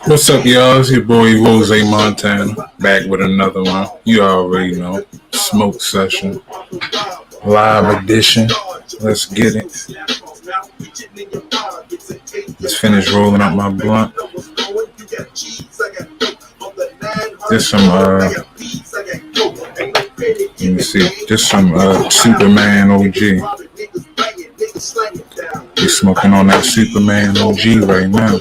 What's up, y'all? It's your boy RozayyMontana, back with another one. You already know, smoke session, live edition. Let's get it. Just finished rolling up my blunt. Just some, let me see, just some Superman OG. We smoking on that Superman OG right now.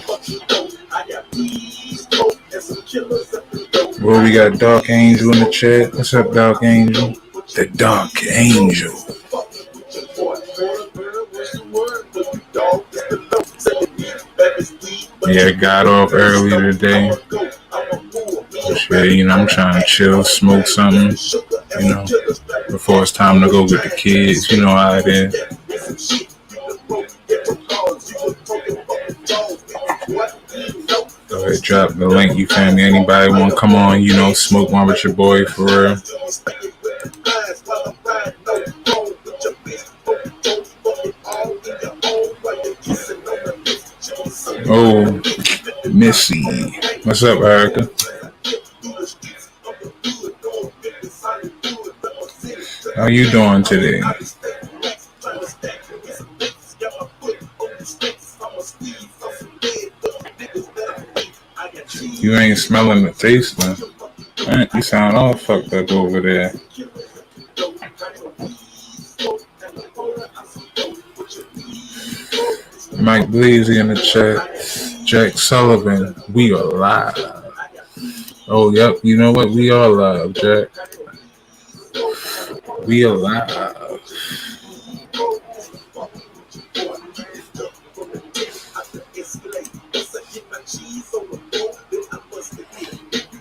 Well, we got Dark Angel in the chat. What's up, Dark Angel? The Dark Angel. Yeah, got off early today. Yeah, I'm trying to chill, smoke something, before it's time to go with the kids. You know how it is. Go ahead, drop the link, you feel me? Anybody want to come on, smoke one with your boy, for real. Oh, Missy. What's up, Erica? How you doing today? You ain't smelling the tasting. Man, you sound all fucked up over there. Mike Blazy in the chat. Jack Sullivan, we are live. Oh, yep. You know what? We are live, Jack. We are live.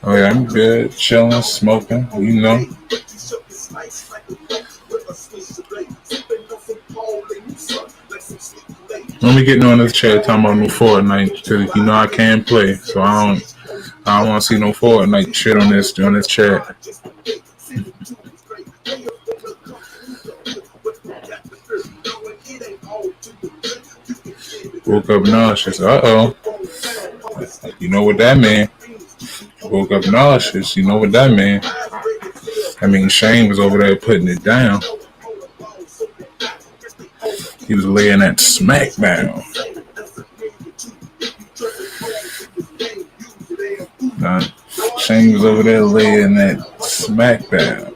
Oh yeah, I'm good, chilling, smoking, When we getting on this chat talking about no Fortnite, because I can't play, so I don't want to see no Fortnite shit on this chat. Woke up nauseous. Uh-oh. You know what that mean? Woke up nauseous. You know what that mean? I mean, Shane was over there putting it down. He was laying that smack down. Shane was over there laying that smack down.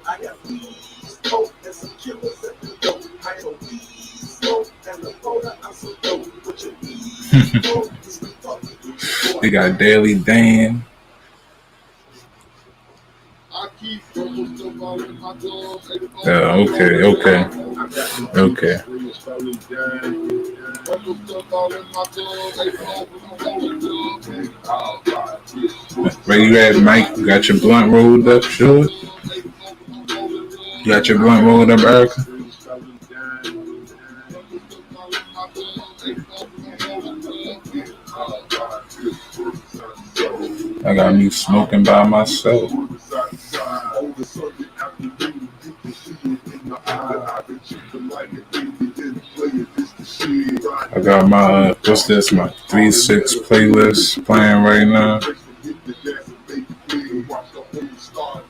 We got Daily Dan. Okay. Where you at, Mike? You got your blunt rolled up, sure? You got your blunt rolled up, Erica? I got me smoking by myself. I got my, what's this, my 3-6 playlist playing right now.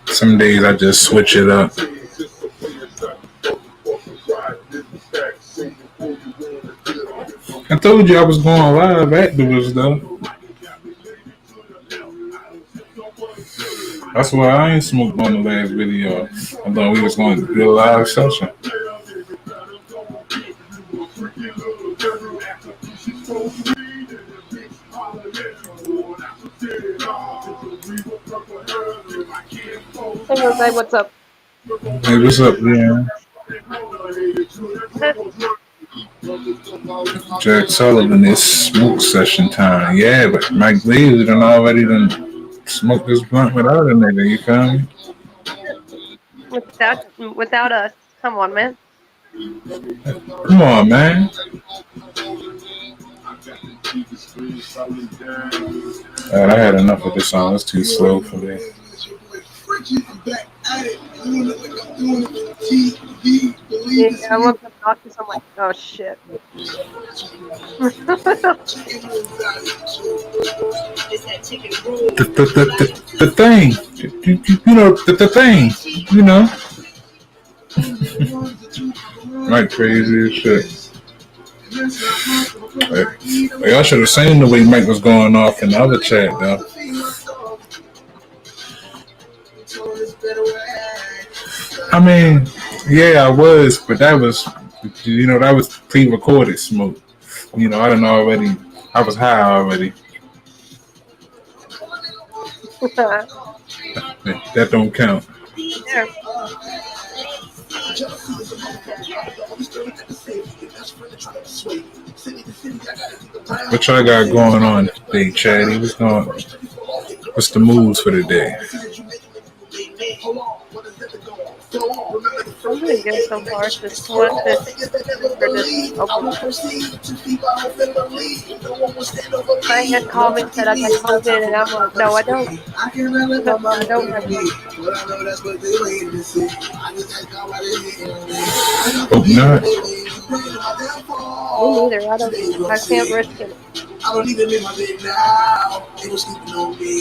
Some days I just switch it up. I told you I was going live afterwards, though. That's why I ain't smoked on the last video. I thought we was going to do a live session. Hey, Rosay, what's up? Hey, what's up, man? Jack Sullivan, it's smoke session time. Yeah, but Mike Blazy done already smoked this blunt without a nigga, you feel me? Without us. Come on, man. Come on, man. Alright, I had enough of this song. It's too slow for me. Yeah, I want to talk to someone. Oh shit. The thing. You know, the thing. You know. Like crazy as shit. Like, y'all should have seen the way Mike was going off in the other chat, though. I mean, yeah, I was, but that was pre-recorded smoke. You know, I didn't already. I was high already. That don't count. Yeah. What y'all got going on today, Chatty? What's the moves for the day? I'm doing good so far. Just want this for this open. My aunt called me and said I got COVID, and I'm like, no, I don't. I don't have COVID. Hope not. Me neither. I can't risk it. I don't even live my bed now. They were sleeping on me.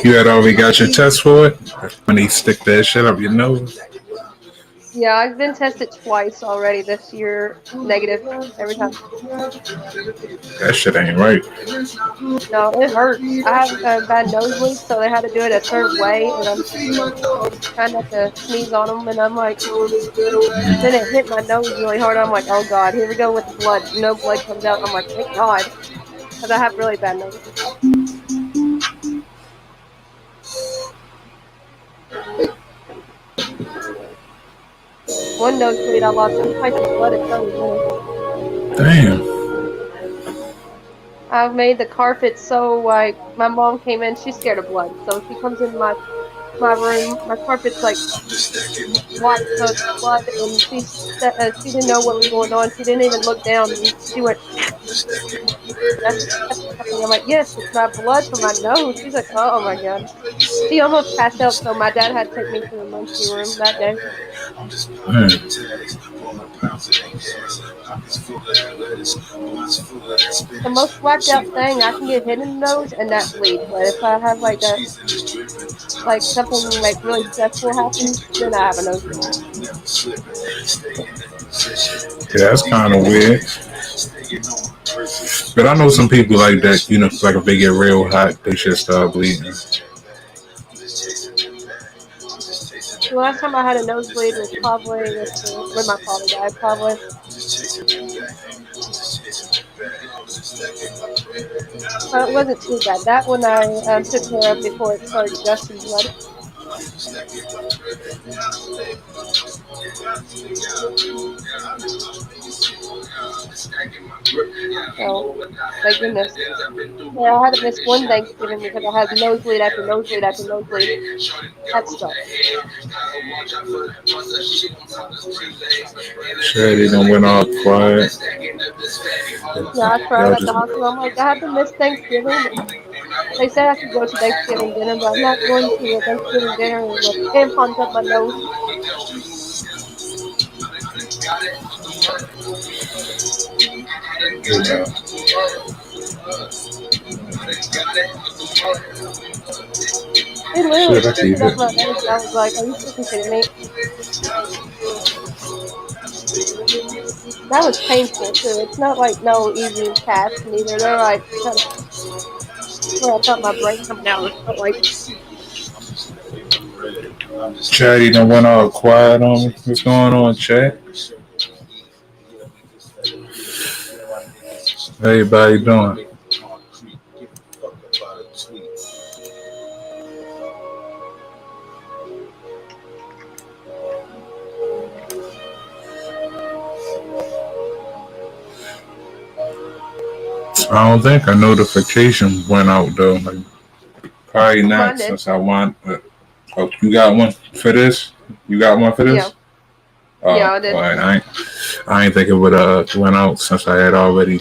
You had already got your test for it? When they stick that shit up your nose? Yeah, I've been tested twice already this year. Negative every time. That shit ain't right. No, it hurts. I have a bad nosebleed, so they had to do it a certain way, and I'm trying not to sneeze on them, and I'm like, then it hit my nose really hard. I'm like, oh god, here we go with the blood. No blood comes out. I'm like, thank God, because I have really bad nose. One nosebleed I lost 2 pints of blood in 30 minutes. Damn. I've made the carpet so, like, my mom came in, she's scared of blood, so she comes in my room, my carpet's like white with blood, and she didn't know what was going on. She didn't even look down, and she went, that's disgusting. I'm like, yes, it's my blood from my nose. She's like, oh my god. She almost passed out, so my dad had to take me to the emergency room that day. The most whacked out thing, I can get hit in the nose and that bleed, but if I have like something like really stressful happens, then I have a nosebleed. Yeah, that's kind of weird. But I know some people like that, you know, like if they get real hot, they should start bleeding. The last time I had a nosebleed was probably when my father died, probably. It wasn't too bad. That one I took care of before it started gushing blood. So, thank goodness. Yeah, I had to miss one Thanksgiving because I had nosebleed after nosebleed after nosebleed. That sucked. Shady done went all quiet. Yeah, I cried at the hospital. I'm like, I had to miss Thanksgiving. They said I could go to Thanksgiving dinner, but I'm not going to a Thanksgiving dinner with tampons up my nose. Yeah. They literally took it up my nose, and I was like, are you freaking kidding me? That was painful, too. It's not like no easy task, neither. They're like, kind of, where I felt my brain coming out. It felt like. Chatty done went all quiet on me. What's going on, Chat? How everybody doing? I don't think a notification went out though. Like, probably not since I want. Oh, you got one for this? You got one for Yeah, this? Oh, yeah, I all did. right. I ain't think it would went out since I had already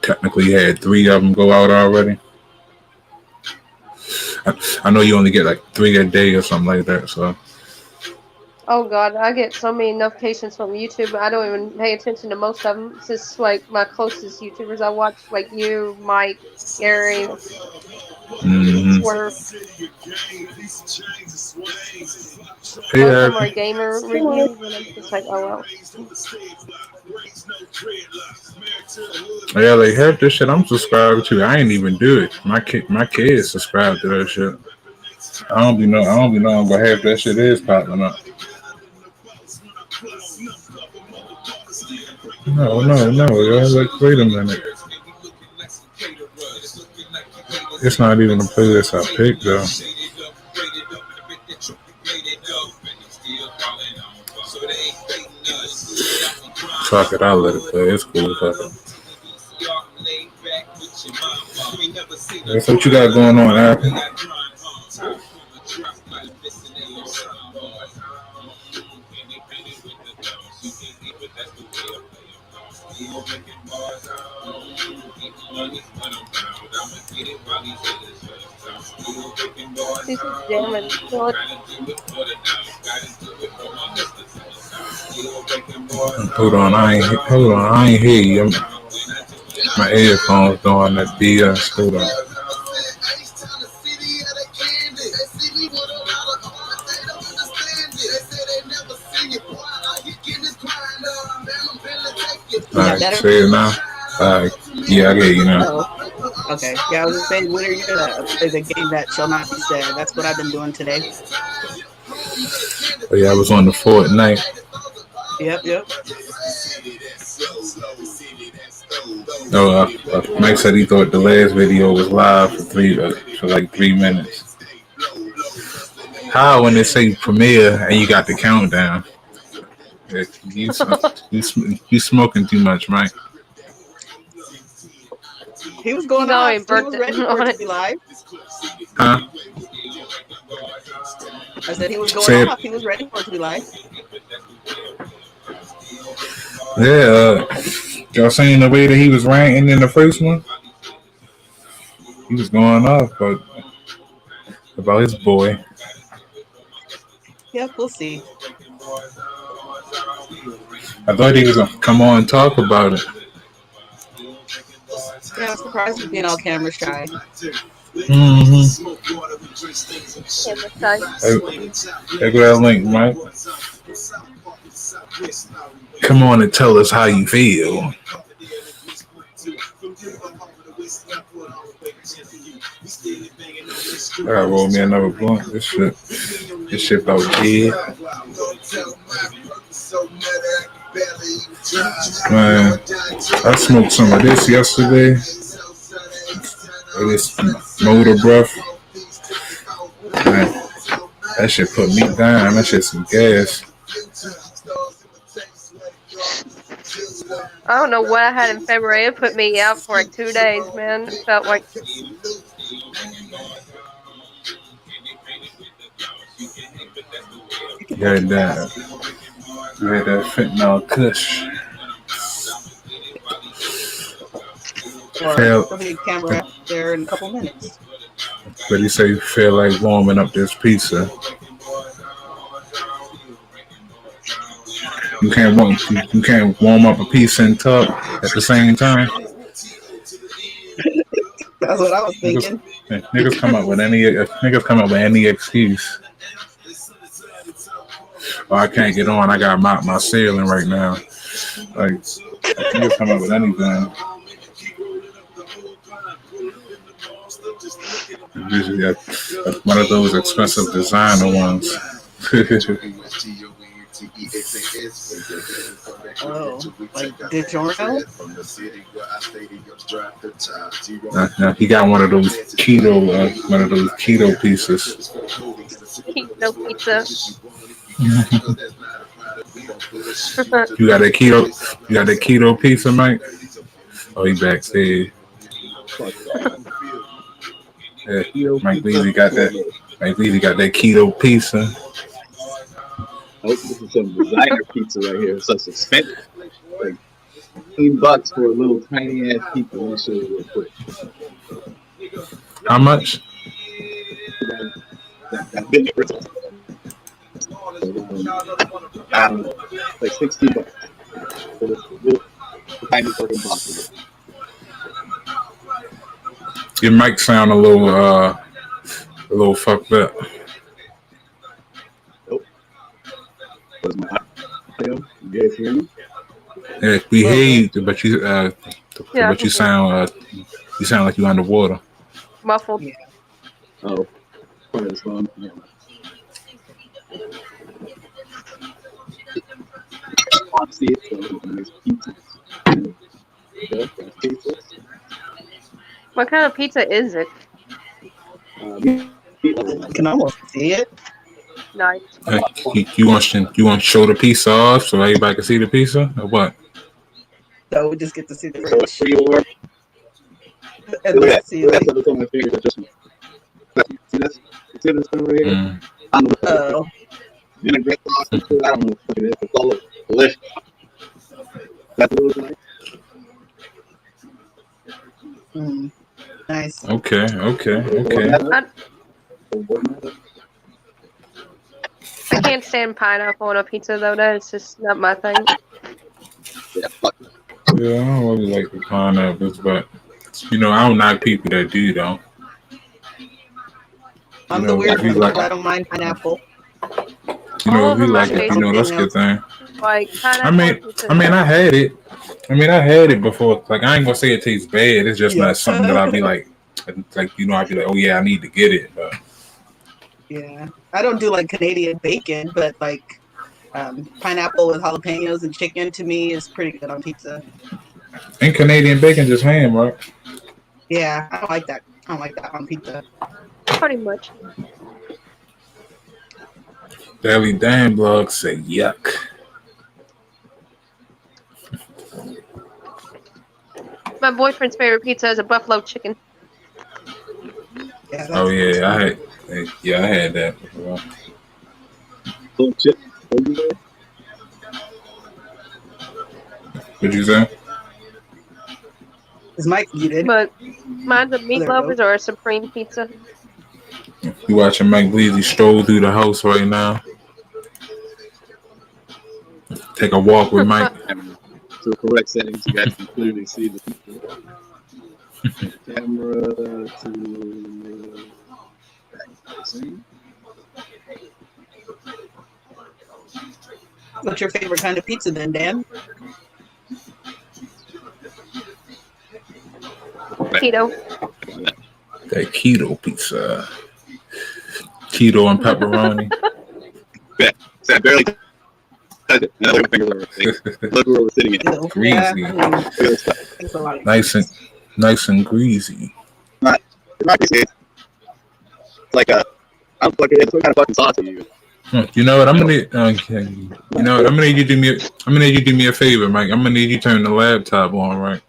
technically had 3 of them go out already. I know you only get like 3 a day or something like that. So Oh God, I get so many notifications from YouTube. I don't even pay attention to most of them. It's just like my closest YouTubers I watch, like you, Mike, Gary, mm-hmm. Swerve. Most of Yeah, them are gamer reviews, and I'm just like, oh well. yeah, like half this shit I'm subscribed to. I ain't even do it. My kids subscribe to that shit. I don't be knowing, but half that shit is popping up. No. Yo, like, wait a minute. It's not even a playlist I picked though. Fuck it, I'll let it play. It's cool. Fuck it. That's what you got going on, Apple. She's just jamming, chilling. Hold on, I ain't hear you. My earphones doing that BS. Hold on. Is that Alright, better? say it now. Alright, yeah, I hear you now. Oh, okay. Yeah, I was saying, what are you gonna play the game that shall not be said? That's what I've been doing today. Oh, yeah, I was on the Fortnite. Yep. No, Mike said he thought the last video was live for like 3 minutes. How when they say premiere and you got the countdown? You you smoking too much, Mike? He was going He's off, already so he burnt was it ready for it on to it. be live. Huh? I said he was going Say it. off. He was ready for it to be live. Yeah. Y'all seen the way that he was ranting in the first one? He was going off, about his boy. Yep, we'll see. I thought he was gonna come on and talk about it. Yeah, I'm surprised he's being all camera shy. Mm-hmm. Camera shy. Hey, go that link, Mike. Come on and tell us how you feel. I gotta roll me another blunt. This shit about dead. Man, I smoked some of this yesterday. This motor breath. Man, that shit put me down. That shit some gas. I don't know what I had in February. It put me out for like 2 days, man. It felt like You had that fentanyl kush. Or Feel, he'll be camera there in a couple minutes. but he say feel like warming up this pizza. You can't warm up a pizza and talk at the same time. That's what I was Niggas, thinking. niggas come up with any excuse. Oh, I can't get on. I got my ceiling right now. Like niggas come up with anything. Usually one of those expensive designer ones. Oh, like DiGiorno? He got one of those keto pieces. no pizza. You got that keto pizza, Mike? Oh, he backstage. Yeah, Keto Mike pizza Leasy got or that. no? Mike Leasy got that keto pizza. Nope, this is some designer pizza right here. So it's expensive. Like $15 for a little tiny ass pizza. Let me show you real quick. How much? That big difference. I don't know, like $16 for this little tiny fucking box of it. Your mic sound a little fucked up. Nope. What's my audio? You guys hear me? Yeah, we A hear little bit. you, but you Yeah, I but can you hear you. sound like you underwater. Muffled. Yeah. Oh, part of this phone. Yeah. I see it. So it's a nice pizza. Okay, that's pizza. What kind of pizza is it? Meatloaf. I can almost see it. Nice. You want to show the pizza off so everybody can see the pizza or what? So we just get to see the So it's fridge pretty warm. and Look the at that. Look at ceiling. that. Look at my fingers. Just see this? See this thing right here? Mm. I don't know what that is. Oh, Vinaigrette sauce and shit. I don't know what it is. It's all delicious. That's what it looks like. nice. Okay. I can't stand pineapple on a pizza though. That is just not my thing. Yeah, fuck. Yeah, I don't really like the pineapples, but I don't knock people that do though. I'm the weird If you one like, because I don't mind pineapple. All if of you them are like it, that's tasty. a good Jalapenos. thing. Like I pineapple on mean, pizza I is mean, I good. had it. I had it before. Like, I ain't gonna say it tastes bad. It's just Yeah. not something that I'd be like, I'd be like, oh yeah, I need to get it. But Yeah. I don't do like Canadian bacon, but like pineapple with jalapenos and chicken to me is pretty good on pizza. ain't Canadian bacon just ham, right? Yeah, I don't like that. I don't like that on pizza. Pretty much. Daily Dan blog say yuck. My boyfriend's favorite pizza is a buffalo chicken. Yeah, Oh that's good yeah, too. I had that before. Little chip. What'd you say? Is Mike muted? But mine's a Oh, meat there we go. lovers or a supreme pizza. You watching Mike Bleezy stroll through the house right now? Take a walk with Mike. To the correct settings, you guys can clearly see the picture. Camera to back. What's your favorite kind of pizza then, Dan? Keto. That keto pizza. Keto and pepperoni. Yeah, so I barely touched it. Now look fingers over. Look where we're sitting at. Ew. Greasy. Yeah, it's a lot of Nice and greasy. It's like a, I'm fucking, it's what kind of fucking sauce are you? You know what? I'm gonna need. You know what? I'm gonna need you to do me. I'm gonna need you to do me a favor, Mike. I'm gonna need you to turn the laptop on, right?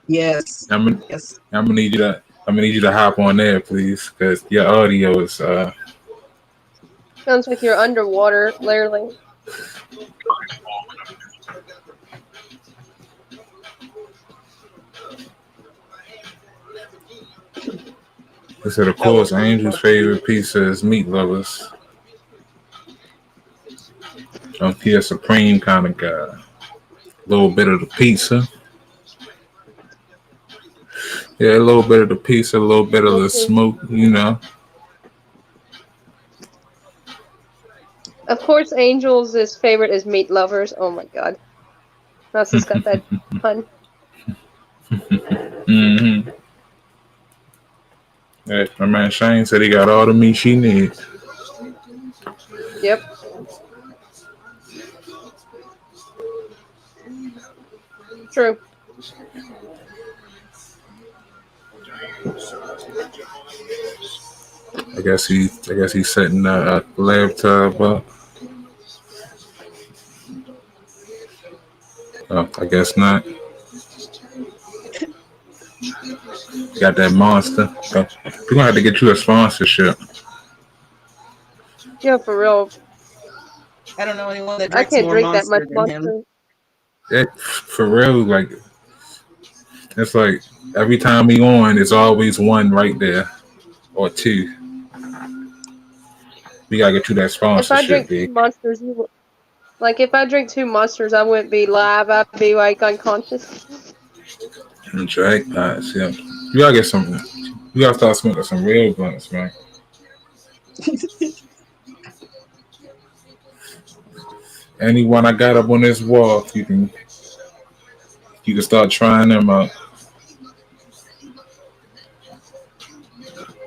Yes. I'm gonna Yes. need you to. I'm gonna need you to hop on there, please, because your audio is. Sounds like you're underwater, literally. They said, of course, Angel's favorite pizza is meat lovers. He a supreme kind of guy. A little bit of the pizza. Yeah, a little bit of the pizza, a little bit of the smoke, Of course, Angel's favorite is meat lovers. Oh my god. That's just got that pun. Mm-hmm. Yeah, my man Shane said he got all the meat she needs. Yep. True. I guess he's setting the laptop up. Oh, I guess not. Got that monster. So we're gonna have to get you a sponsorship. Yeah, for real. I don't know anyone that I drinks can't more drink that much Monster than him. Monster. For real, like it's like every time we on, there's always one right there or two. We gotta get you that If I sponsorship, drink B. two Monsters, like if I drink two Monsters, I wouldn't be live. I'd be like unconscious. And jackpots, yeah. You gotta get some. You gotta start smoking some real blunts, man. Anyone I got up on this wall, you can start trying them out.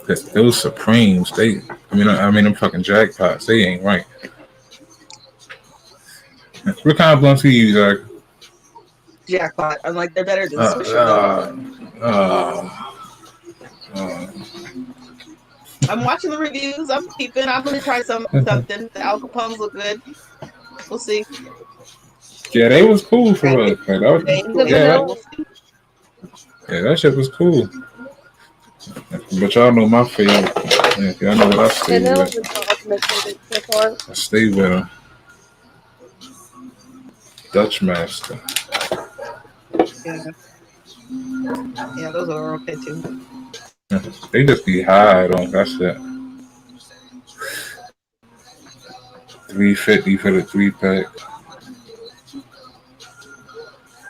Cause those Supremes, I mean, them fucking jackpots, they ain't right. What kind of blunts you use, like? Jackpot. I'm like, they're better than Uh, Swisher though. uh, uh, I'm watching the reviews. I'm peeping. I'm gonna try something. The Al Capones look good. We'll see. yeah, they was cool for Gotta us. get Like, the The influencer. yeah, vanilla, We'll see. that shit was cool. But y'all know my favorite. Yeah, y'all know what I stay vanilla with. was my ultimate favorite so far. I stay with a Dutch Master. Yeah, yeah, those are okay too. They just be high though. That's it. 350 for the 3 pack.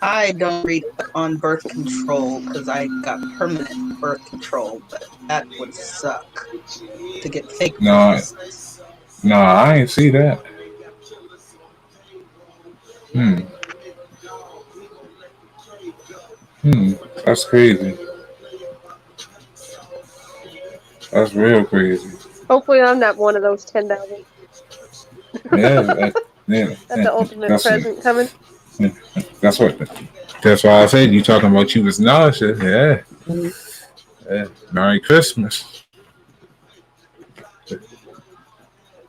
I don't read up on birth control because I got permanent birth control, but that would suck to get fake No, breasts. no, I ain't see that. Hmm, hmm. That's crazy. That's real crazy. Hopefully, I'm not one of those 10,000. Yeah, yeah. That's the ultimate That's present coming. that's what. That's why I said you talking about you was nauseous. Yeah, Mhm. yeah. Merry Christmas.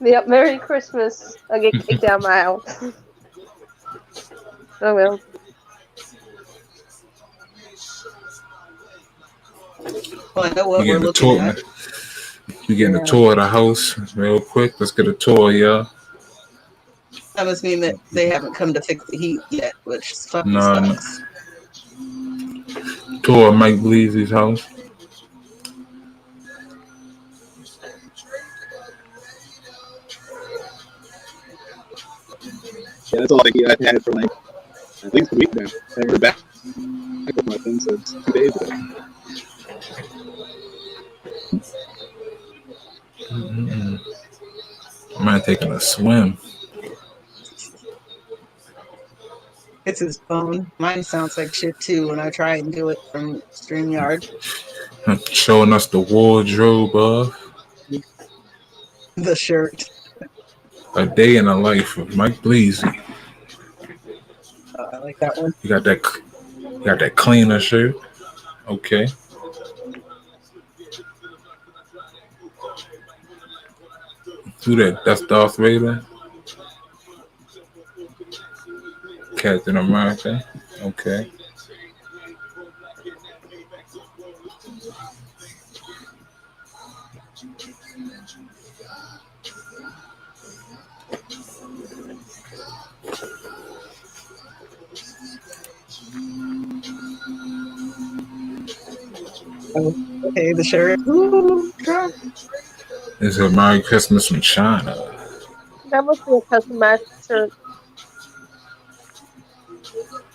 Yep, Merry Christmas. I'll get kicked out of my house. Oh well. Well, I know You what we're getting a looking tour? at. You getting a Yeah, tour of the house real quick? Let's get a tour, y'all. that must mean that they haven't come to fix the heat yet, which fucking No, no. sucks. Tour of Mike Bleasy's house. Yeah, that's all the heat I've had for like at least a week now. I haven't heard back with my thing since 2 days ago. Mm-mm. I'm not taking a swim. It's his phone. Mine sounds like shit too when I try and do it from StreamYard. Showing us the wardrobe of The shirt. a day in the life of Mike Bleasy. I like that one. You got that. You got that cleaner shirt. Okay. Who that? That's Darth Vader. Captain America. Okay. Oh, okay, the shirt. Ooh, Trump. This is a Merry Christmas from China. That must be a customized shirt.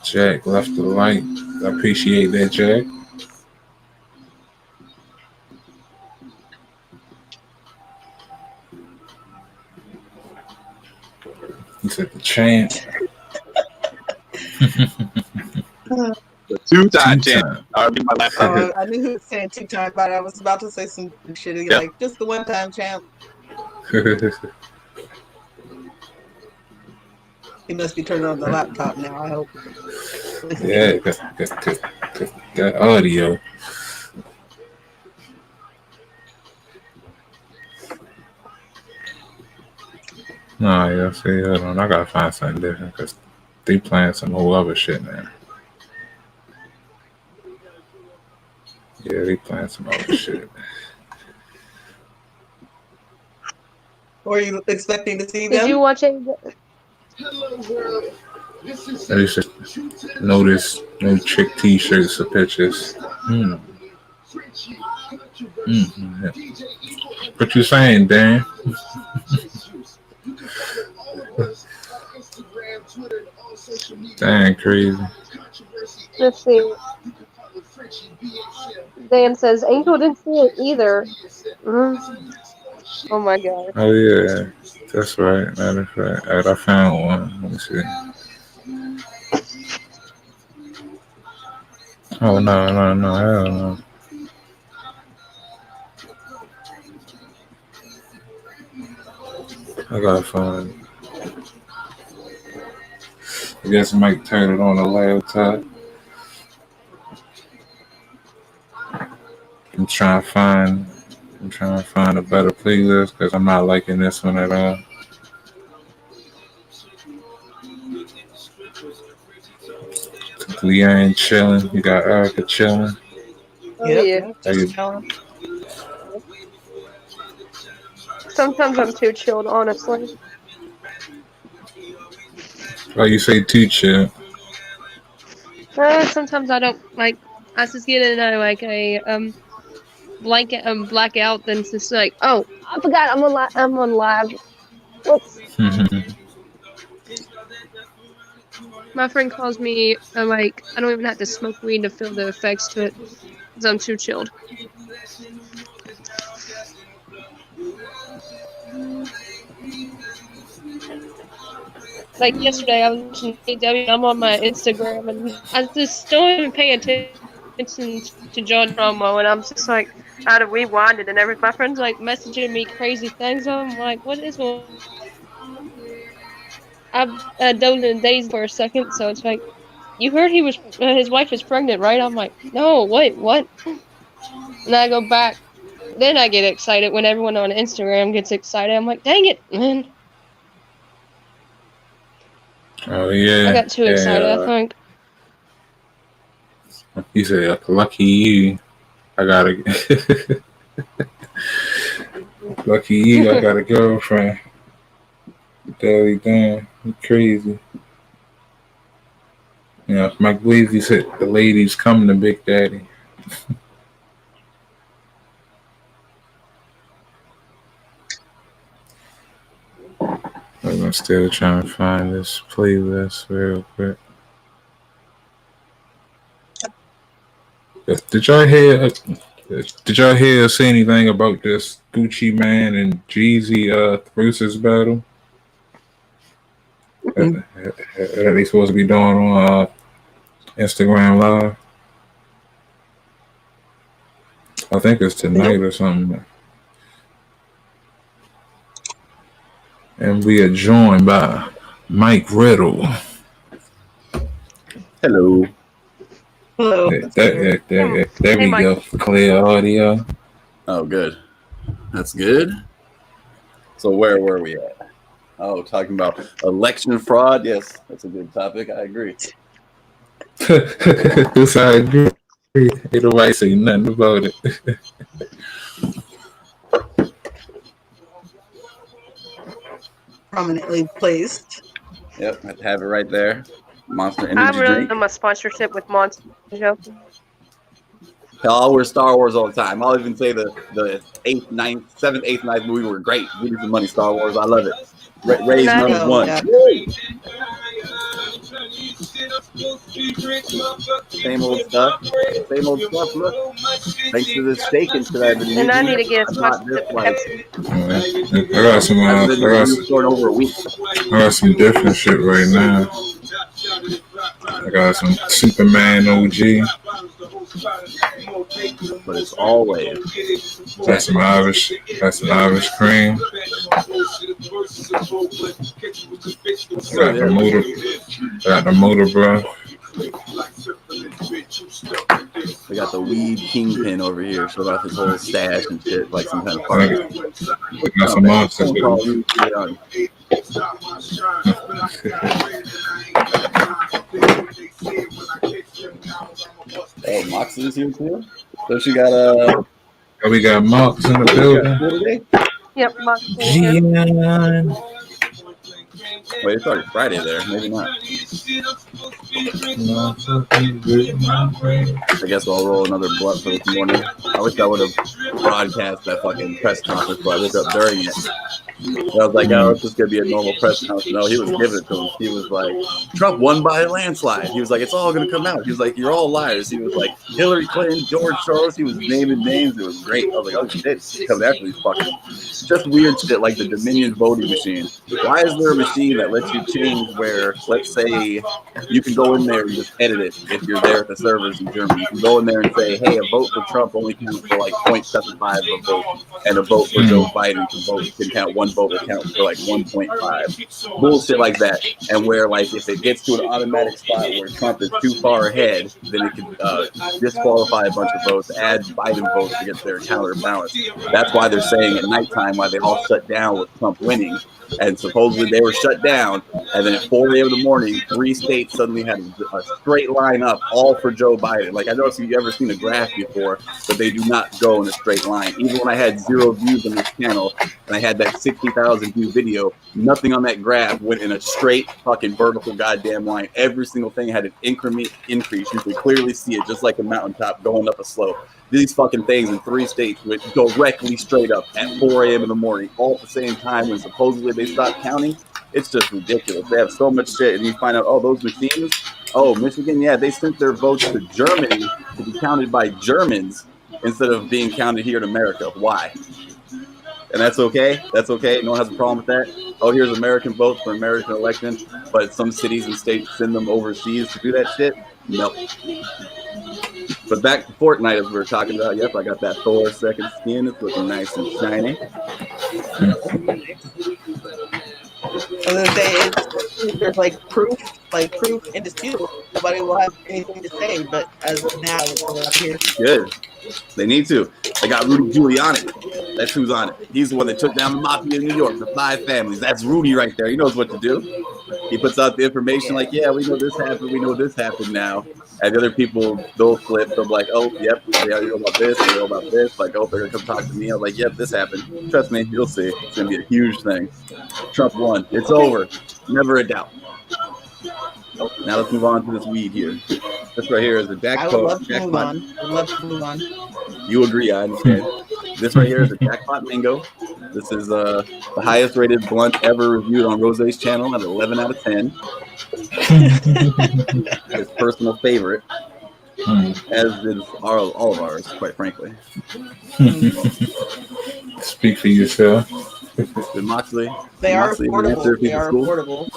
Jack left the light. I appreciate that, Jack. He said the champ. The two-time Two champ. time. I'll read my laptop. I knew he was saying 2 times, but I was about to say some shit Yeah. like just the one time champ. He must be turning on the laptop now, I hope. Yeah, because that audio. No, yeah, see, hold on. I gotta find something different because they playing some whole other shit now. Yeah, they playing some other shit. Were you expecting to see Did you them? watch any? I used to notice no chick t-shirts or pictures. Yeah. What you saying, Dan? Dang, crazy. Let's see. Dan says Angel didn't see it either. Mm. Oh my god. Oh yeah, that's right. Matter of fact, I found one. Let me see. Oh no, hell no. I gotta find it. I guess I might turn it on the laptop. I'm trying to find. I'm trying to find a better playlist because I'm not liking this one at all. Leanne chilling. You got Erica chilling. Oh Yep, yeah. yep, How just you? chilling. Sometimes I'm too chilled, honestly. Oh, you say too chill. Sometimes I don't like. I just get in like a blanket blackout. Then it's just like, oh, I forgot I'm on live. Whoops. My friend calls me like I don't even have to smoke weed to feel the effects to it because I'm too chilled. Like yesterday, I was watching AW. I'm on my Instagram, and I just don't even pay attention to John promo, and I'm just like, how to rewind it and everything. My friend's like messaging me crazy things. I'm like, what is going? I dozed in days for a second, so it's like, you heard his wife is pregnant, right? I'm like, no, wait, what? And I go back. Then I get excited when everyone on Instagram gets excited. I'm like, dang it, man. Oh I yeah, got too excited, I yeah. think. You said lucky you. I gotta. Lucky you. I got a girlfriend. Daily damn, you crazy. Yeah, Mike Bleasy said the ladies come to Big Daddy. I'm still trying to find this playlist real quick. Did y'all hear? Did y'all hear or see anything about this Gucci Man and Jeezy versus battle Mm. that they supposed to be doing on Instagram Live? I think it's tonight Nope. or something. And we are joined by Mike Riddle. Hello. Hello. There Hey, we Mike. go. Clear audio. Oh, good. That's good. So where were we at? Oh, talking about election fraud. Yes, that's a good topic. I agree. This I agree. Ain't nobody say nothing about it. Prominently placed. Yep, I have it right there. Monster I Energy really drink. am a sponsorship with Monster. Hell, I'll wear Star Wars all the time. I'll even say the eighth, ninth, seventh, eighth, ninth movie were great. Give me some money, Star Wars. I love it. Raise Not number even. Oh one. yeah. Woo! Same old stuff. Same old stuff. Look, thanks to this shaking that I've been And I using, need to get a I bought this sponsorship with like Pepsi. I got some. I've been in the shoe store in over a week. I got some different shit right now. I got some Superman OG. But it's always Got some Irish. Got some Irish cream. so Got the yeah. motor. Got the motor, bro. We got the weed kingpin over here. Showed off his whole stash and shit like some kind of I fucking got some monsters. phone call. We get on. Oh, Moxley's here too? So she got We got Marks in the building. today? Yep, Mark's in here. Gian. Wait, it's already Friday there. Maybe not. I guess I'll roll another blunt for this morning. I wish I would have broadcast that fucking press conference, but I woke up during it. And I was like, oh, it's just going to be a normal press conference. No, he was giving it to him. He was like, Trump won by a landslide. He was like, it's all going to come out. He was like, you're all liars. He was like, Hillary Clinton, George Soros. He was naming names. It was great. I was like, oh, shit. He's coming after these fuckers. Just weird shit like the Dominion voting machine. Why is there a machine that lets you change where, let's say, you can go in there and just edit it if you're there at the servers in Germany. You can go in there and say, hey, a vote for Trump only counts for like 0.75 of a vote, and a vote for Joe Biden can count one vote will count for like 1.5. Bullshit like that. And where like if it gets to an automatic spot where Trump is too far ahead, then it can disqualify a bunch of votes, add Biden votes to get their counterbalance. That's why they're saying at nighttime why they all shut down with Trump winning. And supposedly they were shut down, and then at 4 a.m. in the morning, 3 states suddenly had a straight line up, all for Joe Biden. Like, I don't know if you've ever seen a graph before, but they do not go in a straight line. Even when I had 0 views on this channel, and I had that 60,000 view video, nothing on that graph went in a straight fucking vertical goddamn line. Every single thing had an increment increase. You could clearly see it, just like a mountaintop going up a slope. These fucking things in 3 states went directly straight up at 4 a.m. in the morning, all at the same time when supposedly they stopped counting. It's just ridiculous. They have so much shit, and you find out, oh, those machines, oh, Michigan, yeah, they sent their votes to Germany to be counted by Germans instead of being counted here in America. Why? And that's okay. That's okay. No one has a problem with that. Oh, here's American votes for American election, but some cities and states send them overseas to do that shit? Nope. But back to Fortnite, as we were talking about. Yep, I got that Thor second skin. It's looking nice and shiny. I was gonna say there's like proof indisputable. Nobody will have anything to say, but as of now, it's all out here. Good. They need to. They got Rudy Giuliani. That's who's on it. He's the one that took down the mafia in New York, the 5 families. That's Rudy right there. He knows what to do. He puts out the information like, yeah, we know this happened. We know this happened now. And the other people, they'll flip. They'll be like, oh, yep, yeah, you know about this. You know about this. Like, oh, they're going to come talk to me. I'm like, yep, this happened. Trust me, you'll see. It's going to be a huge thing. Trump won. It's over. Never a doubt. Oh, now let's move on to this weed here. This right here is a jackpot. I would love to move on. I'd love to move on. You agree, I understand. This right here is a jackpot mango. This is the highest rated blunt ever reviewed on Rose's channel at 11 out of 10. His personal favorite, as is all of ours, quite frankly. Speak for yourself. Did Moxley? They are Moxley affordable. They are affordable.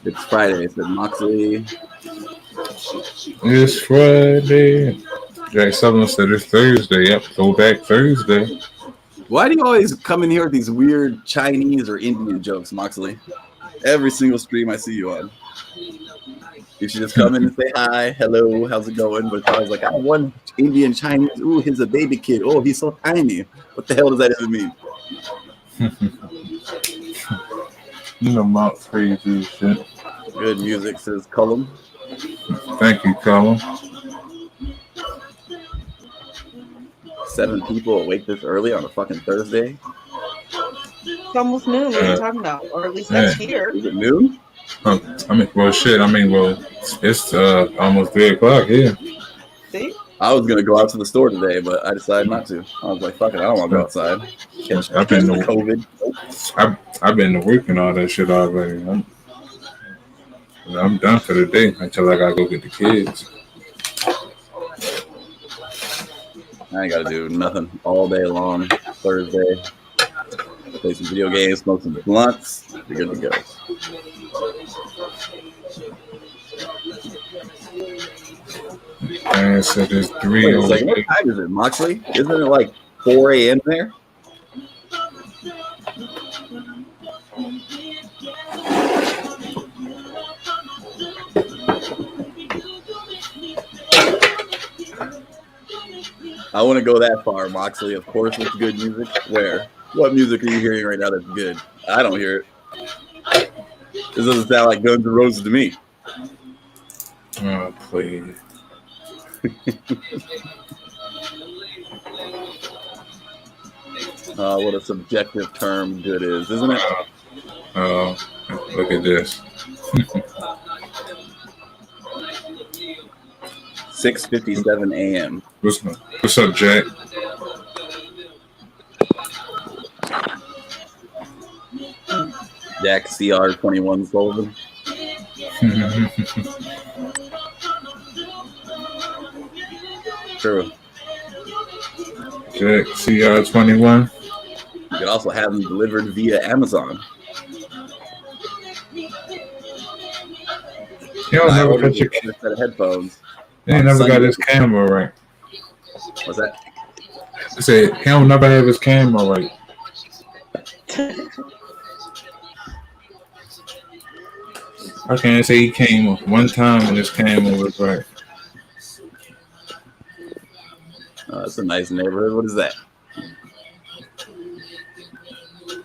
It's Friday, said Moxley. It's Friday. Jack Sutherland said it's Thursday. Yep, go back Thursday. Why do you always come in here with these weird Chinese or Indian jokes, Moxley? Every single stream I see you on. You should just come in and say hi, hello, how's it going? But it's always like, I have one Indian Chinese. Ooh, he's a baby kid. Oh, he's so tiny. What the hell does that even mean? You know, Mount crazy shit. Good music, says Cullum. Thank you, Colin. 7 people awake this early on a fucking Thursday. It's almost noon. What are you talking about? Or at least that's here. Is it noon? Well, it's almost 3 o'clock here. See? I was gonna go out to the store today, but I decided not to. I was like, "Fuck it, I don't want to go outside." I've been to COVID. I've been to work and all that shit already. I'm done for the day until I gotta go get the kids. I ain't gotta do nothing all day long. Thursday, play some video games, smoke some blunts. You're good to go. I said it's 3 Wait a second, what time is it, Moxley? Isn't it like 4 a.m. there? I want to go that far, Moxley. Of course, it's good music. Where? What music are you hearing right now that's good? I don't hear it. This doesn't sound like Guns N' Roses to me. Oh, please. What a subjective term good is, isn't it? Look at this. 6:57 a.m. What's up, Jack? Jack CR21 Sullivan. True. Jack CR21. You could also have them delivered via Amazon. You don't never got your set of headphones. He ain't never got his camera right. What's that? I said he don't never have his camera right. I can't say he came one time and his camera was right. It's a nice neighborhood. What is that?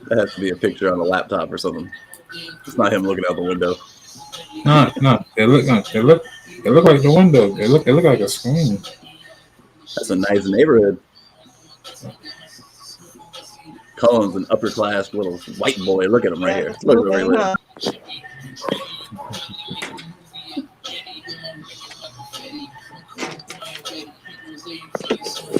That has to be a picture on a laptop or something. It's not him looking out the window. No. They look like the window. They look like a screen. That's a nice neighborhood. Cullen's an upper class little white boy. Look at him right here. Look at him right there.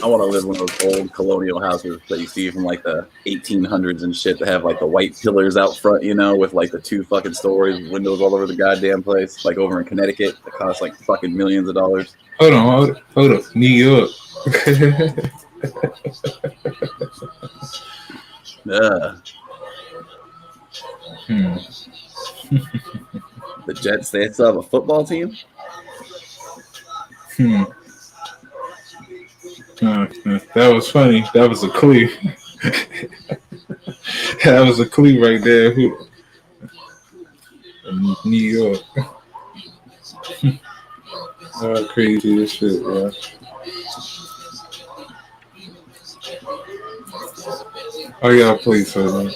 I want to live in one of those old colonial houses that you see from like the 1800s and shit that have like the white pillars out front, you know, with like the 2 fucking stories, windows all over the goddamn place, like over in Connecticut that cost like fucking millions of dollars. Hold on. New York. The Jets, they still have a football team? That was funny. That was a clue. That was a clue right there. New York. Oh, crazy as shit, bro. Oh, yeah, please, man.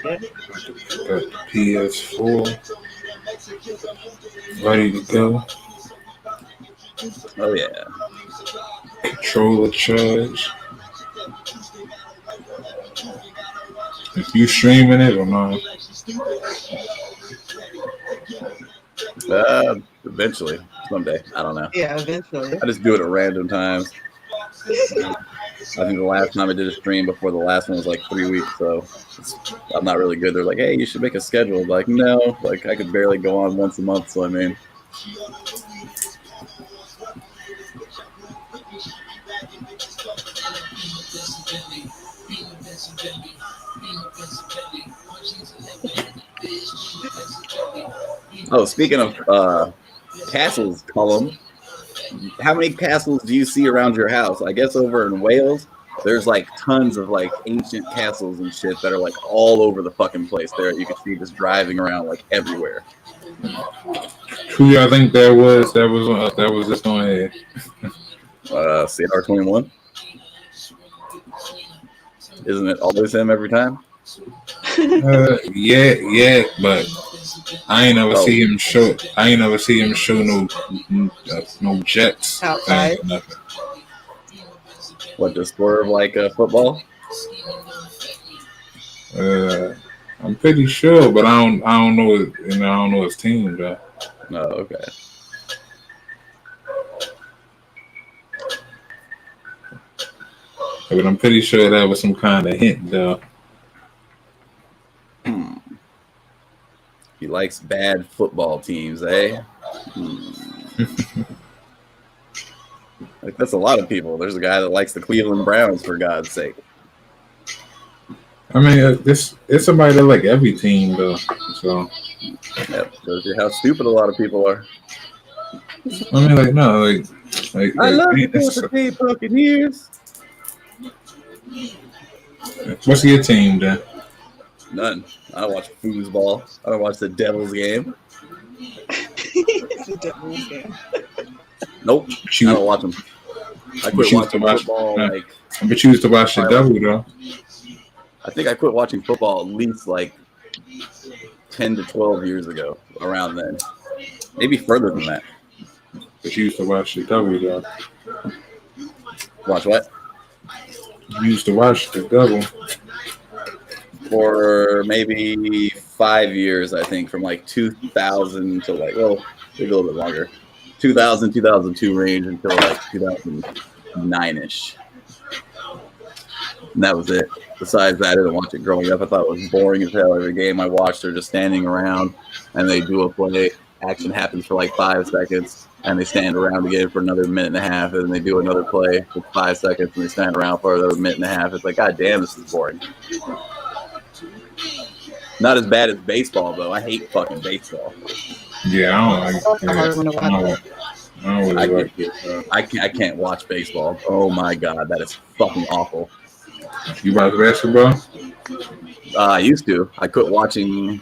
Got the PS4 ready to go. Oh, yeah. Controller charge. If you streaming it or not? Eventually. Someday. I don't know. Yeah, eventually. I just do it at random times. I think the last time I did a stream before the last one was like 3 weeks, so I'm not really good. They're like, hey, you should make a schedule. I'm like, no, like I could barely go on once a month, so I mean. Oh, speaking of castles, Cullum, how many castles do you see around your house? I guess over in Wales, there's like tons of like ancient castles and shit that are like all over the fucking place. There, you can see just driving around like everywhere. Who y'all think that was? That was just on here. CR21. Isn't it always him every time? Yeah, but I ain't never see him show. I ain't never see him show no jets outside. Nothing. What, to swerve like a football? I'm pretty sure, but I don't know. I don't know his team though. No, okay. But I'm pretty sure that was some kind of hint though. He likes bad football teams, eh? Like, that's a lot of people. There's a guy that likes the Cleveland Browns, for God's sake. I mean, it's somebody that like every team though. So. Yep, shows you how stupid a lot of people are. I mean, like no, like I love the Buccaneers. What's your team then? None. I don't watch foosball. I don't watch the Devils game. The Devils game. Nope. I don't watch them. I quit watching football. But you used to watch the Devil though. I think I quit watching football at least like 10 to 12 years ago, around then. Maybe further than that. But you used to watch the double, though. Watch what? You used to watch the double. For maybe 5 years, I think, from like 2000 to like, well, maybe a little bit longer. 2000, 2002 range until like 2009-ish. And that was it. Besides that, I didn't watch it growing up. I thought it was boring as hell. Every game I watched, they're just standing around and they do a play. Action happens for like 5 seconds and they stand around again for another minute and a half. And then they do another play for 5 seconds and they stand around for another minute and a half. It's like, God damn, this is boring. Not as bad as baseball, though. I hate fucking baseball. Yeah, I don't like it. I don't really like it. I can't watch baseball. Oh my god, that is fucking awful. You watch basketball? I used to. I quit watching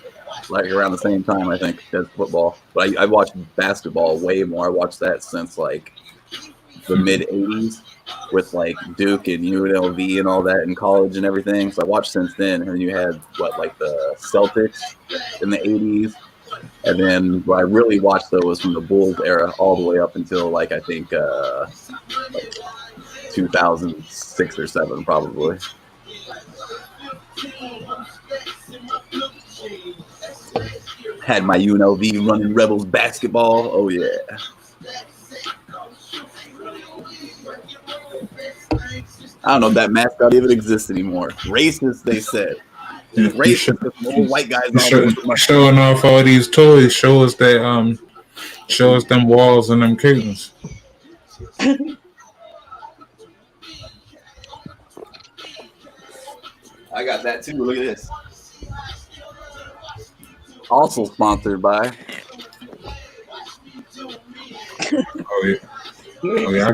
like around the same time, I think, as football. But I watched basketball way more. I watched that since like the mid 80s with like Duke and UNLV and all that in college and everything. So I watched since then. And you had like the Celtics in the 80s. And then what I really watched though was from the Bulls era all the way up until like I think like 2006 or 7 probably. Had my UNLV running Rebels basketball. Oh yeah. I don't know if that mascot even exists anymore. Racist, they said. Racist with old white guys showing off all these toys. Show us that show us them walls and them curtains. I got that too. Look at this. Also sponsored by. Oh yeah. Oh yeah,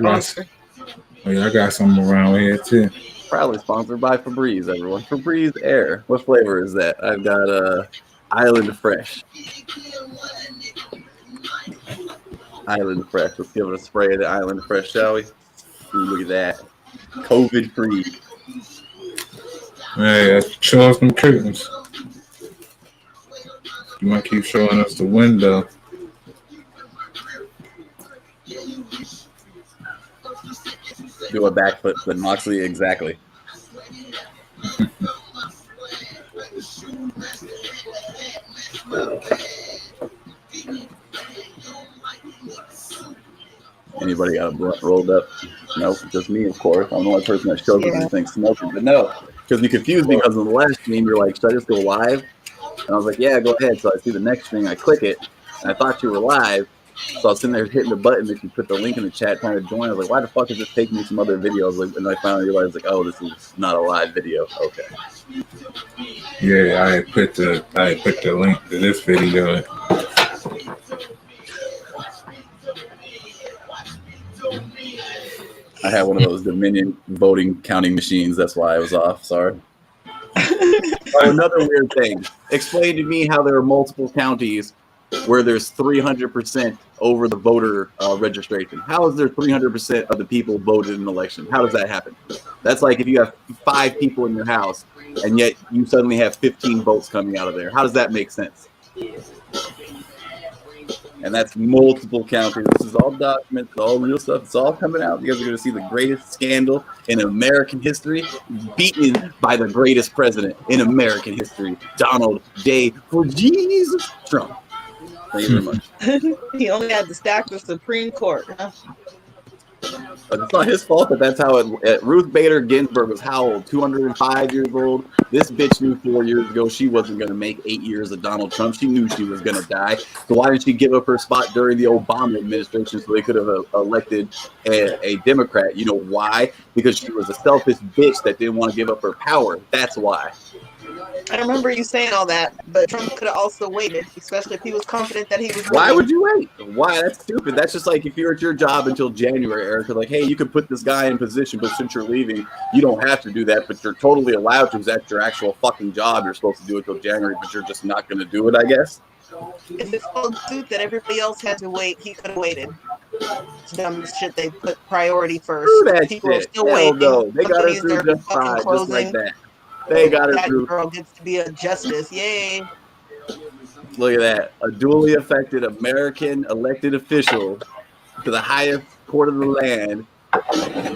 I got some around here too. Proudly sponsored by Febreze, everyone. Febreze Air. What flavor is that? I've got Island Fresh. Island Fresh. Let's give it a spray of the Island Fresh, shall we? Ooh, look at that. COVID free. Yeah, show us them curtains. You might keep showing us the window. Do a backflip, but Moxley, exactly. Anybody got a blunt rolled up? Nope, just me, of course. I'm the only person that shows up and thinks smoking. But no, because you confused me because in the last stream, you're like, should I just go live? And I was like, yeah, go ahead. So I see the next stream, I click it, and I thought you were live. So I was sitting there hitting the button that you put the link in the chat trying to join. I was like, why the fuck is this taking me some other videos? Like, and I finally realized, like, oh, this is not a live video. Okay. Yeah, I put the link to this video. I had one of those Dominion voting counting machines. That's why I was off. Sorry. Another weird thing. Explain to me how there are multiple counties where there's 300% over the voter registration. How is there 300% of the people voted in an election? How does that happen? That's like if you have 5 people in your house and yet you suddenly have 15 votes coming out of there. How does that make sense? And that's multiple counties. This is all documents, all real stuff. It's all coming out. You guys are going to see the greatest scandal in American history, beaten by the greatest president in American history, Donald J. for Jesus Trump. Thank you very much. He only had to stack the Supreme Court. Huh? It's not his fault that's how it. Ruth Bader Ginsburg was how old? 205 years old. This bitch knew 4 years ago she wasn't going to make 8 years of Donald Trump. She knew she was going to die. So why didn't she give up her spot during the Obama administration so they could have elected a Democrat? You know why? Because she was a selfish bitch that didn't want to give up her power. That's why. I remember you saying all that, but Trump could have also waited, especially if he was confident that he was. Why would you wait? Why? That's stupid. That's just like if you're at your job until January, Erica, like, hey, you can put this guy in position, but since you're leaving, you don't have to do that, but you're totally allowed to. That's your actual fucking job. You're supposed to do it till January, but you're just not going to do it, I guess. If it's so suit that everybody else had to wait, he could have waited. It's dumb shit. They put priority first. Do that People shit. are still waiting. No. They got us through just fine, just like that. They got it that through. girl gets to be a justice. Yay. Look at that. A duly affected American elected official to the highest court of the land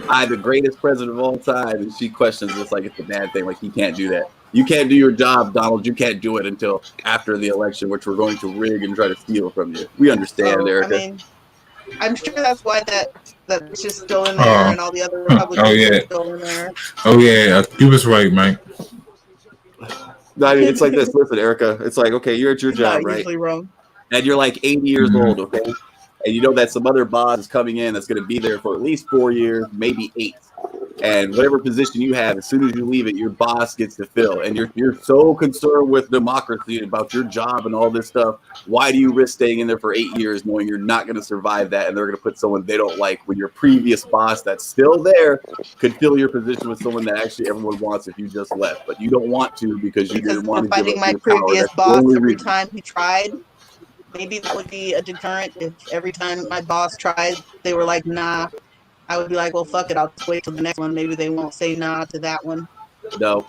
by the greatest president of all time. And she questions this like it's a bad thing. Like, he can't do that. You can't do your job, Donald. You can't do it until after the election, which we're going to rig and try to steal from you. We understand, I Erica. mean, I'm sure that's why that's just still in there, and all the other Republicans are still in there. Oh yeah, you was right, Mike. No, I mean, it's like this. Listen, Erica. It's like, okay, you're at your job, right? Usually wrong. And you're like 80 years old, okay? And you know that some other boss is coming in that's going to be there for at least 4 years, maybe 8. And whatever position you have, as soon as you leave it, your boss gets to fill. And you're so concerned with democracy and about your job and all this stuff. Why do you risk staying in there for 8 years knowing you're not going to survive that and they're going to put someone they don't like when your previous boss that's still there could fill your position with someone that actually everyone wants if you just left. But you don't want to because you didn't want to give fighting up my your power. previous That's the boss only every reason. time he tried. Maybe that would be a deterrent if every time my boss tried, they were like, nah. I would be like, well, fuck it. I'll just wait till the next one. Maybe they won't say nah to that one. No.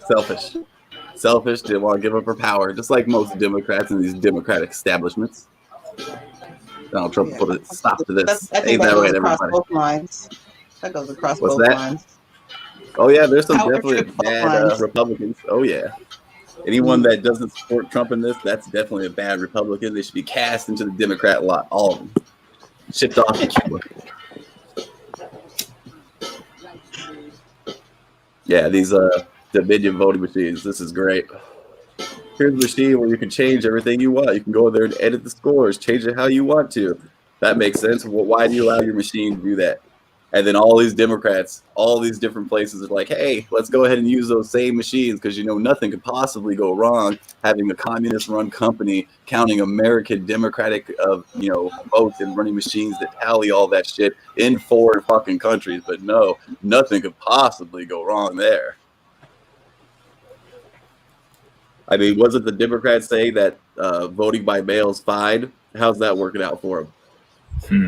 Selfish. Didn't want to give up her power, just like most Democrats in these Democratic establishments. Donald Trump put a stop to this. I think that goes across both lines. That goes across both lines. Oh, yeah, there's some Power definitely bad Republicans. Oh, yeah. Anyone that doesn't support Trump in this, that's definitely a bad Republican. They should be cast into the Democrat lot, all of them. Shipped off to Cuba. Yeah, these Dominion voting machines. This is great. Here's a machine where you can change everything you want. You can go there and edit the scores, change it how you want to. That makes sense. Well, why do you allow your machine to do that? And then all these Democrats, all these different places are like, hey, let's go ahead and use those same machines because, nothing could possibly go wrong having a communist-run company counting American Democratic, votes and running machines that tally all that shit in foreign fucking countries. But no, nothing could possibly go wrong there. I mean, wasn't the Democrats saying that voting by mail is fine? How's that working out for them?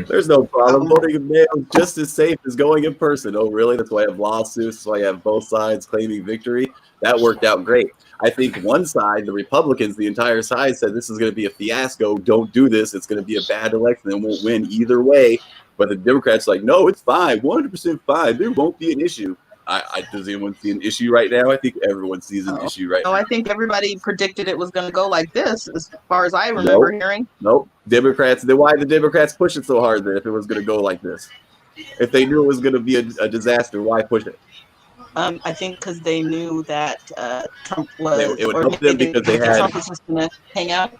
There's no problem. Voting in mail is just as safe as going in person. Oh, really? That's why I have lawsuits. That's why I have both sides claiming victory. That worked out great. I think one side, the Republicans, the entire side said this is going to be a fiasco. Don't do this. It's going to be a bad election and won't win either way. But the Democrats are like, no, it's fine. 100% fine. There won't be an issue. Does anyone see an issue right now? I think everyone sees an issue right now. I think everybody predicted it was going to go like this, as far as I remember hearing. Nope. Democrats. Then why did the Democrats push it so hard then if it was going to go like this? If they knew it was going to be a disaster, why push it? I think because they knew that Trump was. It would help them because they had. Trump was just going to hang out.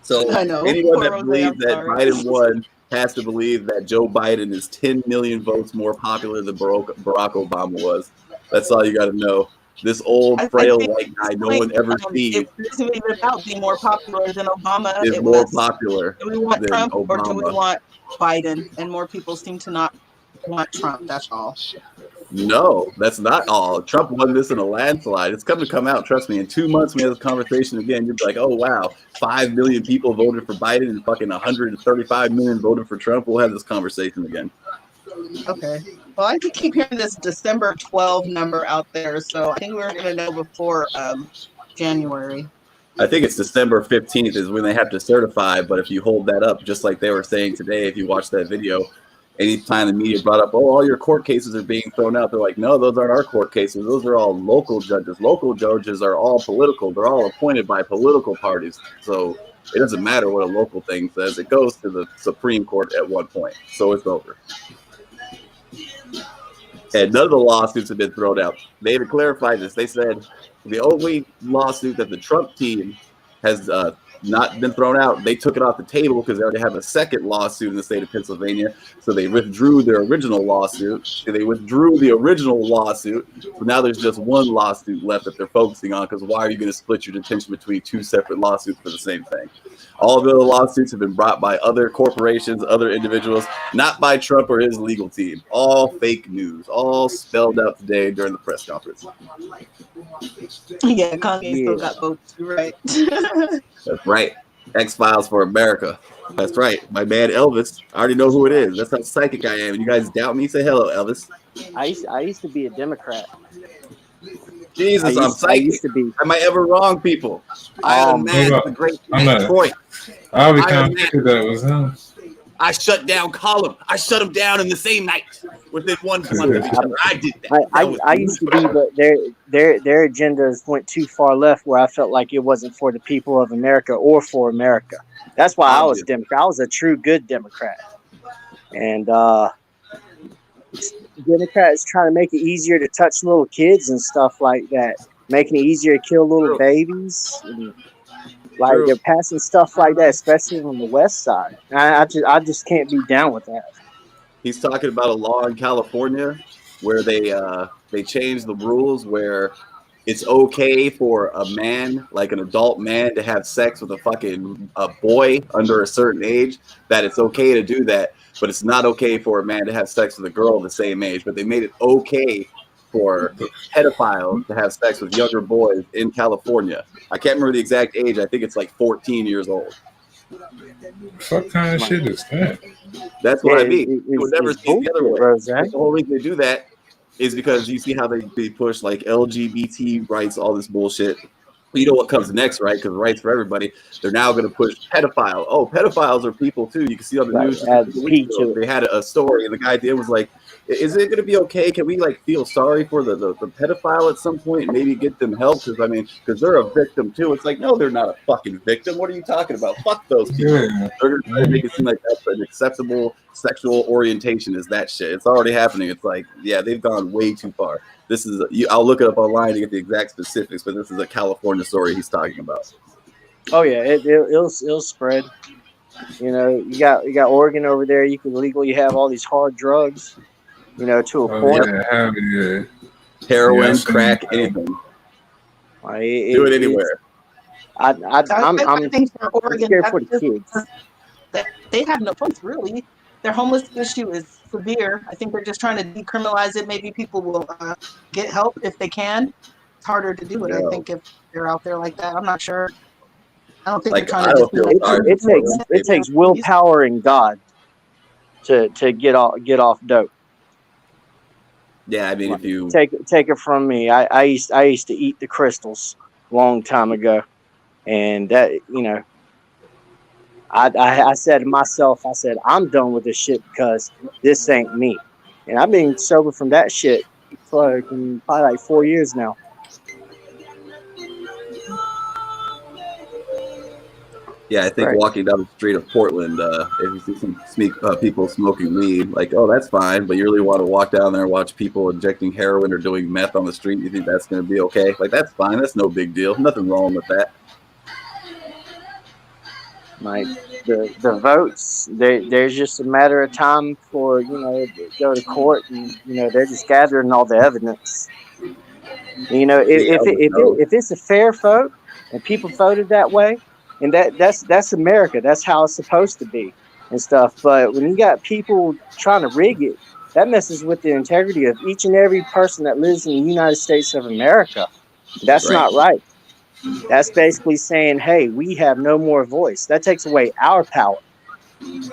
So anyone that believes that Biden won has to believe that Joe Biden is 10 million votes more popular than Barack Obama was. That's all you got to know. This old, frail white guy no one ever sees. It isn't even about being more popular than Obama. Is more popular. Do we want Trump Obama. or do we want Biden? And more people seem to not want Trump. That's all. No, that's not all. Trump won this in a landslide. It's going to come out. Trust me. In 2 months, we have this conversation again. You'll be like, oh, wow, 5 million people voted for Biden and fucking 135 million voted for Trump. We'll have this conversation again. Okay. Well, I keep hearing this December 12 number out there. So I think we're going to know before January. I think it's December 15th is when they have to certify. But if you hold that up, just like they were saying today, if you watch that video, anytime the media brought up, oh, all your court cases are being thrown out, they're like, no, those aren't our court cases. Those are all local judges. Local judges are all political. They're all appointed by political parties. So it doesn't matter what a local thing says. It goes to the Supreme Court at one point. So it's over. And none of the lawsuits have been thrown out. They even clarified this. They said the only lawsuit that the Trump team has not been thrown out, they took it off the table because they already have a second lawsuit in the state of Pennsylvania. So they withdrew their original lawsuit. So now there's just one lawsuit left that they're focusing on because why are you going to split your attention between two separate lawsuits for the same thing? All the other lawsuits have been brought by other corporations, other individuals, not by Trump or his legal team. All fake news, all spelled out today during the press conference. Yeah, Kanye still got votes. You're right. That's right. X-Files for America. That's right. My man Elvis. I already know who it is. That's how psychic I am. And you guys doubt me? Say hello, Elvis. I used to be a Democrat. Jesus, I'm I psychic. used to be. Am I ever wrong, people? I had a man with a great Detroit. I always kind of figured that was him. I shut down Column. I shut him down in the same night within 1 month of each other. I did that. I used to be, but their agendas went too far left where I felt like it wasn't for the people of America or for America. That's why I was Democrat. I was a true good Democrat, and Democrats trying to make it easier to touch little kids and stuff like that, making it easier to kill little babies. And, like they're passing stuff like that, especially on the West Side. I just can't be down with that. He's talking about a law in California where they changed the rules where it's okay for a man, like an adult man, to have sex with a boy under a certain age. That it's okay to do that, but it's not okay for a man to have sex with a girl the same age. But they made it okay for pedophiles to have sex with younger boys in California. I can't remember the exact age. I think it's like 14 years old. What kind of shit is that? That's what I mean. You would never see the other way. The whole reason they do that is because you see how they push like LGBT rights, all this bullshit. You know what comes next, right? Because rights for everybody. They're now going to push pedophile. Oh, pedophiles are people too. You can see on the news. They had a story, and the guy was like, "Is it going to be okay? Can we like feel sorry for the pedophile at some point and maybe get them help? Because they're a victim too." It's like, no, they're not a fucking victim. What are you talking about? Fuck those people. Yeah. They're going to try to make it seem like that's an acceptable sexual orientation. Is that shit? It's already happening. It's like, yeah, they've gone way too far. This is I'll look it up online to get the exact specifics, but this is a California story he's talking about. Oh yeah, it'll spread. You know, you got Oregon over there. You can legally have all these hard drugs. You know, to a point. Yeah. Heroin, crack, anything. Do it anywhere. I'm think for Oregon, scared for the kids. They have no choice, really. Their homeless issue is severe. I think they're just trying to decriminalize it. Maybe people will get help if they can. It's harder to do it, I think, if they're out there like that. I'm not sure. I don't think they're trying to. It takes willpower and God to get off dope. Yeah, I mean, if you take it from me, I used to eat the crystals a long time ago, and that, you know, I said to myself, I'm done with this shit because this ain't me, and I've been sober from that shit for probably like 4 years now. Yeah, I think walking down the street of Portland, if you see some people smoking weed, like, oh, that's fine. But you really want to walk down there and watch people injecting heroin or doing meth on the street, you think that's going to be okay? Like, that's fine. That's no big deal. Nothing wrong with that. Like, the votes, there's just a matter of time for, you know, to go to court, and, you know, they're just gathering all the evidence. You know, if it's a fair vote and people voted that way, and that's America. That's how it's supposed to be and stuff. But when you got people trying to rig it, that messes with the integrity of each and every person that lives in the United States of America. That's not right. That's basically saying, hey, we have no more voice. That takes away our power. You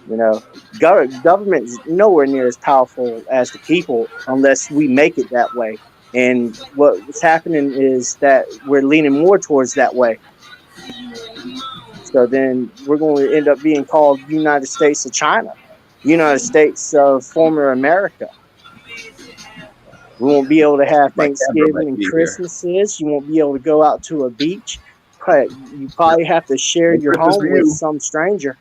know, government is nowhere near as powerful as the people unless we make it that way. And what's happening is that we're leaning more towards that way. So then we're going to end up being called United States of China, United States of former America. We won't be able to have Thanksgiving and Christmases. You won't be able to go out to a beach. But you probably have to share your home with some stranger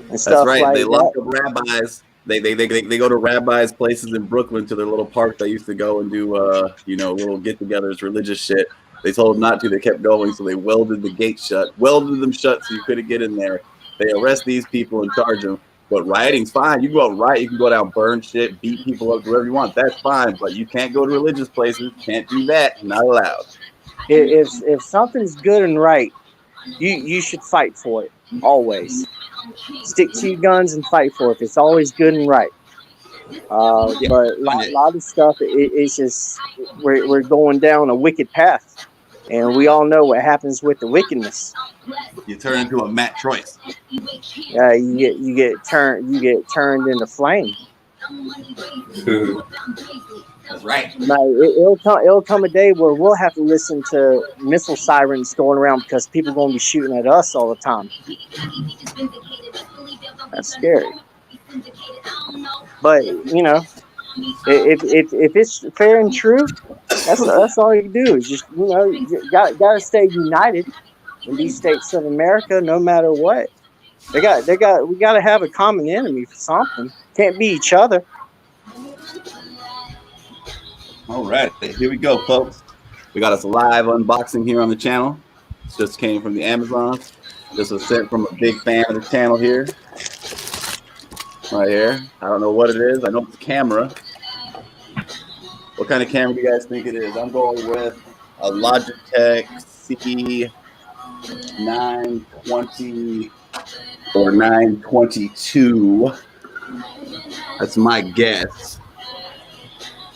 and stuff like that. That's right. They lock up rabbis. They go to rabbis' places in Brooklyn to their little park they used to go and do little get-togethers, religious shit. They told them not to. They kept going, so they welded the gate shut, welded them shut so you couldn't get in there. They arrest these people and charge them. But rioting's fine. You can go out riot. You can go down, burn shit, beat people up, do whatever you want. That's fine. But you can't go to religious places. Can't do that. Not allowed. If something's good and right, you should fight for it. Always. Stick to your guns and fight for it. It's always good and right. But a lot of stuff, it's just we're going down a wicked path, and we all know what happens with the wickedness. You turn into a Matt Troyce. Yeah, you get turned into flame. That's right. Like it'll come a day where we'll have to listen to missile sirens going around because people are going to be shooting at us all the time. That's scary. But you know, if it's fair and true, that's all you do is just you gotta stay united in these states of America, no matter what. We got to have a common enemy for something. Can't be each other. All right, here we go, folks. We got us a live unboxing here on the channel. This just came from the Amazon. This was sent from a big fan of the channel here. Right here. I don't know what it is. I know it's a camera. What kind of camera do you guys think it is? I'm going with a Logitech C920 or 922. That's my guess.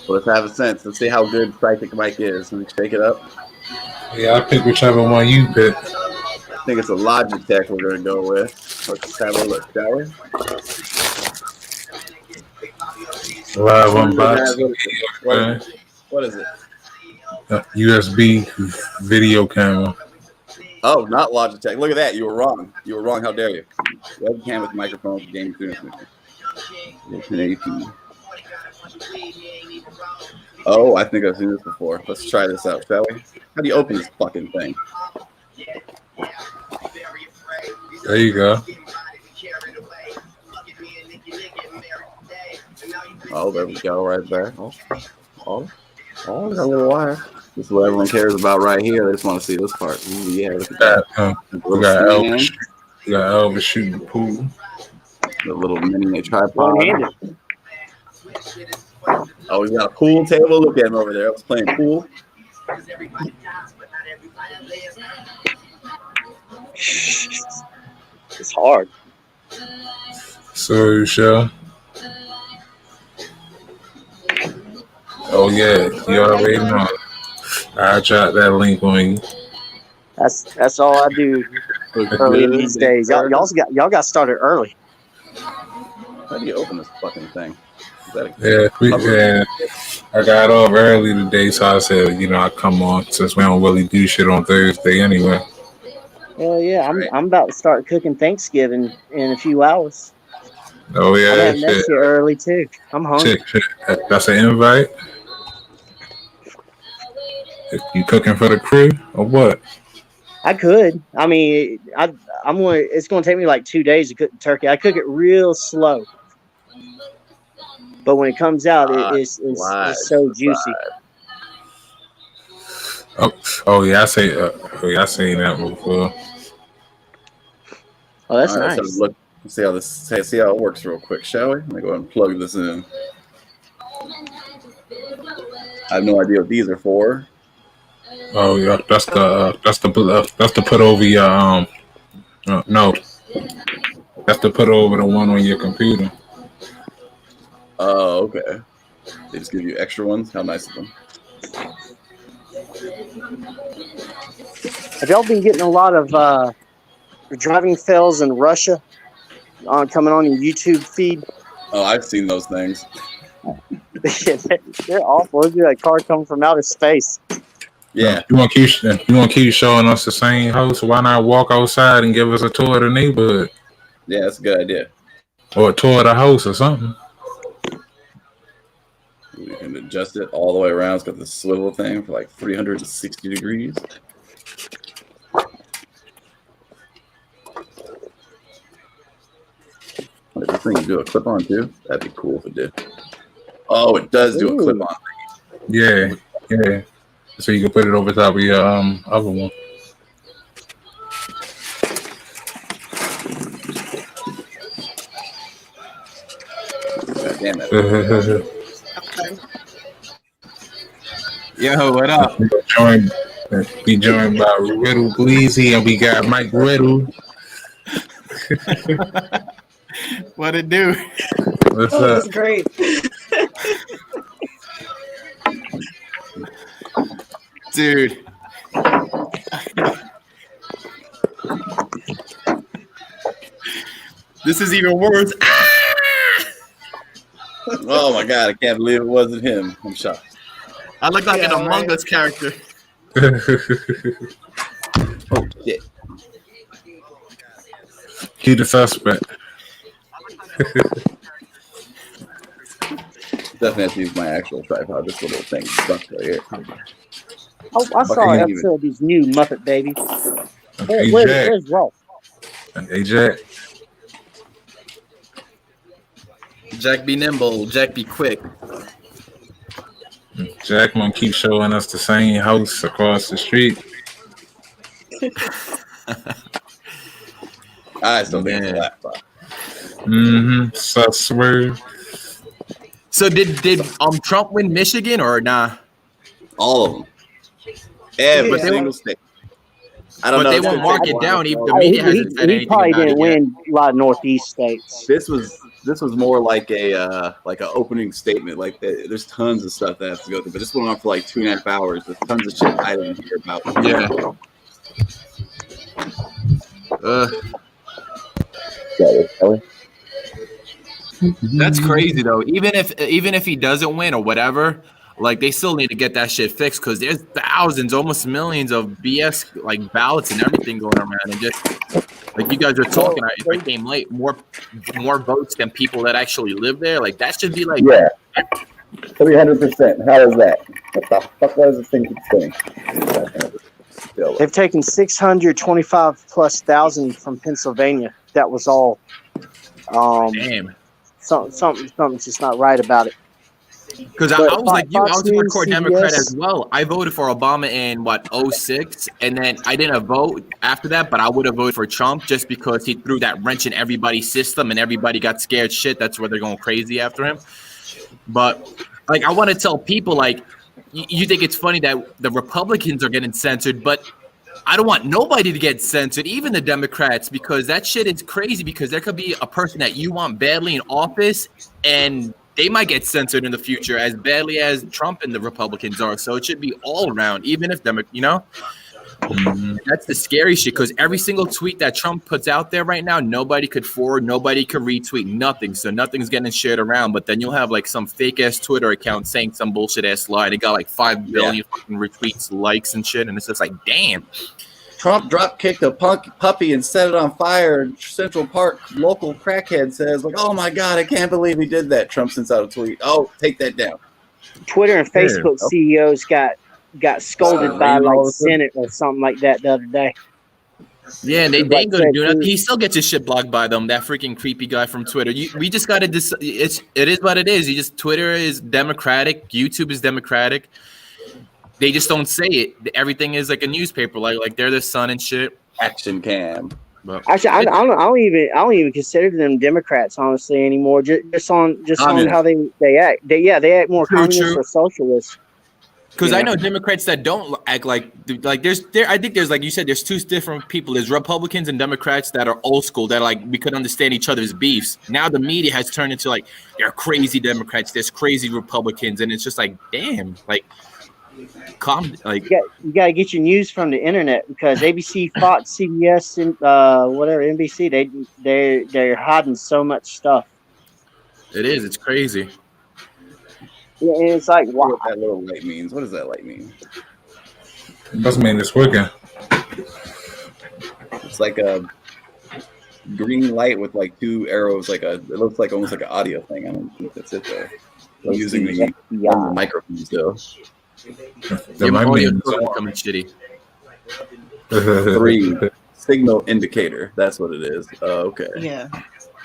So let's have a sense. Let's see how good Psychic Mike is. Let me shake it up. Yeah, I pick whichever one you pick. I think it's a Logitech we're going to go with. Let's have a look, shall we? Live unboxing. What is it? USB video camera. Oh, not Logitech. Look at that. You were wrong. You were wrong. How dare you? Webcam with microphone for gaming students. Oh, I think I've seen this before. Let's try this out, shall we? How do you open this fucking thing? There you go. Oh, there we go, right there. Oh, there's a little wire. This is what everyone cares about right here. They just want to see this part. Ooh, yeah, look at that. We got Elvis shooting the pool. The little mini tripod. Oh, we got a pool table. Look at him over there. I was playing pool. It's hard. So, Shell. Oh, yeah. You already know. I'll drop that link on you. That's all I do early these days. Y'all got started early. How do you open this fucking thing? Yeah, I got off early today, so I said, I come on since we don't really do shit on Thursday anyway. Well, yeah, I'm about to start cooking Thanksgiving in a few hours. Oh yeah, I'm having that shit early too. I'm hungry. Shit. That's an invite. You cooking for the crew or what? I could. I mean, it's going to take me like 2 days to cook the turkey. I cook it real slow, but when it comes out, it's so juicy. Oh yeah, I seen that before. Oh, that's nice. So let's see how it works real quick, shall we? Let me go ahead and plug this in. I have no idea what these are for. Oh yeah, that's to put over your no, that's to put over the one on your computer. Oh, okay. They just give you extra ones. How nice of them. Have y'all been getting a lot of driving fails in Russia coming on your YouTube feed? Oh, I've seen those things. They're awful. It'd be like a car coming from outer space. Yeah. You want to keep showing us the same house? Why not walk outside and give us a tour of the neighborhood? Yeah, that's a good idea. Or a tour of the house or something. We can adjust it all the way around. It's got the swivel thing for like 360 degrees. Does this thing do a clip-on too? That'd be cool if it did. Oh, it does do a clip-on. Yeah. So you can put it over top of your other one. God damn it. Yo, what up? Be joined by Riddle Gleazy, and we got Mike Riddle. What it do? What's up? That's great. Dude. This is even worse. Oh my god, I can't believe it wasn't him. I'm shocked. I look like an Among Us character. Oh shit. He the suspect. Definitely have to use my actual tripod. This little thing sucks right here. Oh, I saw an episode of these new Muppet Babies. Where's Rolf? Hey, Jack. Jack be nimble. Jack be quick. Jack won't keep showing us the same house across the street. I still think it's a laptop. Sus swerve. So did Trump win Michigan or nah? All of them. Every single state. I don't know. But they won't mark it down. Even the media hasn't said anything probably about it didn't win a lot of Northeast states. This was more like a opening statement. Like there's tons of stuff that has to go through, but this went on for like 2.5 hours. There's tons of shit I didn't hear about. Yeah. That's crazy though. Even if he doesn't win or whatever, like they still need to get that shit fixed because there's thousands, almost millions of BS like ballots and everything going around, and just like you guys are talking, if I came late, more votes than people that actually live there. Like that should be like 300%. How is that? What the fuck was the thing saying? They've taken 625,000+ from Pennsylvania. That was all. Damn. Something's just not right about it. Because I was like you, I was a hardcore Democrat as well. I voted for Obama in 2006, and then I didn't vote after that, but I would have voted for Trump just because he threw that wrench in everybody's system and everybody got scared shit. That's where they're going crazy after him. But like I want to tell people, like, you think it's funny that the Republicans are getting censored, but I don't want nobody to get censored, even the Democrats, because that shit is crazy because there could be a person that you want badly in office and they might get censored in the future as badly as Trump and the Republicans are. So it should be all around, even if that's the scary shit because every single tweet that Trump puts out there right now, nobody could forward, nobody could retweet, nothing. So nothing's getting shared around. But then you'll have like some fake ass Twitter account saying some bullshit ass lie. And it got like 5 billion fucking retweets, likes, and shit. And it's just like, damn. Trump drop kicked a puppy and set it on fire. Central Park local crackhead says, like, oh my God, I can't believe he did that. Trump sends out a tweet. Oh, take that down. Twitter and Facebook CEOs got scolded by like Senate or something like that the other day. Yeah, and they ain't gonna do nothing. He still gets his shit blocked by them. That freaking creepy guy from Twitter. We just gotta it is what it is. Twitter is democratic. YouTube is democratic. They just don't say it. Everything is like a newspaper, like they're the Sun and shit. Action cam. But actually, I don't even consider them Democrats honestly anymore. Just on how they act. They act more communist or socialist. Because I know Democrats that don't act like I think there's like you said, there's two different people. There's Republicans and Democrats that are old school that like we could understand each other's beefs. Now the media has turned into like there are crazy Democrats, there's crazy Republicans, and it's just like damn, like. You gotta get your news from the internet because ABC, Fox, CBS, and whatever NBC, they're hiding so much stuff. It's crazy. Yeah, and it's like wow. What that little light means. What does that light mean? It must mean it's working. It's like a green light with like 2 arrows. It looks like almost like an audio thing. I don't think that's it though. I'm using the microphones though. Your audio is becoming shitty. 3 signal indicator. That's what it is. Okay. Yeah.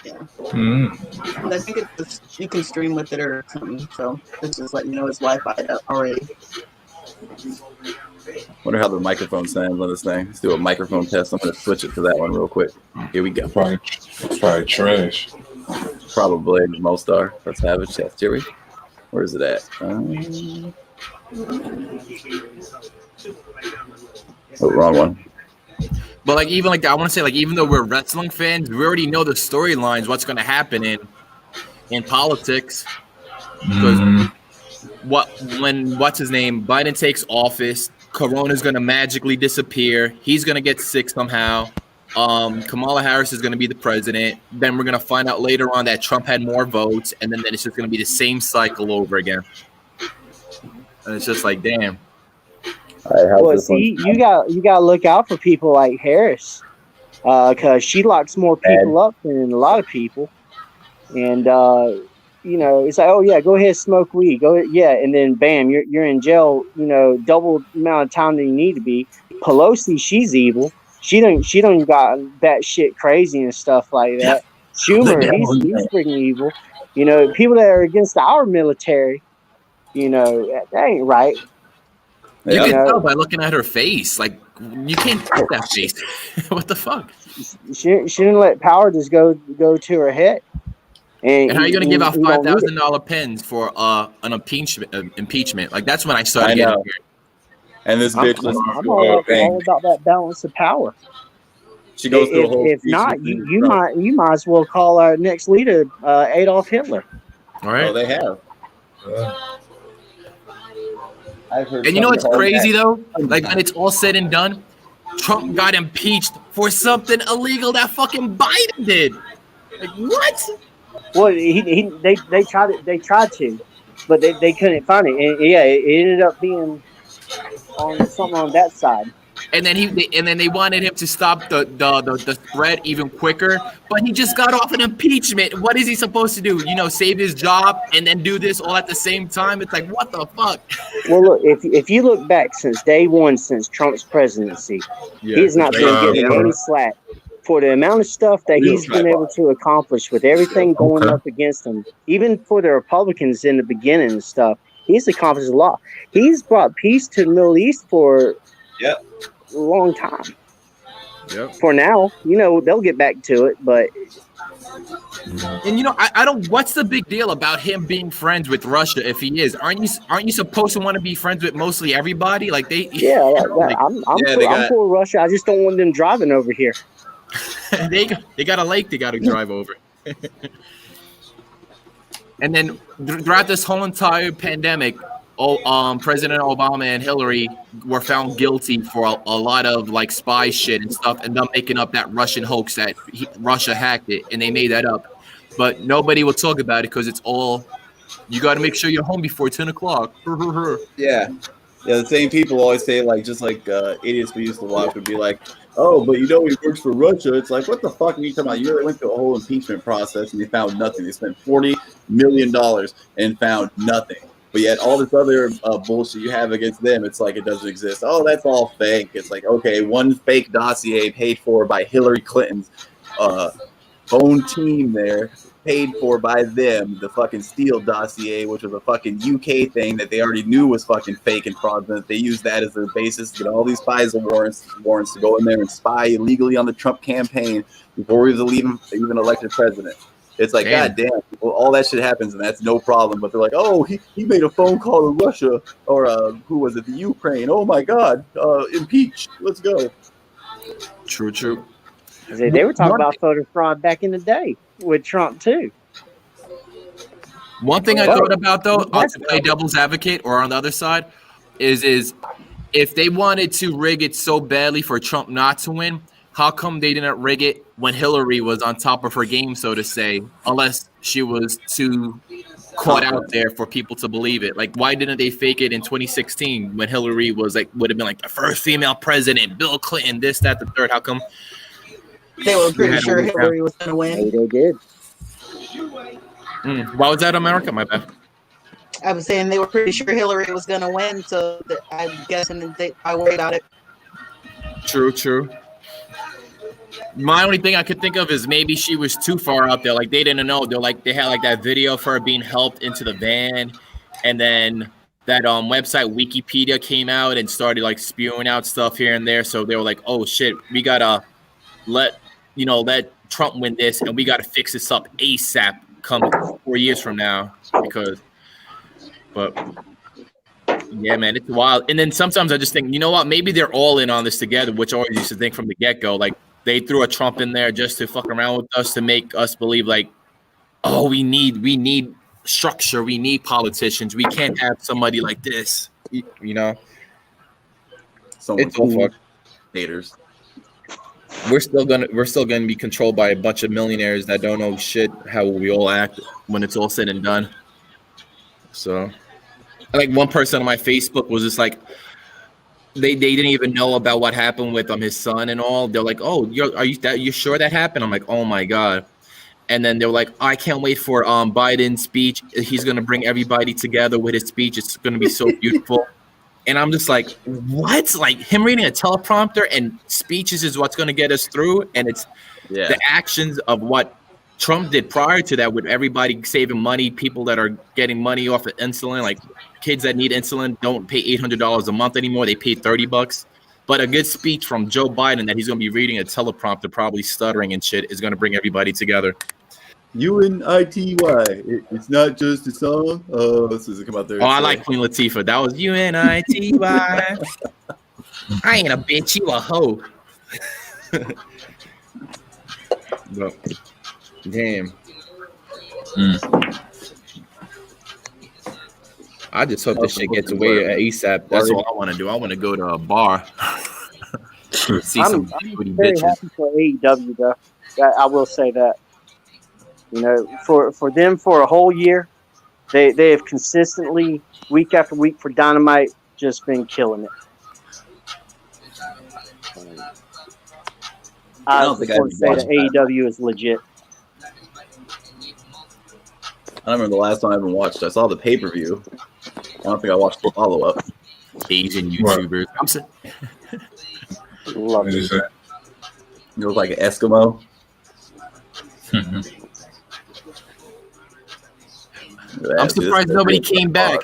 Mm. I think you can stream with it or something. So it's just letting you know it's Wi-Fi already. Wonder how the microphone sounds on this thing. Let's do a microphone test. I'm gonna switch it to that one real quick. Here we go. Probably trash. Probably most are. Let's have a test. Here we. Where is it at? Wrong one. But like even like I want to say like even though we're wrestling fans, we already know the storylines, what's going to happen in politics. Because what's his name? Biden takes office, Corona's going to magically disappear. He's going to get sick somehow. Kamala Harris is going to be the president. Then we're going to find out later on that Trump had more votes, and then it's just going to be the same cycle over again. And it's just like, damn. Well, see, you got to look out for people like Harris, because she locks more people up than a lot of people, and you know, it's like, oh yeah, go ahead, smoke weed, and then bam, you're in jail, you know, double amount of time than you need to be. Pelosi, she's evil. She don't got that shit crazy and stuff like that. Schumer, he's freaking evil. You know, people that are against our military, you know, that ain't right. You can tell by looking at her face. Like, you can't tell that face. What the fuck? She didn't let power just go to her head. And how are you going to give out $5,000 pens for an impeachment? Like, that's when I started getting weird. And this bitch listens I'm all about that balance of power. She goes through a whole. If not, you might as well call our next leader Adolf Hitler. All right. Oh, they have. I've heard. And you know what's crazy though? Like, when it's all said and done, Trump got impeached for something illegal that fucking Biden did. Like, what? Well, they tried to, but they couldn't find it. And yeah, it ended up being on something on that side. And then they wanted him to stop the spread even quicker, but he just got off an impeachment. What is he supposed to do? You know, save his job and then do this all at the same time? It's like, what the fuck? Well, look, if you look back since day one, since Trump's presidency, he's not been getting any slack for the amount of stuff that he's been able to accomplish with everything going up against him. Even for the Republicans in the beginning and stuff, he's accomplished a lot. He's brought peace to the Middle East for a long time. For now, you know, they'll get back to it, but. And you know, I don't. What's the big deal about him being friends with Russia if he is? Aren't you supposed to want to be friends with mostly everybody? Like they. Yeah, I'm for Russia. I just don't want them driving over here. they got a lake they got to drive over. And then throughout this whole entire pandemic, President Obama and Hillary were found guilty for a lot of like spy shit and stuff, and them making up that Russian hoax that Russia hacked it, and they made that up. But nobody will talk about it because it's all, you got to make sure you're home before 10 o'clock. Yeah, the same people always say, like, just like idiots we used to watch would be like, oh, but you know he works for Russia. It's like, what the fuck are you talking about? You went through a whole impeachment process and they found nothing. They spent $40 million and found nothing. But yet all this other bullshit you have against them, it's like it doesn't exist. Oh, that's all fake. It's like, okay, one fake dossier paid for by Hillary Clinton's own team there, paid for by them, the fucking Steele dossier, which was a fucking UK thing that they already knew was fucking fake and fraudulent. They used that as their basis to get all these FISA warrants to go in there and spy illegally on the Trump campaign before he was even elected president. It's like, God damn, well, all that shit happens and that's no problem. But they're like, oh, he made a phone call to Russia or who was it, the Ukraine. Oh my God, impeach. Let's go. True. They were talking about voter fraud back in the day with Trump too. One thing I thought about though, to play devil's advocate or on the other side, is if they wanted to rig it so badly for Trump not to win, how come they didn't rig it when Hillary was on top of her game, so to say, unless she was too caught out there for people to believe it? Like, why didn't they fake it in 2016 when Hillary was like, would have been like the first female president, Bill Clinton, this, that, the third? How come? They were pretty sure Hillary was going to win. They did. Why was that America? My bad. I was saying they were pretty sure Hillary was going to win, so I'm guessing I worried about it. True. My only thing I could think of is maybe she was too far out there. Like, they didn't know. They had like that video of her being helped into the van, and then that website Wikipedia came out and started like spewing out stuff here and there. So they were like, oh shit, we gotta let Trump win this, and we gotta fix this up ASAP come 4 years from now. But yeah, man, it's wild. And then sometimes I just think, you know what, maybe they're all in on this together, which I always used to think from the get-go. Like, they threw a Trump in there just to fuck around with us, to make us believe like, oh, we need structure, we need politicians, we can't have somebody like this, you know. Someone haters. we're still gonna be controlled by a bunch of millionaires that don't know shit how we all act when it's all said and done. So, like one person on my Facebook was just like, they didn't even know about what happened with his son and all. They're like, "Oh, you sure that happened?" I'm like, "Oh my god." And then they're like, "I can't wait for Biden's speech. He's gonna bring everybody together with his speech. It's gonna be so beautiful." And I'm just like, what? Like him reading a teleprompter and speeches is what's gonna get us through, and it's the actions of what Trump did prior to that, with everybody saving money, people that are getting money off of insulin, like kids that need insulin don't pay $800 a month anymore. They pay $30. But a good speech from Joe Biden that he's going to be reading a teleprompter, probably stuttering and shit, is going to bring everybody together. UNITY. It's not just a song. Oh, this is come out there. Oh, I like Queen Latifah. That was UNITY. I ain't a bitch, you a hoe. But, damn. I just hope this shit gets away ASAP. That's all I want to do. I want to go to a bar. See some I'm very happy for AEW, though. I will say that. You know, for them for a whole year, they have consistently, week after week for Dynamite, just been killing it. I don't think I would say that AEW is legit. I don't remember the last time I ever watched. I saw the pay-per-view. I don't think I watched the follow-up. Asian YouTubers. I'm saying. Love it. It was like an Eskimo. I'm surprised nobody came back.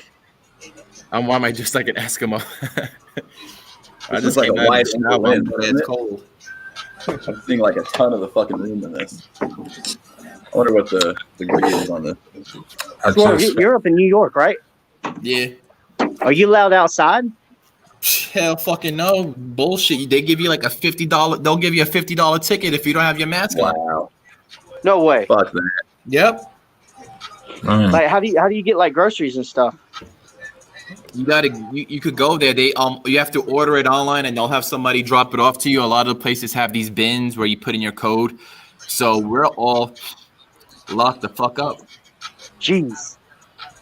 Why am I just like an Eskimo? I just like a white wind, but it's cold. I'm seeing like a ton of the fucking room in this. I wonder what the degree is on this. Well, you're up in New York, right? Yeah. Are you allowed outside? Hell fucking no. Bullshit. They give you like a $50. They'll give you a $50 ticket if you don't have your mask on. Wow. No way. Fuck that. Yep. Like how do you get like groceries and stuff? You could go there. You have to order it online and they'll have somebody drop it off to you. A lot of the places have these bins where you put in your code. So we're all locked the fuck up. Jeez.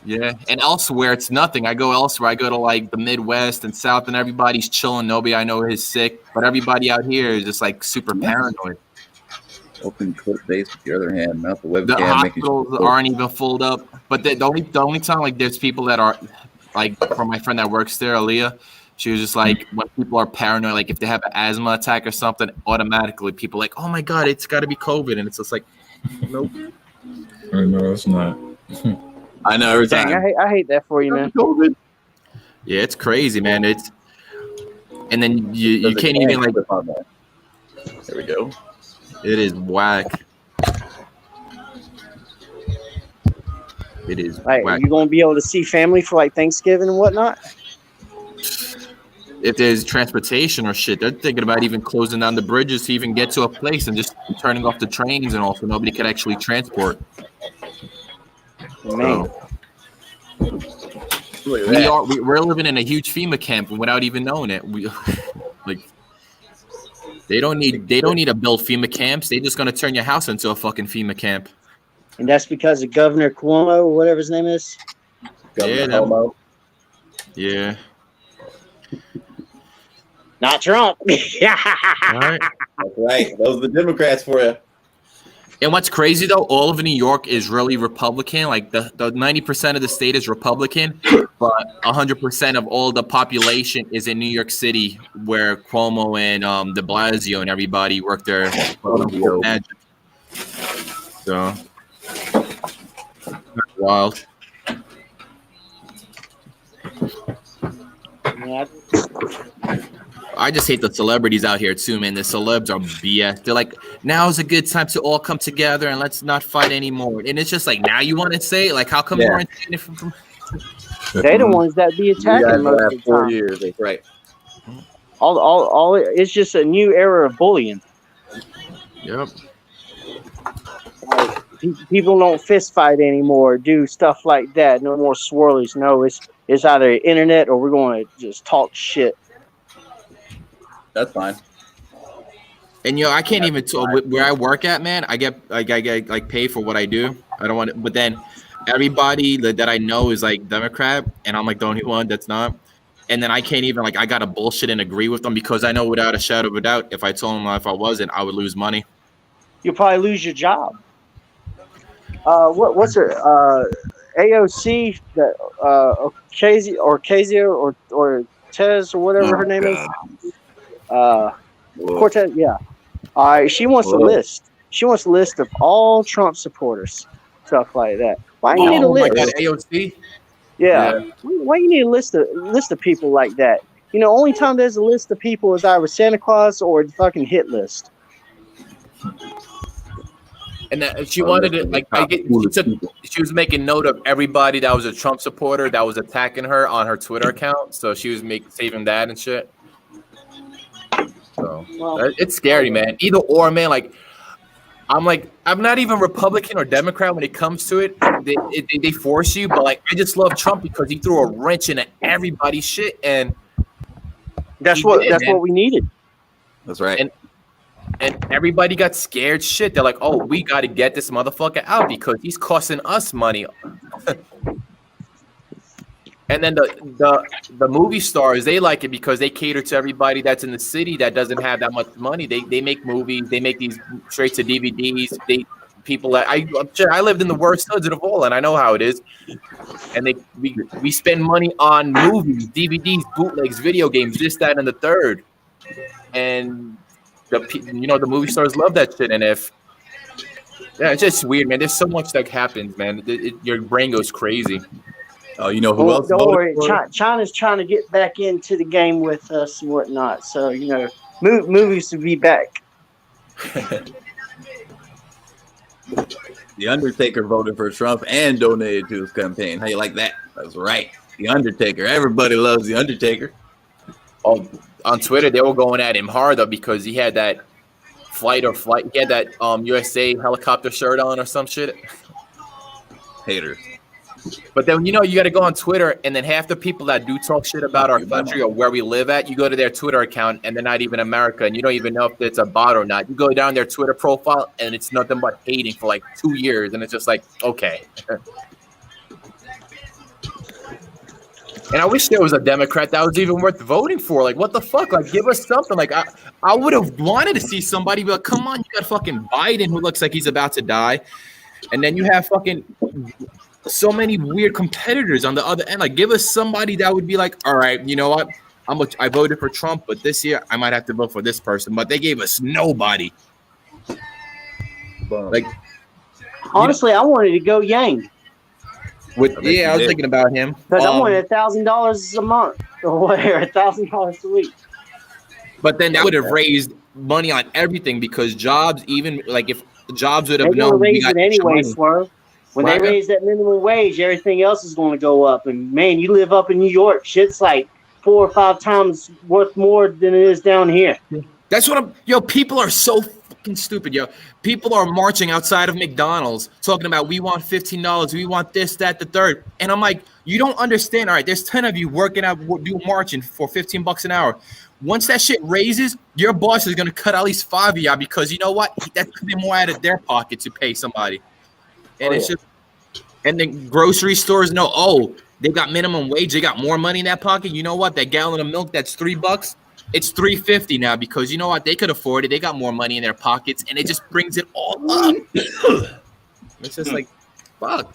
Yeah. And elsewhere it's nothing. I go elsewhere. I go to like the Midwest and South and everybody's chilling. Nobody I know is sick. But everybody out here is just like super paranoid. Open clip base with the other hand, not the webcam. The hospitals aren't even filled up. But the only time like there's people that are like, from my friend that works there, Aaliyah, she was just like, when people are paranoid, like if they have an asthma attack or something, automatically people are like, oh my God, it's got to be COVID. And it's just like, nope. No, it's not. I know every time. Dang, I hate that for you, man. COVID. Yeah, it's crazy, man. And then you can't even like. There we go. It is whack. It is like, whack. Are you gonna be able to see family for like Thanksgiving and whatnot? If there's transportation or shit, they're thinking about even closing down the bridges to even get to a place and just turning off the trains and all, so nobody could actually transport. Man. So, we're living in a huge FEMA camp without even knowing it. We like they don't need to build FEMA camps. They're just gonna turn your house into a fucking FEMA camp. And that's because of Governor Cuomo or whatever his name is. Governor Yeah. Not Trump. All right. That's right. Those are the Democrats for you. And what's crazy though, all of New York is really Republican. Like the 90% of the state is Republican, but 100% of all the population is in New York City, where Cuomo and De Blasio and everybody work there. Magic. So wild. Yeah. I just hate the celebrities out here too, man. The celebs are BS. They're like, now is a good time to all come together and let's not fight anymore. And it's just like, now you want to say, like, how come you aren't saying it from? They're the ones that be attacking most of the 4 time. years, that's right. All it's just a new era of bullying. Yep. Like, people don't fist fight anymore, do stuff like that. No more swirlies. No, it's either internet or we're going to just talk shit. That's fine. And I can't even where I work at, man. I get like paid for what I do. I don't want to, but then everybody that I know is like Democrat, and I'm like the only one that's not. And then I can't even I gotta bullshit and agree with them because I know without a shadow of a doubt, if I told them if I wasn't, I would lose money. You'll probably lose your job. What's her AOC that Ocasio or Tez or whatever her name is. Cortez, yeah. All right, she wants a list. She wants a list of all Trump supporters, stuff like that. Why do you need a list? Oh my God, AOC. Yeah. Why you need a list of people like that? Only time there's a list of people is either Santa Claus or the fucking hit list. And that she wanted to she was making note of everybody that was a Trump supporter that was attacking her on her Twitter account. So she was saving that and shit. So it's scary, man. Either or, man. I'm not even Republican or Democrat when it comes to it. They force you, but I just love Trump because he threw a wrench into everybody's shit, and that's what we needed. That's right. And everybody got scared shit. They're like, oh, we got to get this motherfucker out because he's costing us money. And then the movie stars, they like it because they cater to everybody that's in the city that doesn't have that much money. They make movies. They make these straight to DVDs. I lived in the worst hoods of all, and I know how it is. And we spend money on movies, DVDs, bootlegs, video games, this, that, and the third. And the movie stars love that shit. And it's just weird, man. There's so much that happens, man. Your brain goes crazy. Oh, you know who else? Don't worry. China's trying to get back into the game with us and whatnot. So, movies to be back. The Undertaker voted for Trump and donated to his campaign. How you like that? That's right. The Undertaker. Everybody loves the Undertaker. Oh, on Twitter, they were going at him hard, though, because he had that he had that USA helicopter shirt on or some shit. Haters. But then, you got to go on Twitter, and then half the people that do talk shit about our country or where we live at, you go to their Twitter account, and they're not even America, and you don't even know if it's a bot or not. You go down their Twitter profile, and it's nothing but hating for 2 years, and it's just okay. And I wish there was a Democrat that was even worth voting for. What the fuck? Give us something. I would have wanted to see somebody be like, come on, you got fucking Biden who looks like he's about to die. And then you have fucking so many weird competitors on the other end. Give us somebody that would be all right, you know what? I voted for Trump, but this year I might have to vote for this person. But they gave us nobody. Honestly, I wanted to go Yang. I was thinking about him. Because I wanted $1,000 a month or whatever, $1,000 a week. But then that would have raised money on everything because jobs, even if jobs would have known, raise it anyway, Swerve. When they raise that minimum wage, everything else is going to go up. And man, you live up in New York, shit's 4 or 5 times worth more than it is down here. That's what people are so fucking stupid, People are marching outside of McDonald's talking about we want $15, we want this, that, the third. And I'm like, you don't understand. All right, there's 10 of you working out, marching for $15 an hour. Once that shit raises, your boss is gonna cut at least 5 of y'all because you know what? That's more out of their pocket to pay somebody. And it's just, and then grocery stores know, they got minimum wage, they got more money in that pocket. You know what? That gallon of milk that's $3, it's $3.50 now because you know what? They could afford it. They got more money in their pockets, and it just brings it all up. It's just fuck.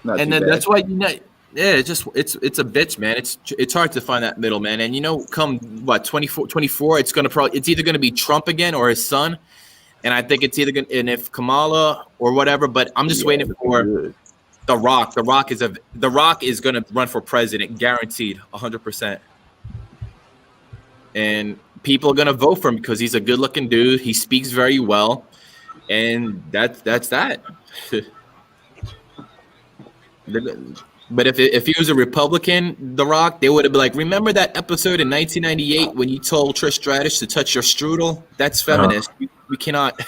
And then that's why it's a bitch, man. It's hard to find that middle, man. And come 24, it's either gonna be Trump again or his son. And I think it's either going to, and if Kamala or whatever, but I'm just waiting for The Rock. The Rock is going to run for president, guaranteed, 100%. And people are going to vote for him because he's a good-looking dude. He speaks very well, and that's that. But if he was a Republican, The Rock, they would have been like, remember that episode in 1998 when you told Trish Stratus to touch your strudel? That's feminist. We cannot.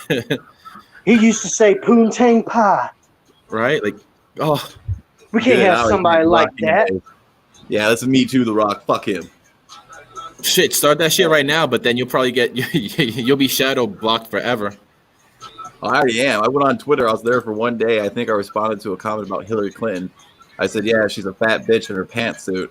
He used to say poontang pie. Right? We can't have somebody like that. Yeah, that's Me Too, The Rock. Fuck him. Shit, start that shit right now, but then you'll probably you'll be shadow blocked forever. I already am. I went on Twitter. I was there for one day. I think I responded to a comment about Hillary Clinton. I said, yeah, she's a fat bitch in her pantsuit.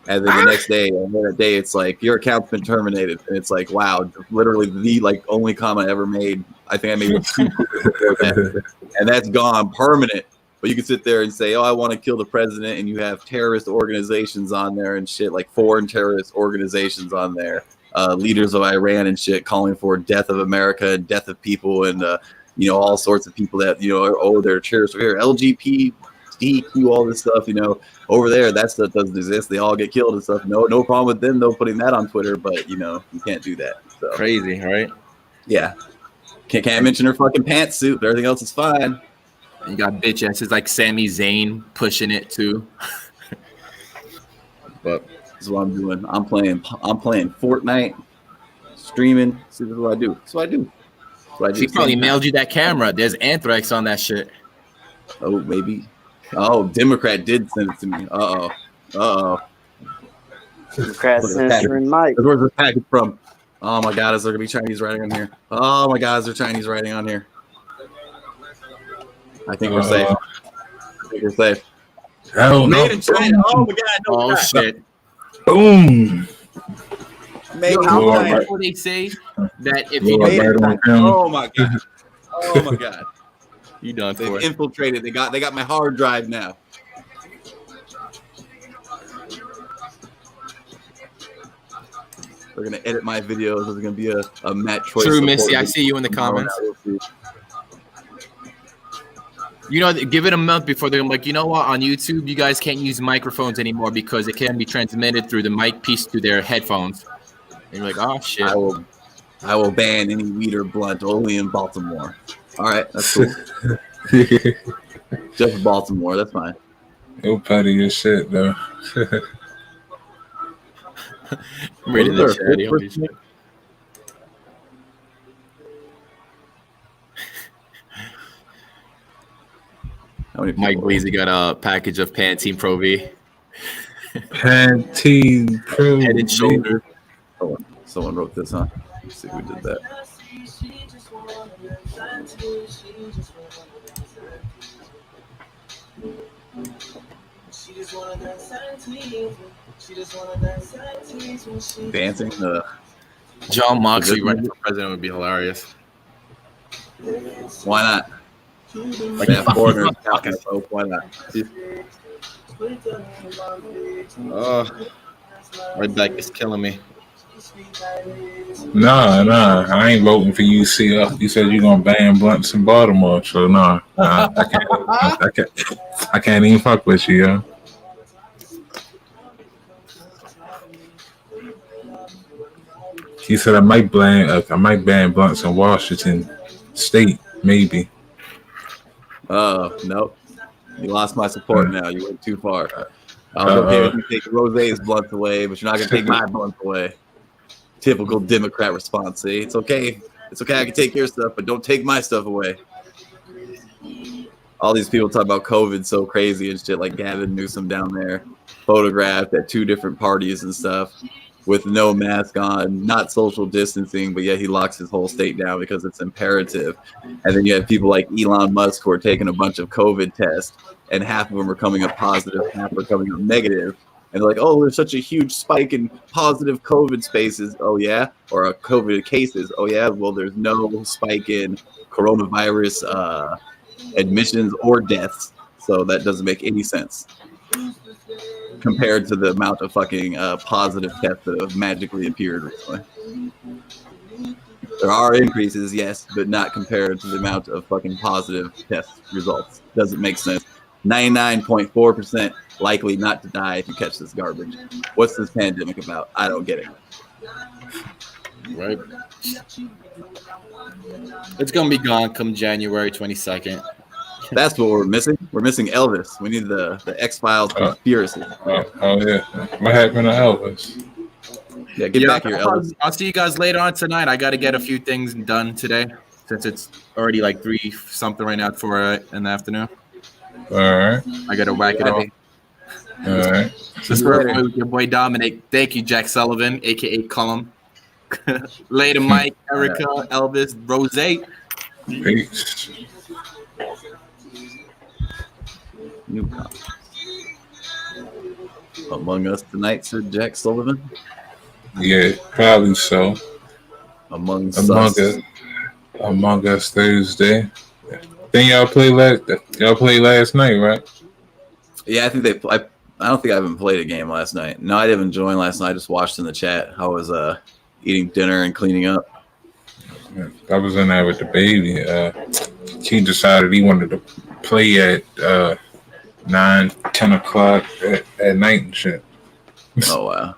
And then the next day, and then a day, it's like, your account's been terminated. And it's like, wow, literally the only comment I ever made. I think I made 2 before that. And that's gone permanent. But you can sit there and say, oh, I want to kill the president. And you have terrorist organizations on there and shit, like foreign terrorist organizations on there. Leaders of Iran and shit calling for death of America and death of people and, all sorts of people that, they're terrorists over here, LGBTQ, all this stuff, over there, that stuff doesn't exist. They all get killed and stuff. No problem with them, though, putting that on Twitter, but, you can't do that. So. Crazy, right? Yeah. Can't mention her fucking pantsuit, but everything else is fine. You got bitch asses like Sami Zayn pushing it, too. But this is what I'm doing. I'm playing Fortnite, streaming. See, this is what I do. That's what I do. She probably mailed you that camera. There's anthrax on that shit. Oh, maybe. Oh, Democrat did send it to me. Uh-oh. Democrat censoring Mike. Where's the package from? Oh, my God. Is there going to be Chinese writing on here? Oh, my God. Is there Chinese writing on here? I think we're safe. Hell no. Made in China. Oh, my God. No, oh, shit. Boom. How people they say that if you made it, oh my God, you done for it. Infiltrated. They got my hard drive now. They're gonna edit my videos. There's gonna be a Matt Troy. True, Missy. I see you in the comments. Give it a month before they're like, you know what? On YouTube, you guys can't use microphones anymore because it can be transmitted through the mic piece to their headphones. And you're like, oh shit! I will ban any weed or blunt only in Baltimore. All right, that's cool. Just Baltimore, that's fine. You're petty your shit though. Ready to chat. Mike Bleasy got a package of Pantene Pro V. Pantene Pro Head and shoulder. Someone wrote this, huh? Let's see who did that. Dancing. John Moxley running for president would be hilarious. Why not? Like that foreigner talking about why not? Right back is killing me. Nah, I ain't voting for UCF. You said you're gonna ban blunts in Baltimore, so nah, I can't even fuck with you, yo. He said I might ban blunts in Washington State, maybe. Nope. You lost my support now. You went too far. I was okay if you take Rose's blunts away, but you're not gonna take my blunts away. Typical Democrat response. See, it's okay. It's okay. I can take your stuff, but don't take my stuff away. All these people talk about COVID so crazy and shit, like Gavin Newsom down there, photographed at 2 different parties and stuff with no mask on, not social distancing, but yet he locks his whole state down because it's imperative. And then you have people like Elon Musk who are taking a bunch of COVID tests, and half of them are coming up positive, half are coming up negative. And they're like, oh, there's such a huge spike in positive COVID spaces. Oh, yeah? Or COVID cases. Oh, yeah? Well, there's no spike in coronavirus admissions or deaths. So that doesn't make any sense compared to the amount of fucking positive tests that have magically appeared recently. There are increases, yes, but not compared to the amount of fucking positive test results. Doesn't make sense. 99.4% likely not to die if you catch this garbage. What's this pandemic about? I don't get it. Right. It's gonna be gone come January 22nd. That's what we're missing. We're missing Elvis. We need the X-Files conspiracy. Oh yeah. What happened to Elvis? Yeah, get back here, Elvis. I'll see you guys later on tonight. I got to get a few things done today since it's already like 3 something right now for in the afternoon. All right. I got to whack it off. All right. This was with your boy Dominic. Thank you, Jack Sullivan, aka Cullum. Later, Mike, Erica, Elvis, Rose. Peace. Newcomer. Among Us tonight, said Jack Sullivan. Yeah, probably so. Among Us Thursday. Then y'all play last night, right? Yeah, I think they. I don't think I even played a game last night. No, I didn't join last night. I just watched in the chat. I was eating dinner and cleaning up. I was in there with the baby. He decided he wanted to play at 9-10 o'clock at night and shit. Oh wow!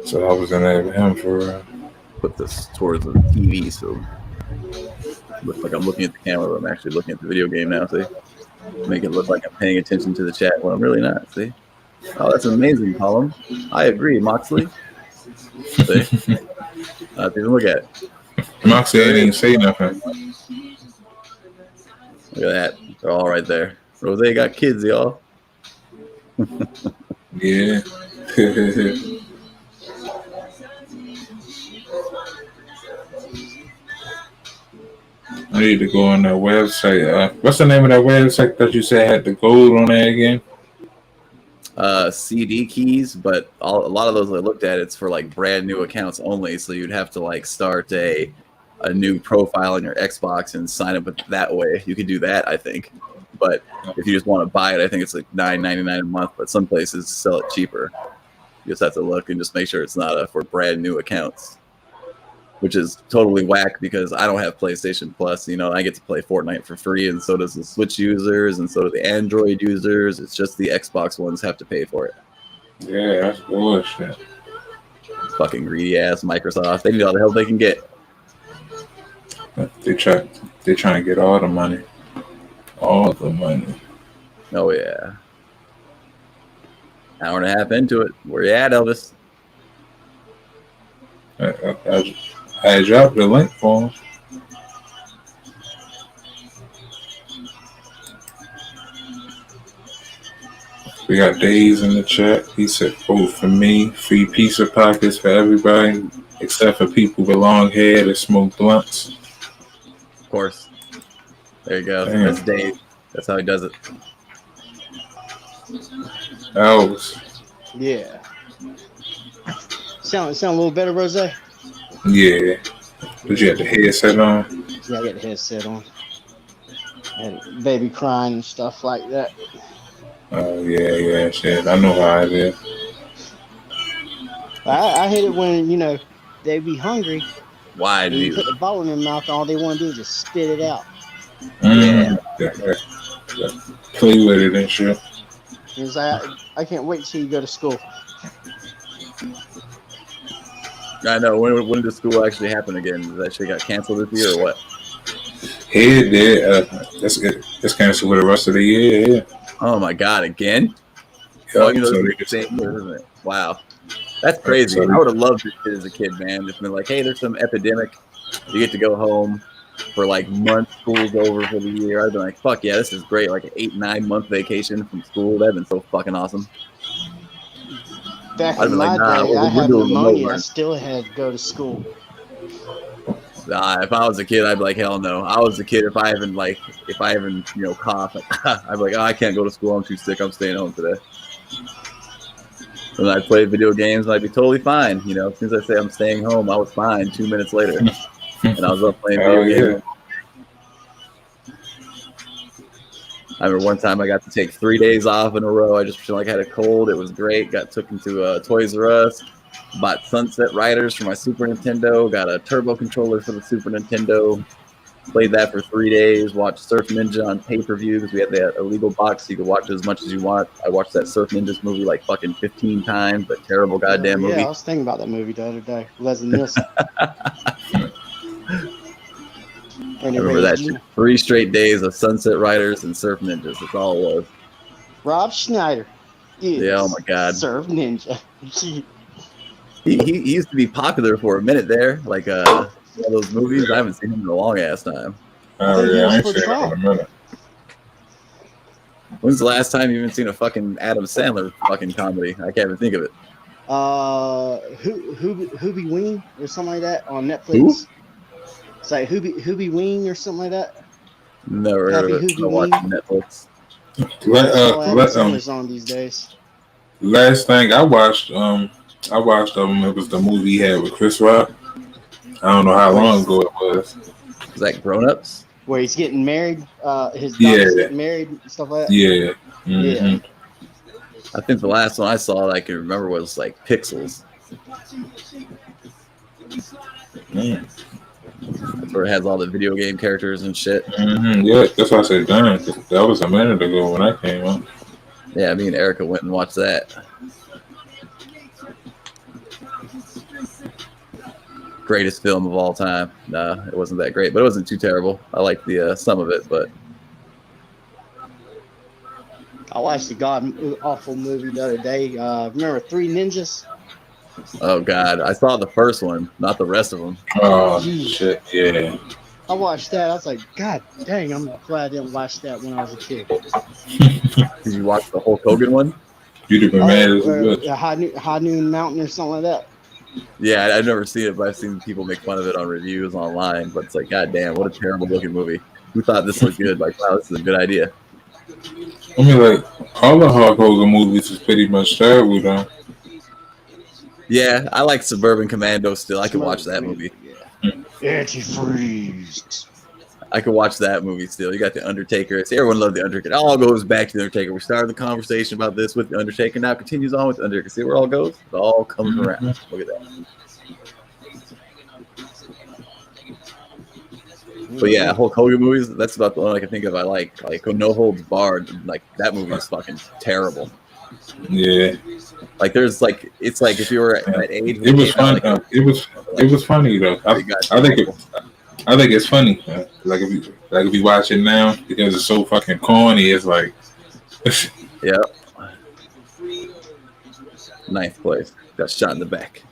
So I was in there with him for. Put this towards the TV, so it looks like I'm looking at the camera, but I'm actually looking at the video game now. See, make it look like I'm paying attention to the chat when I'm really not. See, oh, that's amazing, Colin. I agree, Moxley. See, even look at it. Moxley ain't even say nothing. Look at that. They're all right there. Rose got kids, y'all. Yeah. I need to go on that website. What's the name of that website that you said had the gold on there again? CD keys, but a lot of those I looked at, it's for like brand new accounts only. So you'd have to like start a new profile on your Xbox and sign up that way. You could do that, I think. But if you just want to buy it, I think it's like $9.99 a month. But some places sell it cheaper. You just have to look and just make sure it's not for brand new accounts, which is totally whack because I don't have PlayStation Plus. You know, I get to play Fortnite for free, and so does the Switch users, and so do the Android users. It's just the Xbox ones have to pay for it. Yeah, that's bullshit. Fucking greedy ass Microsoft. They need all the help they can get. They trying to get all the money. All the money. Oh yeah. Hour and a half into it. Where you at, Elvis? I dropped the link for him. We got Days in the chat. He said, vote for me. Free pizza pockets for everybody, except for people with long hair that smoke blunts. Of course. There you go. Damn. That's Dave. That's how he does it. Elvis. Yeah. Sound a little better, Rose? Yeah. Did you have the headset on? Yeah, I got the headset on. And baby crying and stuff like that. Oh, yeah, shit. I know how it is. I hate it when, they be hungry. Why do you put the ball in their mouth and all they want to do is just spit it out. Yeah. Play with it and shit. It's like, I can't wait till you go to school. I know. When did school actually happen again? Did that shit got canceled this year or what? Yeah, it did. That's canceled for the rest of the year, yeah. Oh my god, again? Yep, isn't it? Wow. That's crazy. I would have loved it as a kid, man. Just been like, hey, there's some epidemic. You get to go home for like months, school's over for the year. I'd be like, fuck yeah, this is great. Like an 8-9 month vacation from school. That'd been so fucking awesome. Back in my day, I had pneumonia. I still had to go to school. Nah, if I was a kid, I'd be like, hell no. I was a kid. If I even cough, I'd be like, oh, I can't go to school. I'm too sick. I'm staying home today. And I'd play video games, and I'd be totally fine. As soon as I say I'm staying home, I was fine 2 minutes later. And I was up playing video games. I remember one time I got to take 3 days off in a row. I just pretended like I had a cold. It was great. Got took into Toys R Us. Bought Sunset Riders for my Super Nintendo. Got a turbo controller for the Super Nintendo. Played that for 3 days. Watched Surf Ninja on pay-per-view because we had that illegal box so you could watch it as much as you want. I watched that Surf Ninjas movie like fucking 15 times, but terrible goddamn movie. Yeah, I was thinking about that movie the other day. Leslie Nielsen. I remember that shit. 3 straight days of Sunset Riders and Surf Ninjas. That's all it was. Rob Schneider. Yeah, oh my god. Surf Ninja. He used to be popular for a minute there, like all those movies. I haven't seen him in a long ass time. Oh yeah, I ain't seen him in a minute. When's the last time you even seen a fucking Adam Sandler fucking comedy? I can't even think of it. Hoobie Wing or something like that on Netflix. Who? It's like Hoobie Wing or something like that. Never heard of it. I watch Netflix. Adam Sandler's on these days. Last thing I watched, it was the movie he had with Chris Rock. I don't know how long ago it was. Is that Grown Ups? Where he's getting married, his daughter's getting married and stuff like that. Yeah. Mm-hmm. Yeah. I think the last one I saw that I can remember was like Pixels. That's where it has all the video game characters and shit. Mm-hmm. Yeah, that's why I said darn. That was a minute ago when I came up. Yeah, me and Erica went and watched that. Greatest film of all time. Nah, it wasn't that great, but it wasn't too terrible. I liked the some of it, but I watched the god awful movie the other day. Remember Three Ninjas? oh god, I saw the first one, not the rest of them. Oh shit, yeah. I watched that. I was like, God dang, I'm glad I didn't watch that when I was a kid. Did you watch the Hulk Hogan one? Beautiful man. High Noon Mountain or something like that. Yeah, I've never seen it, but I've seen people make fun of it on reviews online. But it's like, god damn, what a terrible looking movie. Who thought this looked good? Like, wow, this is a good idea. I mean, like, all the Hulk Hogan movies is pretty much terrible, though. Yeah, I like Suburban Commando still. I could watch that movie. Antifreeze. I could watch that movie still. You got The Undertaker. See, everyone loved The Undertaker. It all goes back to The Undertaker. We started the conversation about this with The Undertaker. Now it continues on with The Undertaker. See where it all goes? It all comes around. Look at that. But yeah, Hulk Hogan movies, that's about the only I can think of I like. Like No Holds Barred. Like, that movie is fucking terrible. Yeah. Like, there's like, it's like if you were at that age. It was fun. It was funny though. I think it's funny. Like if you watch it now, because it's so fucking corny, it's like. Yeah. Ninth place. Got shot in the back.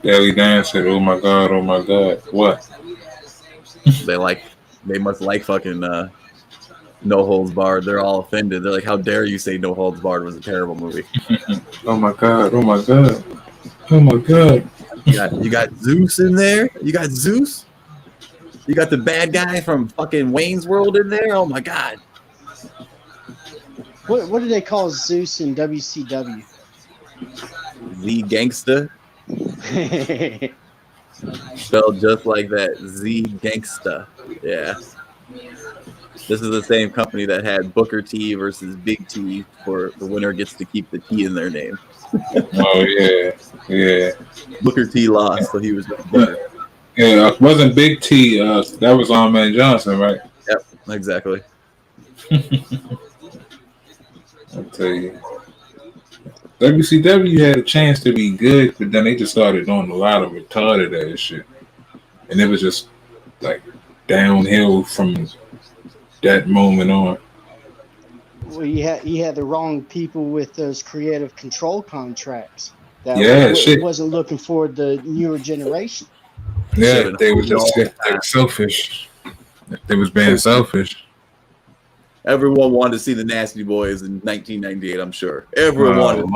Belly Dan said, "Oh my god, oh my god, what?" They must like fucking No Holds Barred. They're all offended. They're like, "How dare you say No Holds Barred was a terrible movie?" Oh my god, oh my god, oh my god. You got Zeus in there. You got Zeus. You got the bad guy from fucking Wayne's World in there. Oh my god. What do they call Zeus in WCW? Z Gangsta. Spelled just like that. Z Gangsta. Yeah. This is the same company that had Booker T versus Big T, for the winner gets to keep the T in their name. Oh yeah, yeah. Booker T lost, so he was the winner. Yeah, wasn't Big T? That was Man Johnson, right? Yep, exactly. I'll tell you. WCW had a chance to be good, but then they just started doing a lot of retarded ass shit, and it was just like downhill from that moment on. Well, you had the wrong people with those creative control contracts. That wasn't looking for the newer generation. Yeah, they were selfish. They was being selfish. Everyone wanted to see the Nasty Boys in 1998, I'm sure. Everyone wanted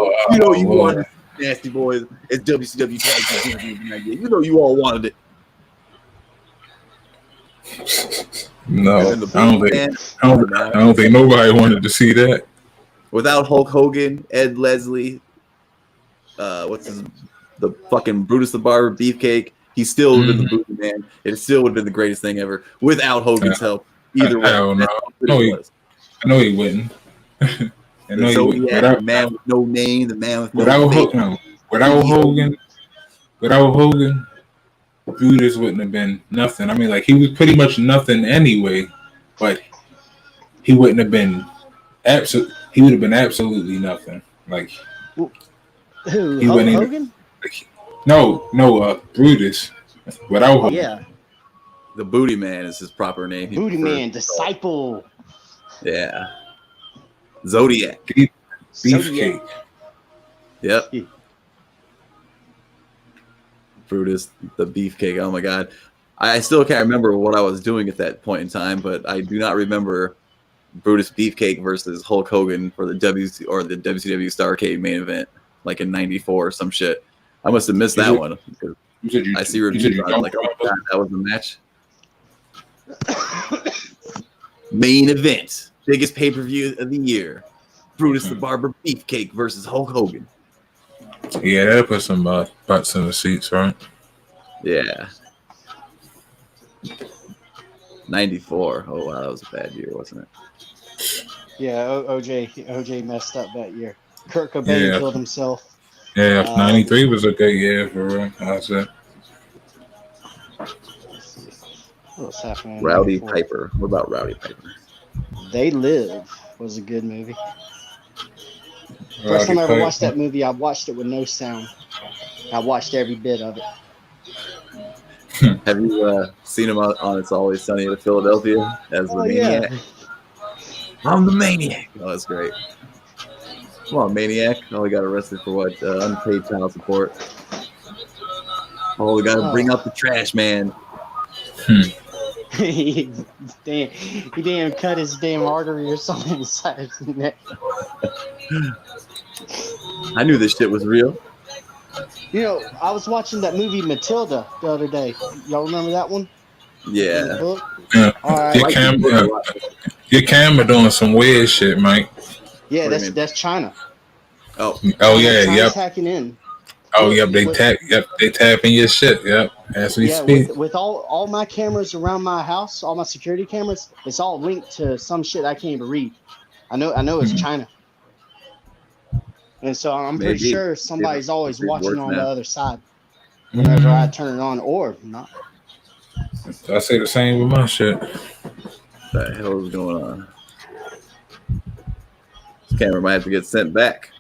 you wanted the Nasty Boys as WCW Tag Team Champions in 1998. You know you all wanted it. No, I don't think nobody wanted to see that. Without Hulk Hogan, Ed Leslie, the fucking Brutus the Barber, Beefcake, he still would have been the Booty Man. It still would have been the greatest thing ever without Hogan's help. Either way, I know he wouldn't. I know he wouldn't. The man with no name, the man with without Hogan, Brutus wouldn't have been nothing. I mean, like, he was pretty much nothing anyway, but he wouldn't have been he would have been absolutely nothing. Like, who? Hogan? No, Brutus. Without Hogan. Yeah. The Booty Man is his proper name. Booty Man, Disciple. Yeah. Zodiac. Beefcake. Yep. Brutus, the Beefcake. Oh my god. I still can't remember what I was doing at that point in time, but I do not remember Brutus Beefcake versus Hulk Hogan for the WCW Starrcade main event, like in '94 or some shit. I must have missed that one. I see reviews on it, like, oh god, that was the match. Main event, biggest pay-per-view of the year: Brutus the Barber Beefcake versus Hulk Hogan. Yeah, that'll put some butts in the seats, right? Yeah. 94. Oh wow, that was a bad year, wasn't it? Yeah, OJ messed up that year. Kurt Cobain killed himself. Yeah, 93 was a good year for real. I said. What's happening? Rowdy Piper. What about Rowdy Piper? They Live was a good movie. First time I ever watched that movie, I watched it with no sound. I watched every bit of it. Have you seen him on It's Always Sunny in Philadelphia as the Maniac? Yeah. I'm the Maniac. Oh, that's great. Come on, Maniac. Oh, we got arrested for what? Unpaid child support. Oh, we got to bring out the trash man. He didn't cut his damn artery or something inside his neck. I knew this shit was real. You know, I was watching that movie Matilda the other day. Y'all remember that one? Yeah. Yeah. All right. Your camera doing some weird shit, Mike. Yeah, that's China. Oh yeah, China's hacking in. Oh, yep, they tapping your shit, yep, as we speak. With all my cameras around my house, all my security cameras, it's all linked to some shit I can't even read. I know it's China. And so I'm pretty sure somebody's always watching on the other side whenever I turn it on or not. I say the same with my shit. What the hell is going on? This camera might have to get sent back.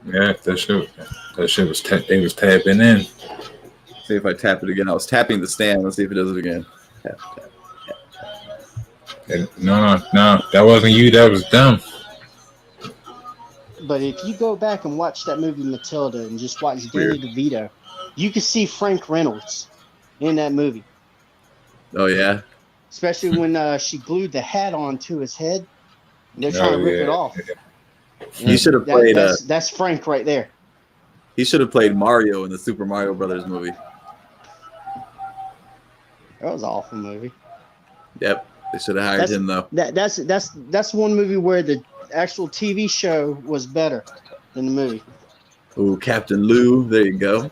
Yeah, that shit was they was tapping in. See if I tap it again. I was tapping the stand. Let's see if it does it again. Tap. No, that wasn't you. That was them. But if you go back and watch that movie Matilda and just watch Danny DeVito, you can see Frank Reynolds in that movie. Oh yeah. Especially when she glued the hat onto his head. They're trying to rip it off. He should have played. That's Frank right there. He should have played Mario in the Super Mario Brothers movie. That was an awful movie. Yep, they should have hired him though. That's one movie where the actual TV show was better than the movie. Ooh, Captain Lou. There you go.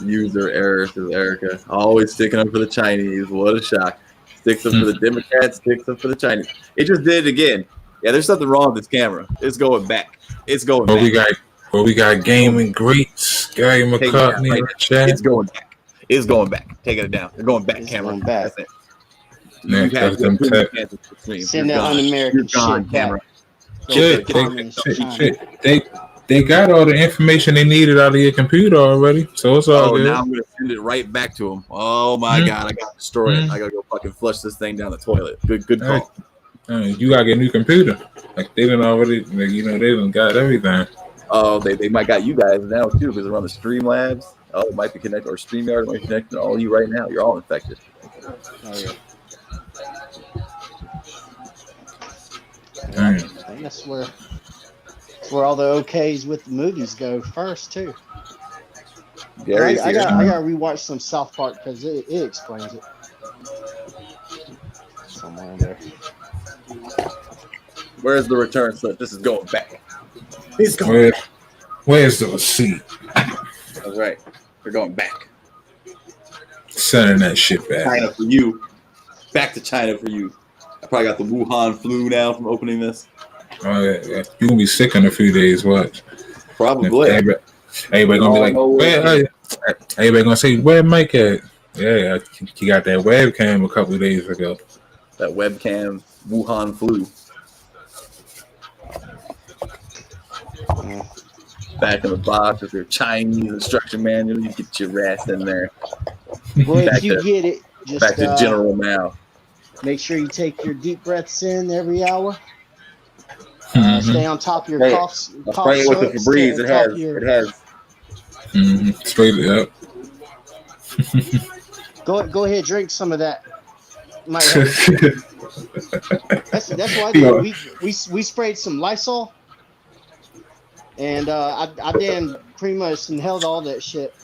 User error to Erica. Always sticking up for the Chinese. What a shock. Sticks up for the Democrats, sticks up for the Chinese. It just did it again. Yeah, there's something wrong with this camera. It's going back. It's going back. We got gaming greats. Gary McCartney in the chat. It's going back. It's going back. Taking it down. They're going back, camera. That's it. Send that un-American shit camera. They got all the information they needed out of your computer already, so it's all good. Now I'm gonna send it right back to them. Oh my god, I gotta destroy it. I gotta go fucking flush this thing down the toilet. Good call. You gotta get a new computer. Like they done already, they done got everything. Oh, they might got you guys now too because they're on the Streamlabs. Oh, it might be connected or StreamYard might be connected to all of you right now. You're all infected. Oh yeah. I think that's where all the okays with the movies go first too. Gary, I gotta rewatch some South Park because it explains it. Somewhere in there. Where's the return slip? This is going back. It's going back. Where's the receipt? That's right. We're going back. Sending that shit back. China for you. Back to China for you. I probably got the Wuhan flu now from opening this. Oh yeah. You're gonna be sick in a few days. Watch. Probably. Everybody gonna be like, everybody gonna say, where Mike at? Yeah, he got that webcam a couple of days ago. That webcam Wuhan flu. Back in the box with your Chinese instruction manual. You get your ass in there. Well, if you get it, just back to General Mao. Make sure you take your deep breaths in every hour. Stay on top of your coughs. I'm spraying with the Febreze. It has. Straight up. Go ahead, drink some of that. Might help. That's why I did. We sprayed some Lysol, and I then pretty much inhaled all that shit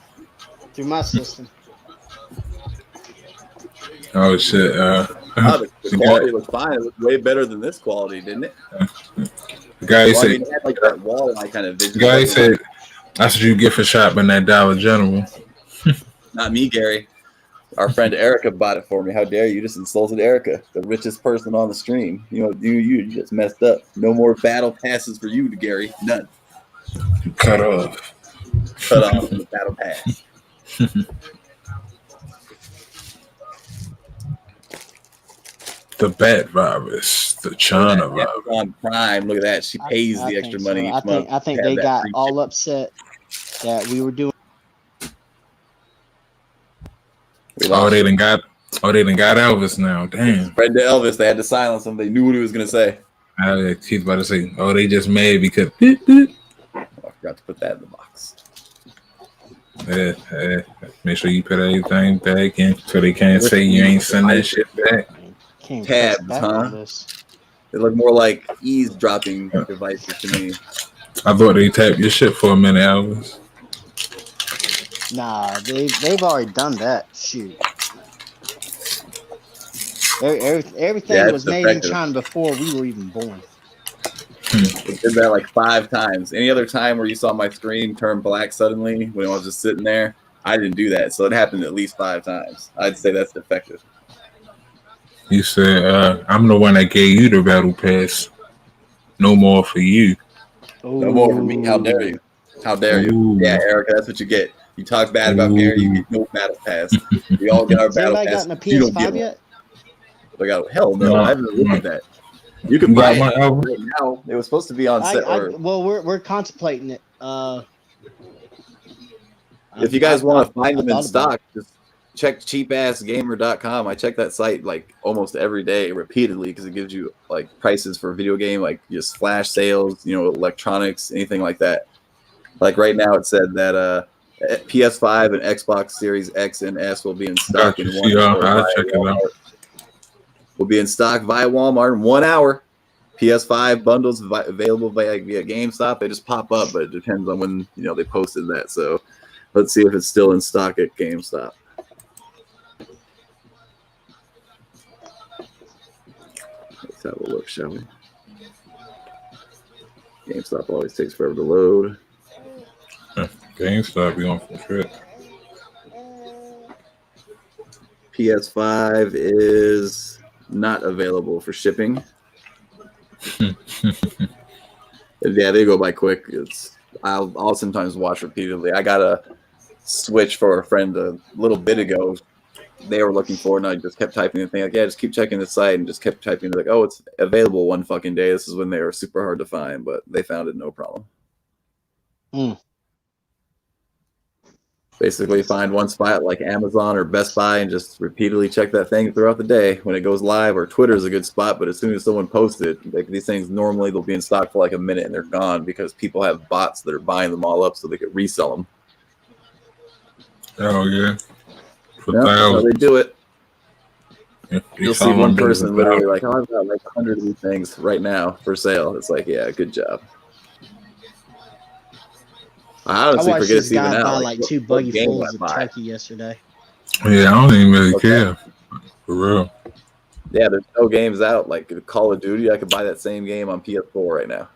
through my system. Oh shit! The quality was fine. It was way better than this quality, didn't it? The guy said, it had like that walleye kind of vision. The guy said, "That's what you get for shopping at Dollar General." Not me, Gary. Our friend Erica bought it for me. How dare you? Just insulted Erica, the richest person on the stream. You know, you just messed up. No more battle passes for you, Gary. None. Cut off. Cut off the battle pass. The Bat virus, the China virus. On Prime, look at that. She pays the extra money each month. I think they got all upset that we were doing. They done got Elvis now. Damn. Spread to Elvis. They had to silence him. They knew what he was gonna say. He's about to say, they just mad because. I forgot to put that in the box. Make sure you put everything back in so they can't say you ain't send that shit back. Tabs, huh? They look more like eavesdropping devices to me. I thought they tapped your shit for a minute, Elvis. Nah, they've already done that. Shoot. Everything was made in China before we were even born. They did that like 5 times. Any other time where you saw my screen turn black suddenly when I was just sitting there, I didn't do that. So it happened at least 5 times. I'd say that's defective. You said, I'm the one that gave you the battle pass. No more for you. Ooh. No more for me. How dare you? How dare you? Yeah, Erica, that's what you get. You talk bad about Gary, you get no battle pass. We all get our battle pass. Has anybody gotten a PS5 yet? Hell no, I haven't looked at that. You can buy it right now. It was supposed to be on set. Well, we're contemplating it. If you guys want to find them in stock, just check cheapassgamer.com. I check that site like almost every day repeatedly because it gives you like prices for video game, like just flash sales, electronics, anything like that. Like right now it said that PS5 and Xbox Series X and S will be in stock in 1 hour. I'll check it out. Will be in stock via Walmart in 1 hour. PS5 bundles available via GameStop. They just pop up, but it depends on when they posted that. So let's see if it's still in stock at GameStop. Let's have a look, shall we? GameStop always takes forever to load. GameStop be on for the trip. PS5 is not available for shipping. Yeah, they go by quick. I'll sometimes watch repeatedly. I got a Switch for a friend a little bit ago. They were looking for it, and I just kept typing the thing like, yeah, just keep checking the site, and just kept typing like, oh, it's available one fucking day. This is when they were super hard to find, but they found it no problem. Basically, find one spot like Amazon or Best Buy and just repeatedly check that thing throughout the day when it goes live. Or Twitter is a good spot, but as soon as someone posts it, like these things normally they'll be in stock for like a minute and they're gone because people have bots that are buying them all up so they could resell them. Oh yeah, that's how they do it. You'll see one person literally like, oh, I've got like 100 of these things right now for sale. It's like, yeah, good job. I honestly forget it's even out. Buy like 2 buggy fulls of turkey yesterday. Yeah, I don't even really care. For real. Yeah, there's no games out. Like Call of Duty, I could buy that same game on PS4 right now.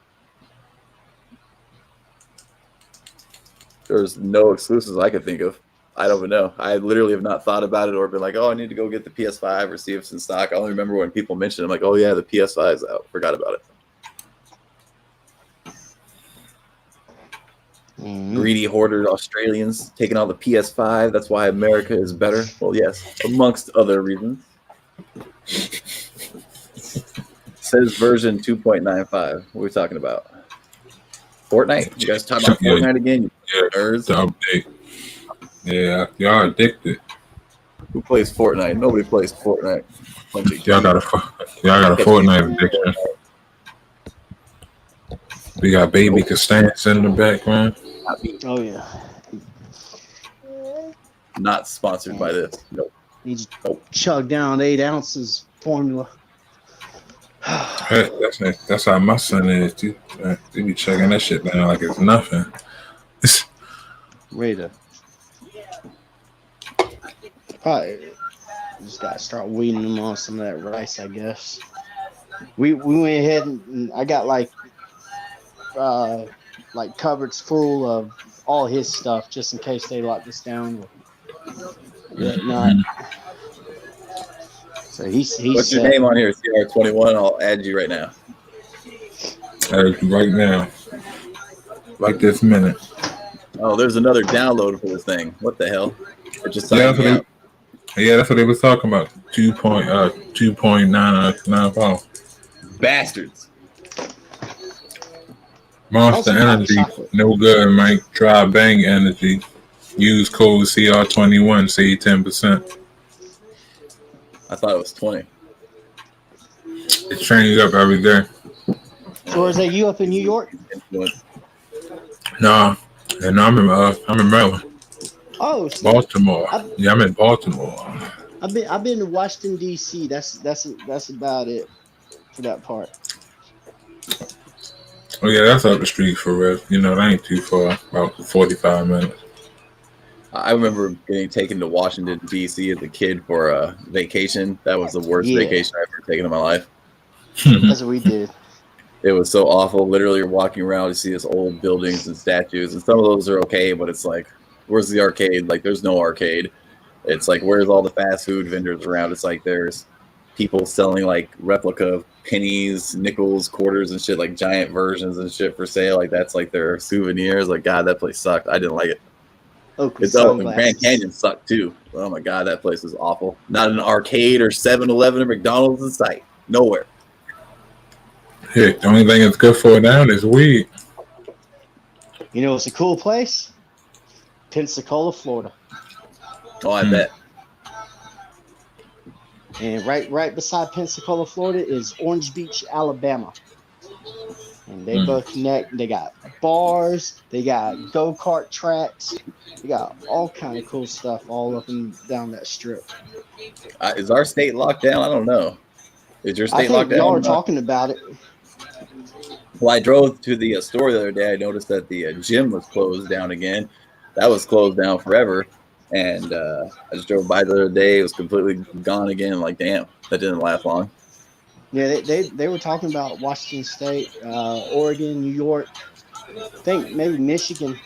There's no exclusives I could think of. I don't even know. I literally have not thought about it or been like, oh, I need to go get the PS5 or see if it's in stock. I only remember when people mentioned it. I'm like, oh, yeah, the PS5 is out. Forgot about it. Greedy hoarder Australians taking all the PS5. That's why America is better. Well, yes, amongst other reasons. Says version 2.95. What are we talking about? Fortnite? You guys talking about Fortnite again? Yeah, nerds. The update. Yeah, y'all addicted. Who plays Fortnite? Nobody plays Fortnite. Y'all got a Fortnite addiction. We got Baby Costanza in the background. Oh yeah. Not sponsored by this. Nope. Need to chug down 8 ounces formula. That's how my son is too. They be chugging that shit down like it's nothing. Way to probably just gotta start weeding them on some of that rice, I guess. We went ahead and I got like cupboards full of all his stuff just in case they lock us down or whatnot. So he's What's your name on here? CR21. I'll add you right now. Right now. Right this minute. Oh, there's another download for this thing. What the hell? It just that's what they was talking about. 2.995. Bastards. Monster Energy, no good, Mike. Try Bang Energy. Use code CR21, save 10%. I thought it was 20. It changes up every day. So is that you up in New York? No, and I'm in Maryland. Oh, Baltimore. I'm in Baltimore. I've been to Washington D.C. That's about it for that part. Oh yeah, that's up the street for real. You know, that ain't too far. About 45 minutes. I remember getting taken to Washington D.C. as a kid for a vacation. That was the worst vacation I've ever taken in my life. That's what we did. It was so awful. Literally, you're walking around to see this old buildings and statues, and some of those are okay, but it's like, where's the arcade? Like, there's no arcade. It's like, where's all the fast food vendors around? It's like there's people selling like replica pennies, nickels, quarters, and shit, like giant versions and shit for sale. Like that's like their souvenirs. Like, God, that place sucked. I didn't like it. It's Grand Canyon sucked too. Oh my God, that place was awful. Not an arcade or 7-Eleven or McDonald's in sight. Nowhere. Heck, the only thing it's good for now is weed. You know, it's a cool place. Pensacola, Florida. Oh, I bet. And right beside Pensacola, Florida is Orange Beach, Alabama. And they both connect. They got bars. They got go-kart tracks. They got all kind of cool stuff all up and down that strip. Is our state locked down? I don't know. Is your state locked down? Y'all are talking about it. Well, I drove to the store the other day. I noticed that the gym was closed down again. That was closed down forever. And I just drove by the other day. It was completely gone again. Like, damn, that didn't last long. Yeah, they were talking about Washington State, Oregon, New York. I think maybe Michigan.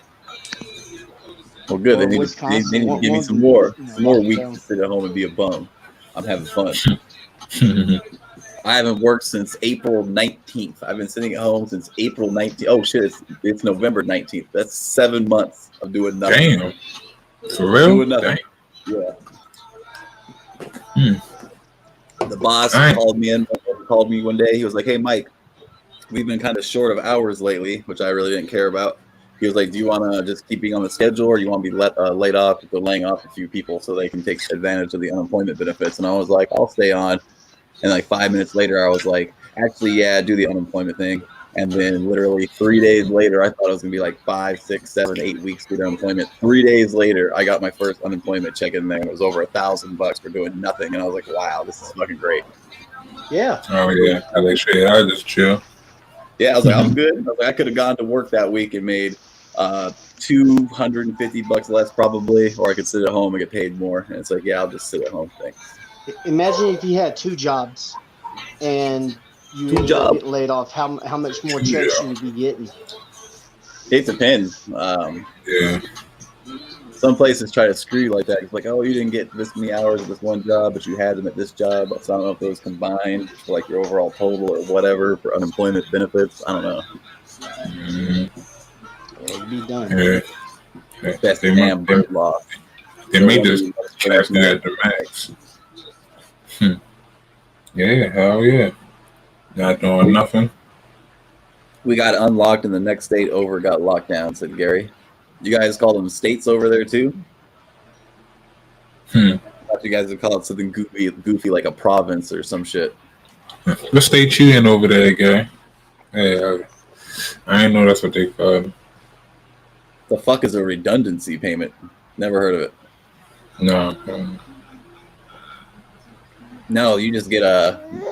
Well, good. They need to give me some more weeks to sit at home and be a bum. I'm having fun. I haven't worked since April 19th. I've been sitting at home since April 19th. Oh, shit, it's November 19th. That's 7 months of doing nothing. Damn. For real? Doing nothing. Yeah. The boss called me one day. He was like, "Hey, Mike, we've been kind of short of hours lately," which I really didn't care about. He was like, "Do you want to just keep being on the schedule, or you want to be laid off? They're laying off a few people so they can take advantage of the unemployment benefits." And I was like, "I'll stay on." And like 5 minutes later, I was like, "Actually, yeah, do the unemployment thing." And then literally 3 days later, I thought it was going to be like 5, 6, 7, 8 weeks to do unemployment. 3 days later, I got my first unemployment check in there. It was over $1,000 for doing nothing. And I was like, wow, this is fucking great. Yeah. Oh, yeah. I just chill. Yeah, I was like, I'm good. I was like, I could have gone to work that week and made $250 less probably, or I could sit at home and get paid more. And it's like, yeah, I'll just sit at home. Thanks. Imagine if you had 2 jobs and you get laid off, how much more checks you would be getting? It depends. Yeah. Some places try to screw you like that. It's like, oh, you didn't get this many hours at this one job, but you had them at this job. So I don't know if those combined for like your overall total or whatever for unemployment benefits. I don't know. It'd be done. Yeah. That's the damn bird law. They may just have you at the max. Yeah, hell yeah. Not doing nothing. We got unlocked and the next state over got locked down, said Gary. You guys call them states over there too? I thought you guys would call it something goofy like a province or some shit. What state you in over there, Gary? Yeah, I didn't know that's what they call it. The fuck is a redundancy payment? Never heard of it. No. No, you just get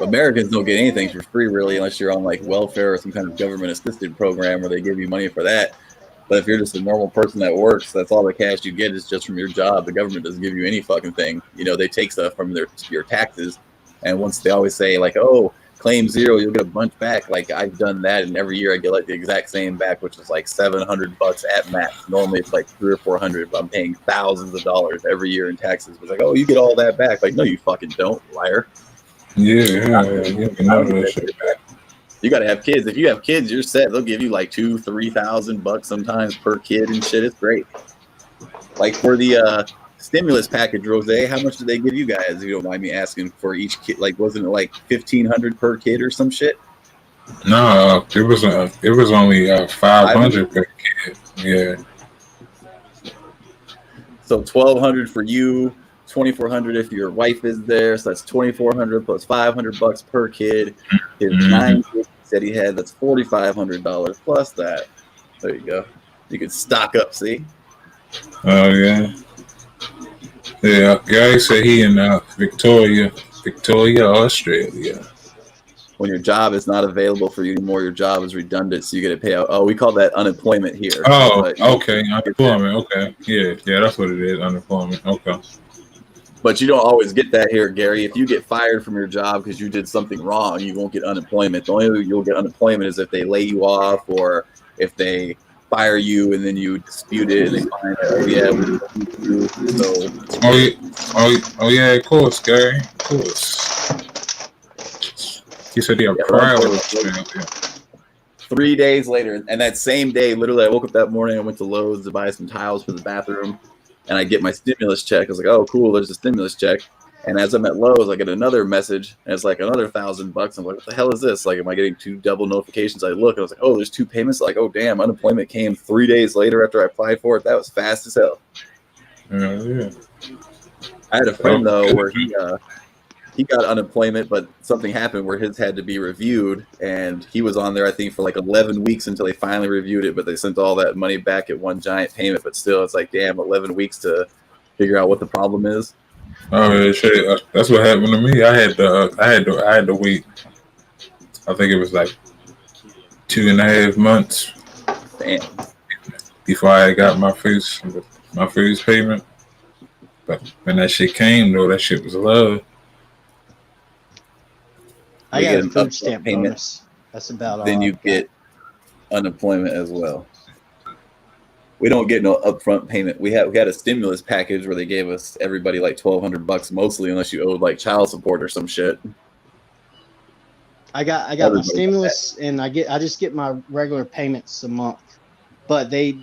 Americans don't get anything for free really, unless you're on like welfare or some kind of government assisted program where they give you money for that. But if you're just a normal person that works, that's all the cash you get is just from your job. The government doesn't give you any fucking thing. You know, they take stuff from your taxes, and once they always say like, "Oh, claim zero, you'll get a bunch back." Like I've done that, and every year I get like the exact same back, which is like $700 at max. Normally it's like $300 or $400, but I'm paying thousands of dollars every year in taxes. It's like, "Oh, you get all that back." Like, no, you fucking don't, liar. You can know that shit back. You got to have kids. If you have kids, you're set. They'll give you like $2,000-3,000 sometimes per kid and shit. It's great. Like for the stimulus package, Rose, how much did they give you guys? If you don't mind me asking, for each kid, like wasn't it like $1,500 per kid or some shit? No, it was only $500 per kid. Yeah. So $1,200 for you, $2,400 if your wife is there. So that's $2,400 plus $500 per kid. His 9 kids that he had, that's $4,500 plus that. There you go. You could stock up. See? Oh yeah. Yeah. Guy said he in Victoria, Australia. When your job is not available for you anymore, your job is redundant, so you get a payout. Oh, we call that unemployment here. Oh, okay, unemployment. Okay, yeah, that's what it is, unemployment. Okay. But you don't always get that here, Gary. If you get fired from your job because you did something wrong, you won't get unemployment. The only way you'll get unemployment is if they lay you off or if they fire you and then you dispute it and they find out, oh yeah, we dispute you. So. Oh yeah, of course, Gary, of course. He said he had prior. 3 days later, and that same day, literally, I woke up that morning. I went to Lowe's to buy some towels for the bathroom, and I get my stimulus check. I was like, "Oh, cool! There's a stimulus check." And as I'm at Lowe's, I get another message, and it's like another $1,000. I'm like, "What the hell is this? Like, am I getting 2 double notifications?" I look, and I was like, "Oh, there's 2 payments." Like, oh damn, unemployment came 3 days later after I applied for it. That was fast as hell. Yeah. I had a friend though where he got unemployment, but something happened where his had to be reviewed, and he was on there, I think, for like 11 weeks until they finally reviewed it, but they sent all that money back at one giant payment. But still, it's like, damn, 11 weeks to figure out what the problem is. Oh yeah, shit. That's what happened to me. I had to wait. I think it was like 2.5 months. Damn. Before I got my first payment. But when that shit came, though, that shit was love. I got a food stamp bonus. That's about all. Then you get unemployment as well. We don't get no upfront payment. We had a stimulus package where they gave us everybody like $1,200 mostly, unless you owed like child support or some shit. I got my stimulus, and I just get my regular payments a month. But they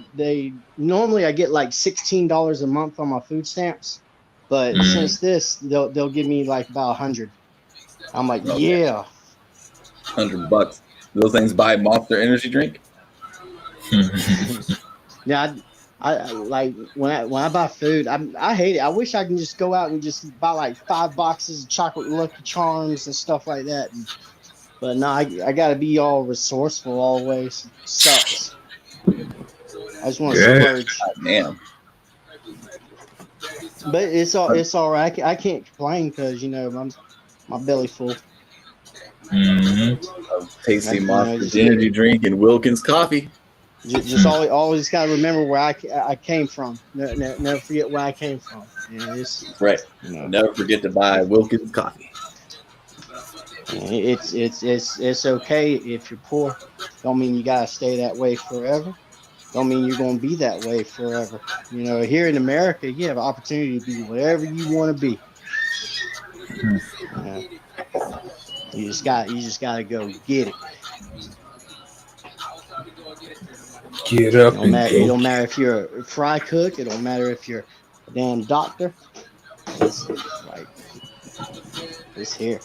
normally I get like $16 a month on my food stamps, but since this they'll give me like about $100. I'm like, yeah, $100. Those things buy Monster energy drink. Yeah, I like when I buy food. I hate it. I wish I can just go out and just buy like 5 boxes of chocolate Lucky Charms and stuff like that. But no, I gotta be all resourceful always. It sucks. I just want to splurge. Man. But it's all right. I can't complain because my belly full. Tasty Monster energy drink and Wilkins coffee. Just always got to remember where I came from. Never forget where I came from. Right. Never forget to buy Wilkins coffee. It's okay if you're poor. Don't mean you gotta stay that way forever. Don't mean you're gonna be that way forever. Here in America, you have an opportunity to be whatever you want to be. You just gotta go get it. Get up and go. It don't matter if you're a fry cook. It don't matter if you're a damn doctor. It's here.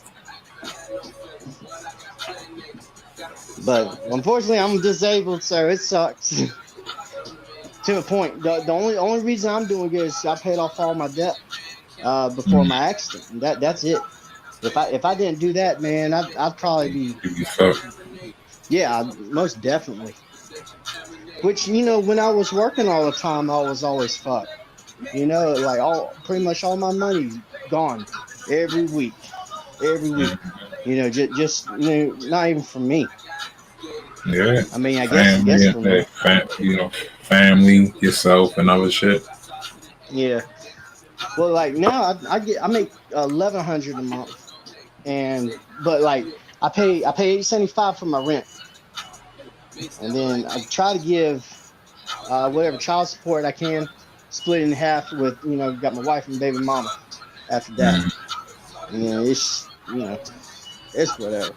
But unfortunately, I'm disabled, so it sucks. To a point. The only reason I'm doing good is I paid off all my debt before my accident. And that's it. If I didn't do that, man, I'd probably be. Yeah, most definitely. Which when I was working all the time, I was always fucked. Like pretty much all my money gone every week. every week. Just not even for me. Yeah. I mean, I Family, guess for me. family, yourself, and other shit. Yeah. Well, like now I make 1,100 a month, but like I pay 875 for my rent, and then I try to give whatever child support I can, split it in half with got my wife and baby mama. After that, Mm. and then it's it's whatever.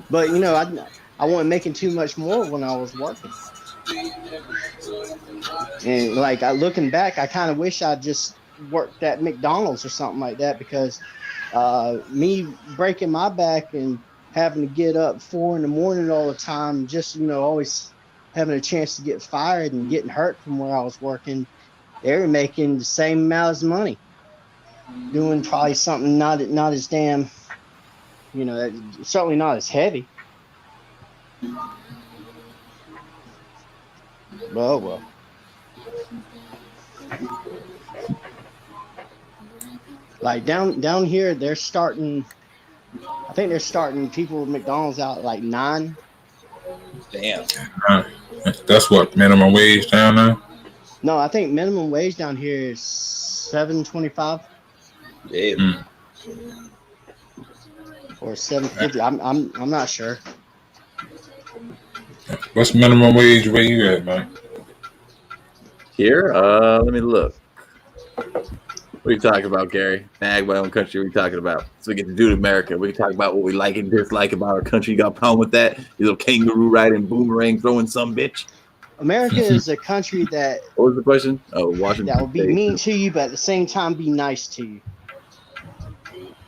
But I wasn't making too much more when I was working. And like looking back, I kind of wish I just worked at McDonald's or something like that, because me breaking my back and having to get up 4 in the morning all the time, just always having a chance to get fired and getting hurt from where I was working, they were making the same amount of money, doing probably something not as damn, certainly not as heavy. Well. Like down here, they're starting. I think they're starting people with McDonald's out at like 9. Damn. That's what minimum wage down there. No, I think minimum wage down here is 7.25 Damn. or 7.50. I'm not sure. What's minimum wage where you at, man? Here, let me look. What are you talking about, Gary? Mag my own country. What are you talking about? So we get to do to America. We can talk about what we like and dislike about our country. You got a problem with that? You little kangaroo riding, boomerang throwing some bitch. America is a country that. What was the question? Oh, Washington. That will be mean to you, but at the same time be nice to you.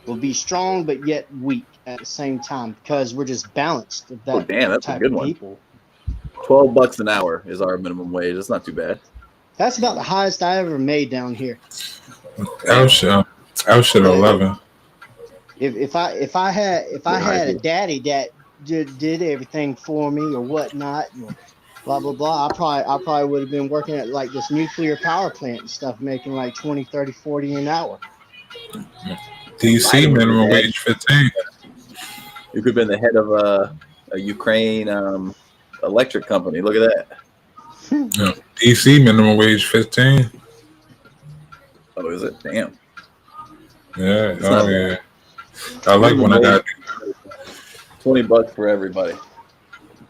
Will be strong, but yet weak at the same time, because we're just balanced. Oh, damn, that's a good one. People. $12 an hour is our minimum wage. That's not too bad. That's about the highest I ever made down here. I was 11. If I had a daddy that did everything for me or whatnot, blah blah blah, I probably would have been working at like this nuclear power plant and stuff, making like 20, 30, 40 an hour. DC minimum wage 15. You could have been the head of a Ukraine electric company. Look at that. Yeah. DC minimum wage 15. Oh, is it? Damn. Yeah. Oh, yeah. I like when I got $20 for everybody.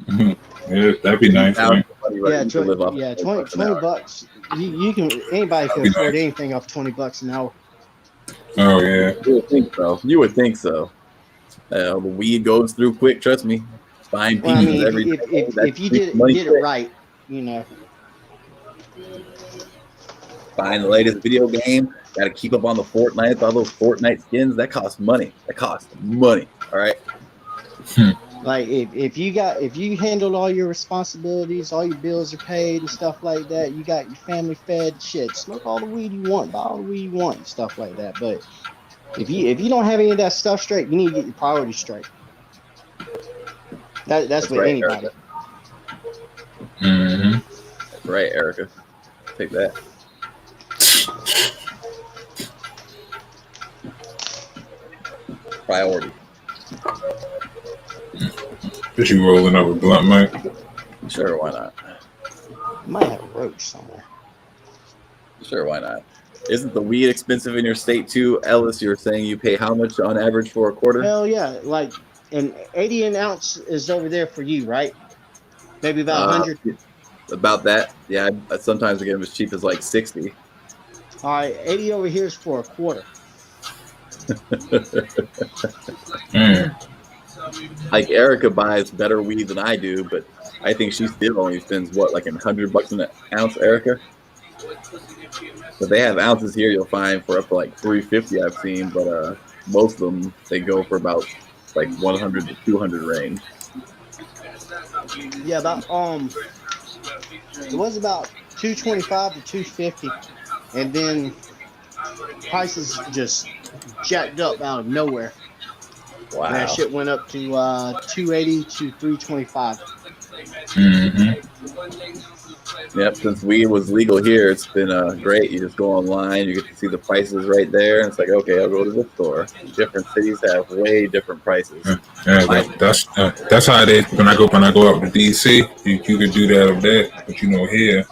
Mm-hmm. Yeah, that'd be nice. Yeah, $20. You can anybody can afford anything off $20 an hour. Oh yeah. You would think so. You would think so. The weed goes through quick. Trust me. Buying Well, I mean, if you did it right, Buying the latest video game. Got to keep up on the Fortnite. All those Fortnite skins. That costs money. All right. Like if you handled all your responsibilities, all your bills are paid and stuff like that, you got your family fed, shit, smoke all the weed you want, buy all the weed you want and stuff like that. But if you don't have any of that stuff straight, you need to get your priorities straight. That's with right, anybody. Mm-hmm. That's right, Erica. Take that. Priority. Is you rolling up a blunt, Mike? Sure, why not? Might have a roach somewhere. Sure, why not? Isn't the weed expensive in your state too, Ellis? You're saying you pay how much on average for a quarter? Hell yeah, like an 80 an ounce is over there for you, right? Maybe about 100. About that, yeah. I sometimes get them as cheap as like 60. All right, 80 over here is for a quarter. Like Erica buys better weed than I do, but I think she still only spends like $100 an ounce, Erica. But they have ounces here you'll find for up to like $350 I've seen, but most of them they go for about like 100 to 200 range. Yeah, about it was about 225 to 250, and then prices just jacked up out of nowhere. Wow. And that shit went up to 280 to 325. Mm-hmm. Yep, since weed was legal here, it's been great. You just go online, you get to see the prices right there, and it's like, okay, I'll go to the store. Different cities have way different prices. Yeah, that's how it is. When I go up to DC, you can do that up there, but here,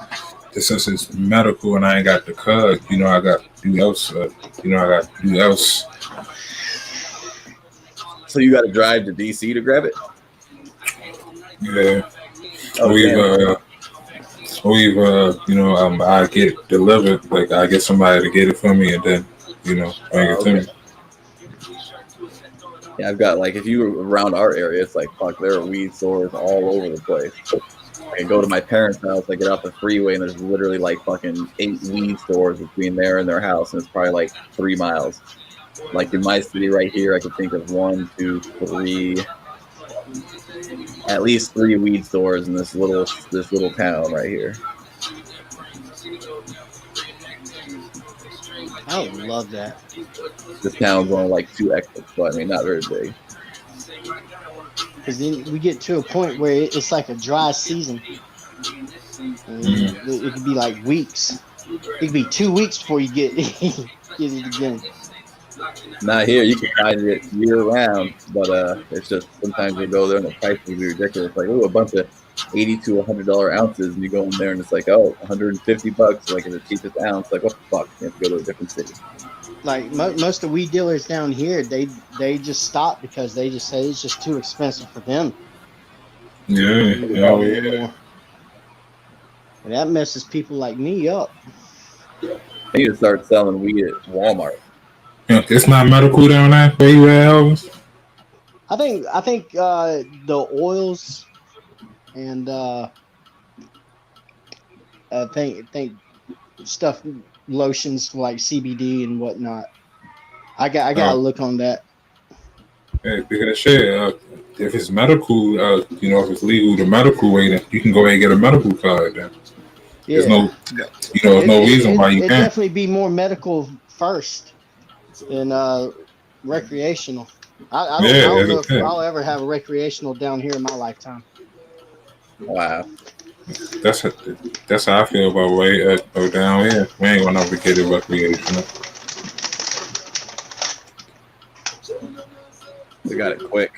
since it's medical and I ain't got the card, I got to do else. I got to do else. So you got to drive to DC to grab it? Yeah. Oh, I get it delivered. Like I get somebody to get it for me, and then bring it to me. Yeah, I've got if you were around our area, it's like fuck, there are weed stores all over the place. I go to my parents' house, I get off the freeway, and there's literally fucking 8 weed stores between there and their house, and it's probably 3 miles. In my city right here, I could think of 1, 2, 3, at least 3 weed stores in this little town right here. I would love that. This town's only 2 exits, so I mean, not very big. Because then we get to a point where it's like a dry season. It could be weeks. It could be 2 weeks before you get it again. Not here. You can find it year round, but it's just sometimes you go there and the prices will be ridiculous. A bunch of $80 to $100 ounces, and you go in there and it's $150, in the cheapest ounce. What the fuck? You have to go to a different city. Most of the weed dealers down here, they just stop because they just say it's just too expensive for them. Yeah. And that messes people like me up. They need to start selling weed at Walmart. It's not medical down there where you at, Elvis? I think the oils and I think stuff, lotions like CBD and whatnot. I got to look on that. Yeah, because if it's medical, if it's legal the medical way, then you can go ahead and get a medical card. Then there's no reason why you can't. It'd definitely be more medical first than recreational. I don't know if I'll ever have a recreational down here in my lifetime. Wow. That's how I feel about way down here. We ain't gonna never get it recreational. They got it quick.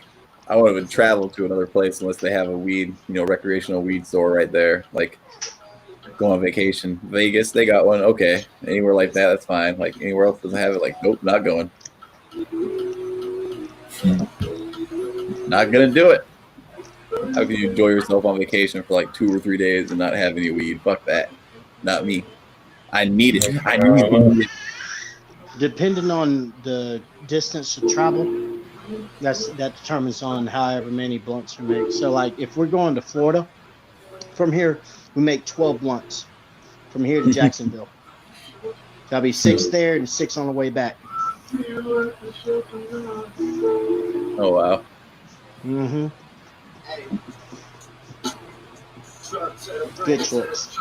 I won't even travel to another place unless they have a weed, recreational weed store right there. Go on vacation. Vegas, they got one. Okay. Anywhere like that, that's fine. Anywhere else doesn't have it, nope, not going. Not gonna do it. How can you enjoy yourself on vacation for 2 or 3 days and not have any weed? Fuck that. Not me. I need it. I need it. Depending on the distance to travel, that determines on however many blunts we make. So if we're going to Florida, from here we make 12 blunts from here to Jacksonville. That'll be 6 there and 6 on the way back. Oh wow. Mm-hmm. Good trips.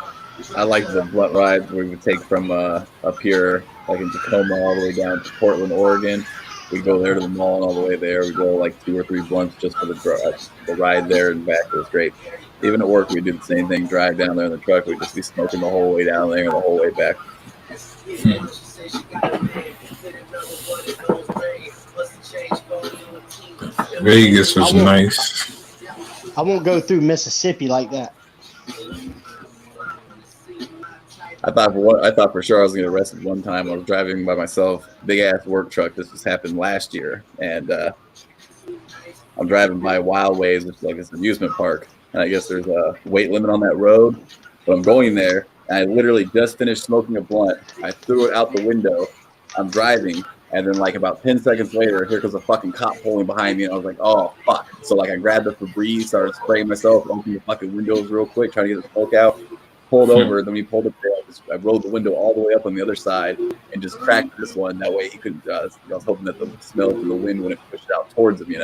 I like the blunt rides where we would take from up here, in Tacoma, all the way down to Portland, Oregon. We go there to the mall and all the way there. We go 2 or 3 blunts just for the ride there and back. It was great. Even at work, we do the same thing. Drive down there in the truck. We'd just be smoking the whole way down there and the whole way back. Vegas was nice. I won't go through Mississippi like that. I thought for sure I was going to get arrested one time. I was driving by myself, big ass work truck. This just happened last year, and I'm driving by Wild Waves, which is this amusement park, and I guess there's a weight limit on that road. But I'm going there, and I literally just finished smoking a blunt. I threw it out the window. I'm driving, and then about 10 seconds later, here comes a fucking cop pulling behind me, and I was like, oh fuck! So I grabbed the Febreze, started spraying myself, opened the fucking windows real quick, trying to get the smoke out. Pulled over, then we pulled up there. I rolled the window all the way up on the other side and just cracked this one. That way he couldn't. I was hoping that the smell from the wind wouldn't push it out towards him,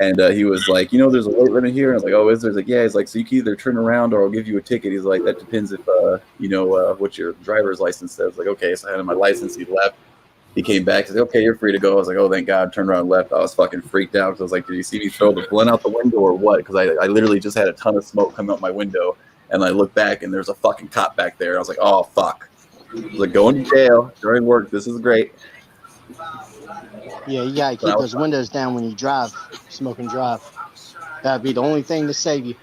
And he was like, there's a weight limit here. And I was like, oh, is there? He's like, yeah. He's like, so you can either turn around or I'll give you a ticket. He's like, that depends if what your driver's license says. Like, okay, so I had my license. He left. He came back and said, okay, you're free to go. I was like, oh, thank God. Turned around and left. I was fucking freaked out because I was like, did you see me throw the blunt out the window or what? Because I literally just had a ton of smoke come out my window. And I looked back and there's a fucking cop back there. I was like, oh, fuck. I was like, going to jail during work. This is great. Yeah, you gotta keep those windows down when you drive, smoke and drive. That'd be the only thing to save you.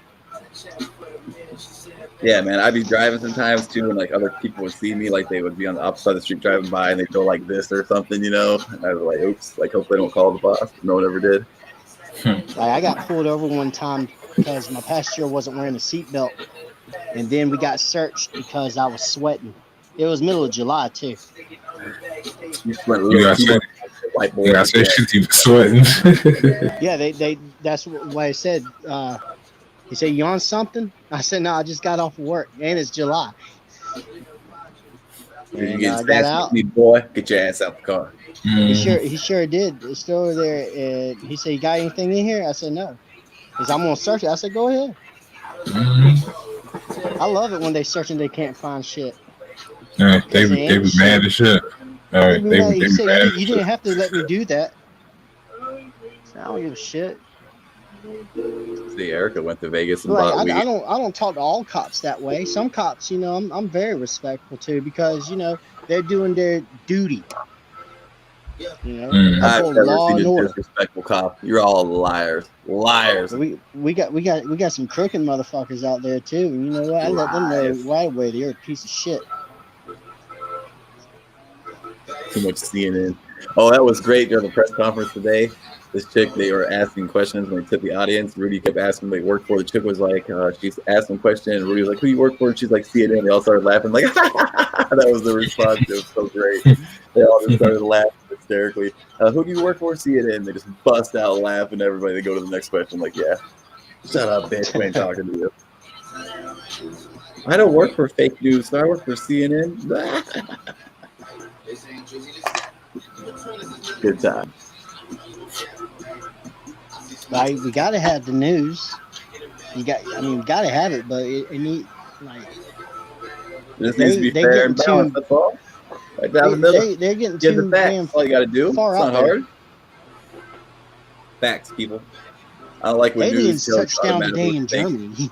Yeah, man, I'd be driving sometimes too, and like other people would see me, like they would be on the opposite side of the street driving by, and they'd go like this or something, you know. And I was like, oops, like hope they don't call the boss. No one ever did. Like, I got pulled over one time because my passenger wasn't wearing a seatbelt, and then we got searched because I was sweating. It was middle of July too. You sweat a little. White boy. Yeah, I said she's sweating. Yeah, they. That's what I said. He said, "You on something?" I said, "No, I just got off work, and it's July." And you got out. Boy, get your ass out the car. He sure did. It's still over there. And he said, "You got anything in here?" I said, "No." He said, "I'm gonna search it." I said, "Go ahead." I love it when they search and they can't find shit. Yeah, they be mad as shit. All right, he said, "You didn't have to let me do that." I don't give a shit. See, Erica went to Vegas and like, bought weed. I don't talk to all cops that way. Some cops, you know, I'm very respectful to because, you know, they're doing their duty. You know, I've never seen a disrespectful cop. You're all liars. We got some crooked motherfuckers out there too. And you know what? I let them know right away they're a piece of shit. Too much CNN. Oh, that was great during the press conference today. This chick, they were asking questions when they took the audience. Rudy kept asking who they worked for. The chick was like, she's asking a question, and Rudy was like, who you work for? And she's like, CNN. They all started laughing. Like, that was the response. It was so great. They all just started laughing hysterically. Who do you work for? CNN. They just bust out laughing. Everybody, they go to the next question. Like, yeah, shut up, bitch. We ain't talking to you. I don't work for fake news. So I work for CNN. Good time. Like, we gotta have the news. We gotta have it, but it needs this needs to be fair and balanced. That's all. Right down the middle. They're getting too damn all you gotta do. It's not hard. There. Facts, people. I don't like when news touchdown today in Germany.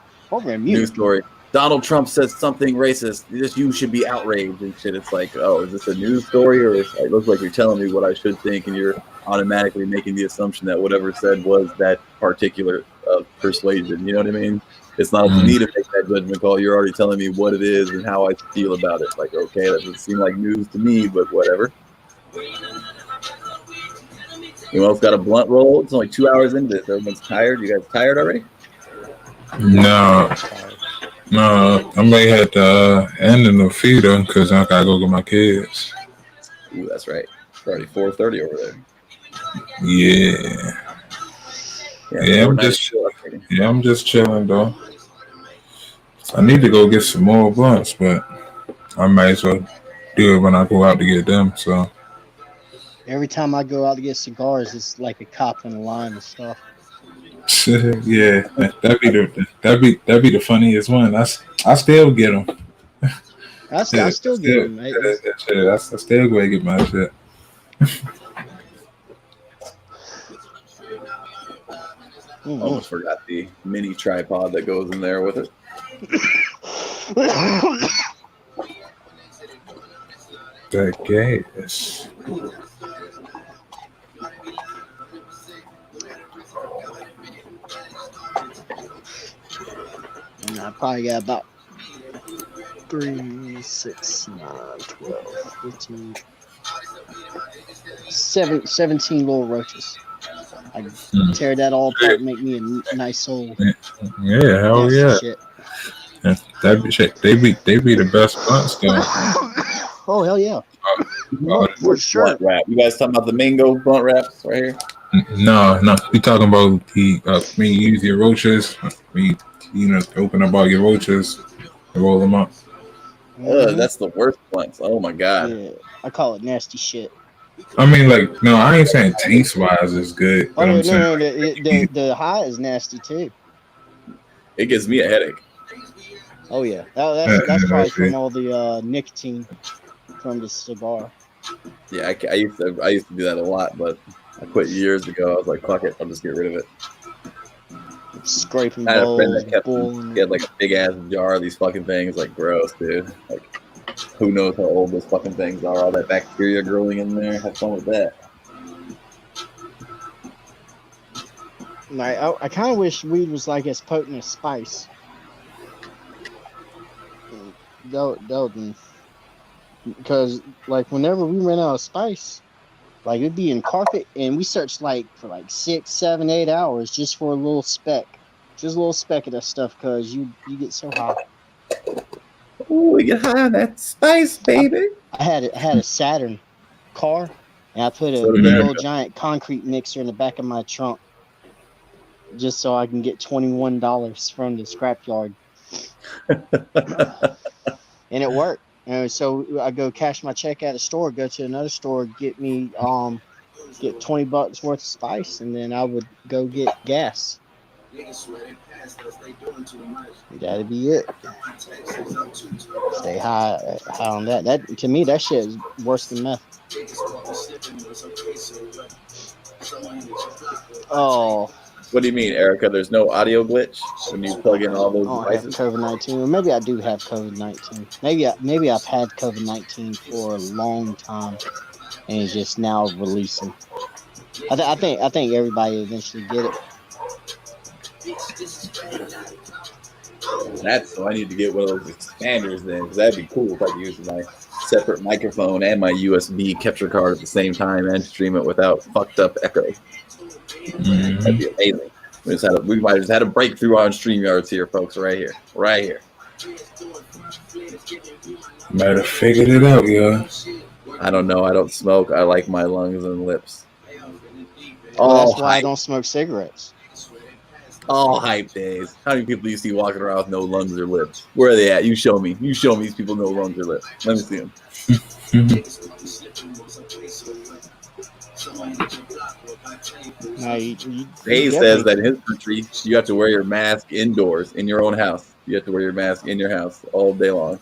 News story. Donald Trump says something racist. You should be outraged and shit. It's like, oh, is this a news story, or it looks like you're telling me what I should think, and you're automatically making the assumption that whatever said was that particular persuasion. You know what I mean? It's not up to me to make that judgment call. You're already telling me what it is and how I feel about it. Like, okay, that doesn't seem like news to me, but whatever. Anyone else got a blunt roll? It's only 2 hours into this. Everyone's tired. You guys tired already? No, I may have to end in the feeder because I gotta go get my kids. Ooh, that's right. It's already 4:30 over there. Yeah, I'm just chilling though. I need to go get some more blunts, but I might as well do it when I go out to get them. So every time I go out to get cigars, it's like a cop in a line and stuff. Yeah, that'd be the funniest one. I still get them. I still get them, mate. I still go and get my shit. Almost forgot the mini tripod that goes in there with it. That gas. And I probably got about 3, 6, 9, 12, 15, 17 little roaches. I tear that all apart and make me a nice old. Yeah, hell yeah. Shit. That be shit. They be the best blunts though. Oh hell yeah. For sure. Blunt wrap. You guys talking about the mango blunt wraps right here? No. We talking about when you use your roaches. Open up all your roaches and roll them up. That's the worst blunts. Oh my god. Yeah, I call it nasty shit. I mean, like, no, I ain't saying taste wise is good. But I'm saying the high is nasty too. It gives me a headache. Oh yeah, that's probably from all the nicotine from the cigar. Yeah, I used to do that a lot, but I quit years ago. I was like, fuck it, I'll just get rid of it. Scraping I had a friend bowls, that kept boiling he had like a big ass jar of these fucking things. Like, gross, dude. Like, who knows how old those fucking things are? All that bacteria growing in there. Have fun with that. Like, I kind of wish weed was like as potent as spice. Because like whenever we ran out of spice, like it'd be in carpet, and we searched like for like 6, 7, 8 hours just for a little speck, just a little speck of that stuff. Because you get so high. Ooh, we get high on that spice, baby. I had a Saturn car, and I put a So did big America. old giant concrete mixer in the back of my trunk, just so I can get $21 from the scrapyard, and it worked. So I go cash my check at a store, go to another store, get $20 worth of spice, and then I would go get gas. That'd be it. Stay high on that. That to me, that shit is worse than meth. Oh. What do you mean, Erica? There's no audio glitch when you plug in all those devices? I don't have COVID-19, or maybe I do have COVID-19. Maybe I've had COVID-19 for a long time, and it's just now releasing. I think everybody eventually get it. So I need to get one of those expanders then, because that'd be cool if I could use my separate microphone and my USB capture card at the same time and stream it without fucked up echo. Mm-hmm. That'd be amazing. We might have just had a breakthrough on StreamYards here, folks. Right here. Might have figured it out, yo. I don't know. I don't smoke. I like my lungs and lips. Well, that's why I don't smoke cigarettes. All hype days. How many people do you see walking around with no lungs or lips? Where are they at? You show me. You show me these people no lungs or lips. Let me see them. Hayes says that in his country, you have to wear your mask indoors in your own house. You have to wear your mask in your house all day long.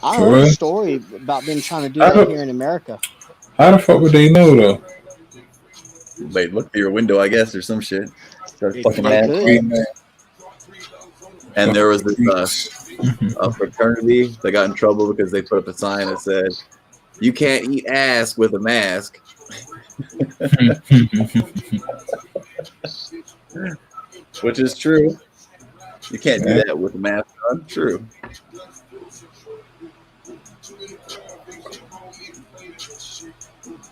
I heard a story about them trying to do that here in America. How the fuck would they know, though? Wait, look through your window, I guess, or some shit. Fucking and there was this a fraternity that got in trouble because they put up a sign that said, "You can't eat ass with a mask." Which is true. You can't do that with a mask on. True.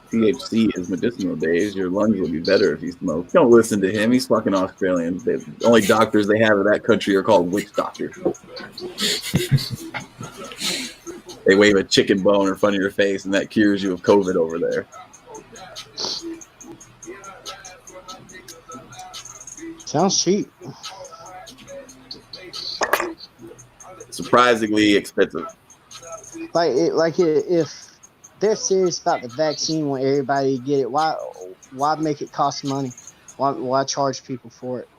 THC is medicinal days. Your lungs will be better if you smoke. Don't listen to him. He's fucking Australian. The only doctors they have in that country are called witch doctors. They wave a chicken bone in front of your face, and that cures you of COVID over there. Sounds cheap. Surprisingly expensive. If they're serious about the vaccine, want everybody to get it, why make it cost money? Why charge people for it?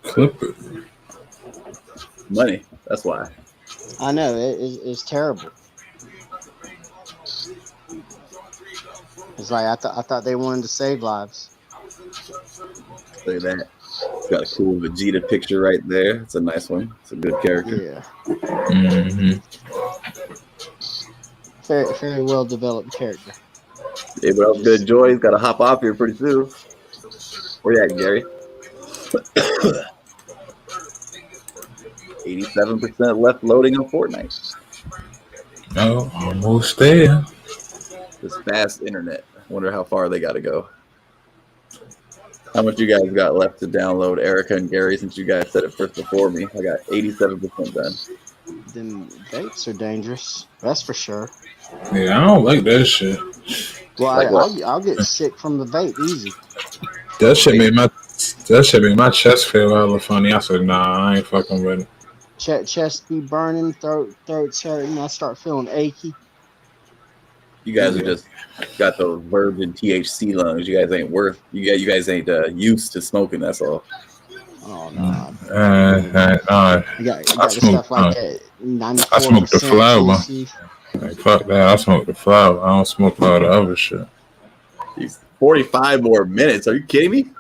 Clip it. Money. That's why. I know it's terrible. It's like I thought they wanted to save lives. Look at that. It's got a cool Vegeta picture right there. It's a nice one. It's a good character. Yeah. Mm-hmm. Very well developed character. Hey, but I'm good. Joy's got to hop off here pretty soon. Where you at, Gary? 87% left loading on Fortnite. Oh, almost there. This fast internet. Wonder how far they got to go. How much you guys got left to download, Erica and Gary, since you guys said it first before me? I got 87% done. Them vapes are dangerous. That's for sure. Yeah, I don't like that shit. Well, I'll get sick from the vape easy. That shit made my chest feel hella funny. I said, nah, I ain't fucking with it. Chest be burning, throat's hurting. I start feeling achy. You guys are just got those virgin THC lungs. You guys ain't You guys ain't used to smoking. That's all. Oh no. You got the stuff like that. 94% I smoked the flower. Like, fuck that. I smoke the flower. I don't smoke all the other shit. He's 45 more minutes. Are you kidding me?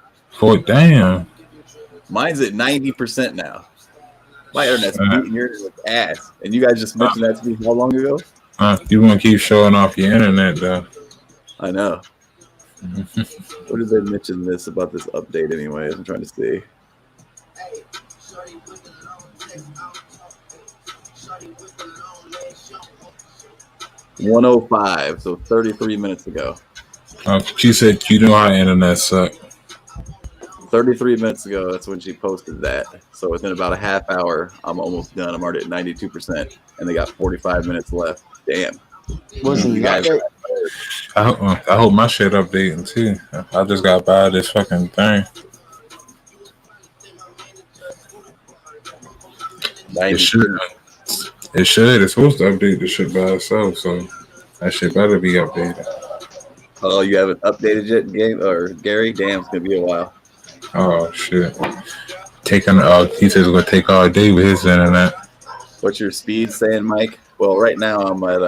Damn. Mine's at 90% now. My internet's beating your ass. And you guys just mentioned that to me how long ago? You want to keep showing off your internet, though. I know. What did they mention this about this update anyway? I'm trying to see. $105, so 33 minutes ago. She said you know how internet suck. 33 minutes ago, that's when she posted that. So within about a half hour, I'm almost done. I'm already at 92%, and they got 45 minutes left. Damn. Wasn't that I hope my shit updating too. I just got to buy this fucking thing. It should. It's supposed to update the shit by itself, so that shit better be updated. Oh, you haven't updated yet, Gary? Damn, it's gonna be a while. Oh shit! He says it's gonna take all day with his internet. What's your speed saying, Mike? Well, right now I'm at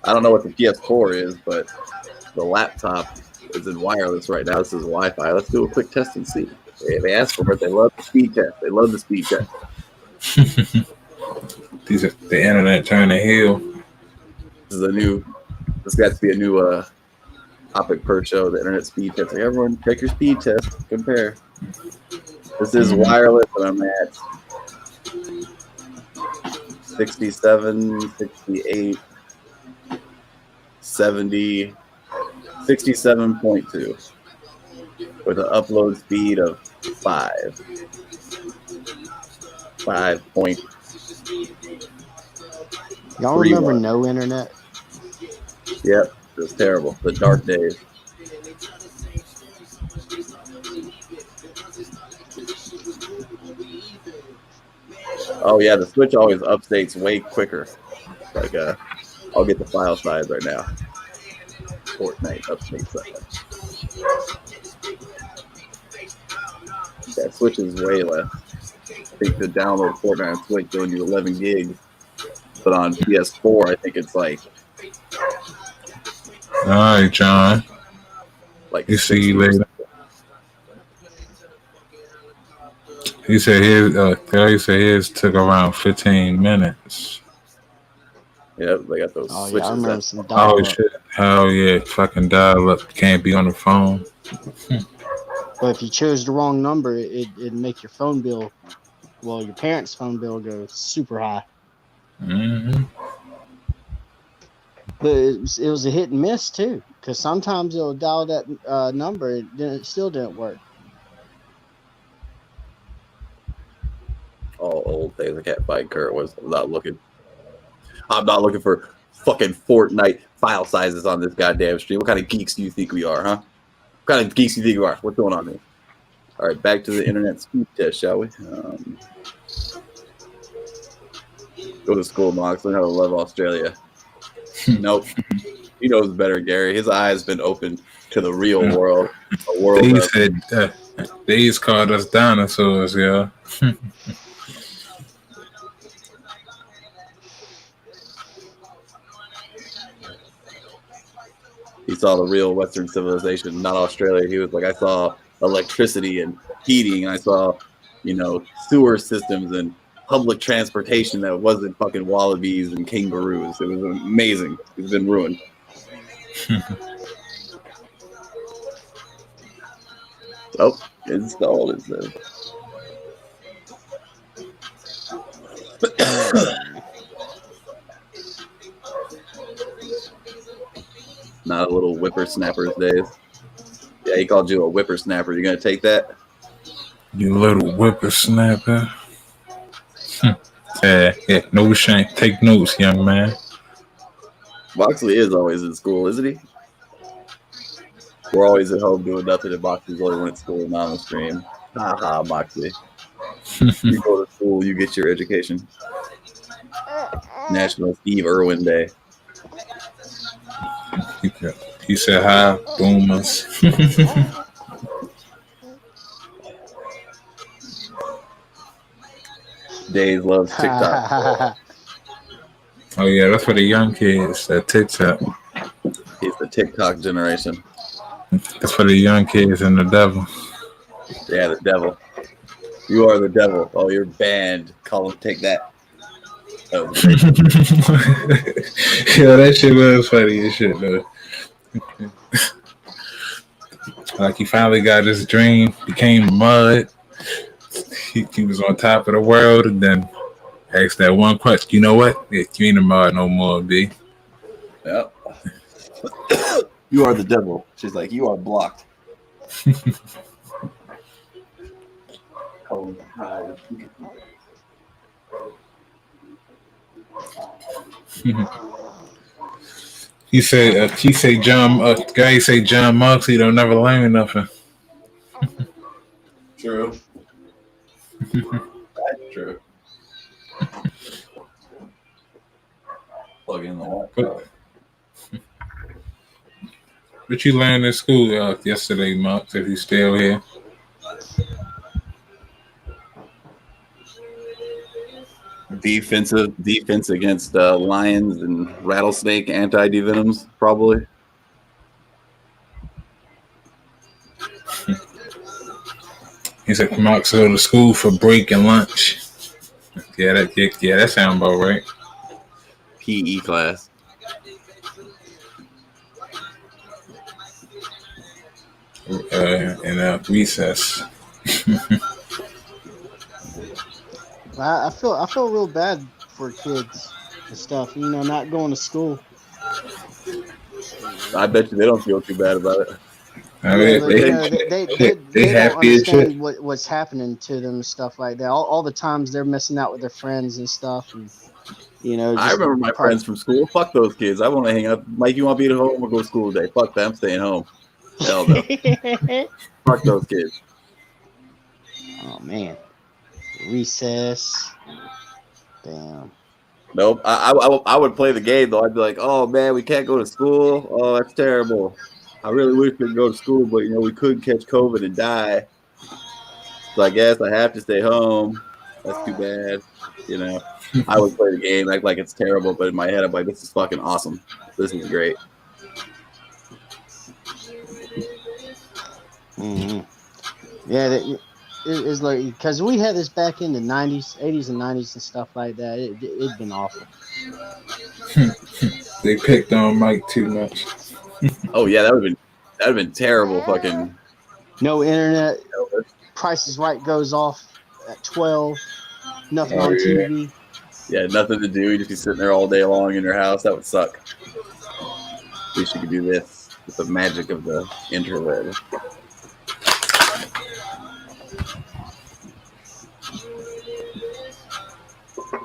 I don't know what the PS4 is, but the laptop is in wireless right now. This is Wi-Fi. Let's do a quick test and see. They asked for it. They love the speed test. They love the speed test. The internet trying to heal. This got to be a new topic per show. The internet speed test. Like, everyone, check your speed test. Compare. This is wireless, and I'm at 67, 68, 70, 67.2 with an upload speed of 5. 5 point. Y'all remember no internet? Yep, it was terrible. The dark days. Oh yeah, the Switch always updates way quicker. Like I'll get the file size right now. Fortnite update size. That Switch is way less. I think to download Fortnite on Switch going to 11 gigs, but on PS4 I think it's like. All right, John. Like you see you later. He said his took around 15 minutes. Yep, they got those switches. Yeah, I remember some dial-up. Oh shit! Hell yeah, fucking dial-up. Can't be on the phone. But if you chose the wrong number, it'd make your phone bill, your parents' phone bill go super high. Mm-hmm. But it was a hit and miss too, because sometimes it'll dial that number, it still didn't work. All old things. I can't find current ones. I'm not looking for fucking Fortnite file sizes on this goddamn stream. What kind of geeks do you think we are, huh? What kind of geeks do you think we are? What's going on here? All right, back to the internet speed test, shall we? Go to school, Mox. Learn how to love Australia. Nope. He knows better, Gary. His eyes been opened to the real world. A world These called us dinosaurs, yeah. He saw the real Western civilization, not Australia. He was like, I saw electricity and heating. I saw, sewer systems and public transportation that wasn't fucking wallabies and kangaroos. It was amazing. It's been ruined. Oh, installed, it says. Not a little whippersnapper's days. Yeah, he called you a whippersnapper. You gonna take that? You little whippersnapper. Yeah, no shame. Take notes, young man. Moxley is always in school, isn't he? We're always at home doing nothing, and Moxley's always went to school and on the stream. Haha, Moxley. You go to school, you get your education. National Steve Irwin Day. He said, hi, boomers. Days loves TikTok. Oh yeah, that's for the young kids. That TikTok. He's the TikTok generation. That's for the young kids and the devil. Yeah, the devil. You are the devil. Oh, you're banned. Call him. Take that. Oh, yeah, that shit was funny as shit though. Like he finally got his dream, became mud. He was on top of the world, and then asked that one question. You know what? Yeah, you ain't a mud no more, B. Yep. You are the devil. She's like, you are blocked. Oh, hi. He said, guy say John Moxley don't never learn nothing. True. That's true. Plug in the Wi-Fi. What you learned in school yesterday, Mox, if you still here? Defense against lions and rattlesnake anti-devenoms, probably. He said Mox go to school for break and lunch. Yeah, that sound about right. PE class. And recess. I feel real bad for kids and stuff. You know, not going to school. I bet you they don't feel too bad about it. I mean, they don't understand what's happening to them and stuff like that. All the times they're missing out with their friends and stuff. And, you know, I remember my friends from school. Fuck those kids. I want to hang out. Mike, you want to be at home or go to school today? Fuck that. I'm staying home. Hell no. Fuck those kids. Oh man, recess. Damn. Nope. I would play the game though. I'd be like, oh man, we can't go to school. Oh, that's terrible. I really wish we could go to school, but we could catch COVID and die. So I guess I have to stay home. That's too bad. I would play the game, act like it's terrible, but in my head I'm like, this is fucking awesome. This is great. Mm-hmm. Yeah, it's like because we had this back in the 90s, 80s and 90s and stuff like that. It'd been awful. They picked on Mike too much. Oh yeah, that would have been terrible. Fucking no internet. Price is Right goes off at 12. Nothing on TV. Yeah, nothing to do. You just be sitting there all day long in your house. That would suck. At least you could do this with the magic of the interweb.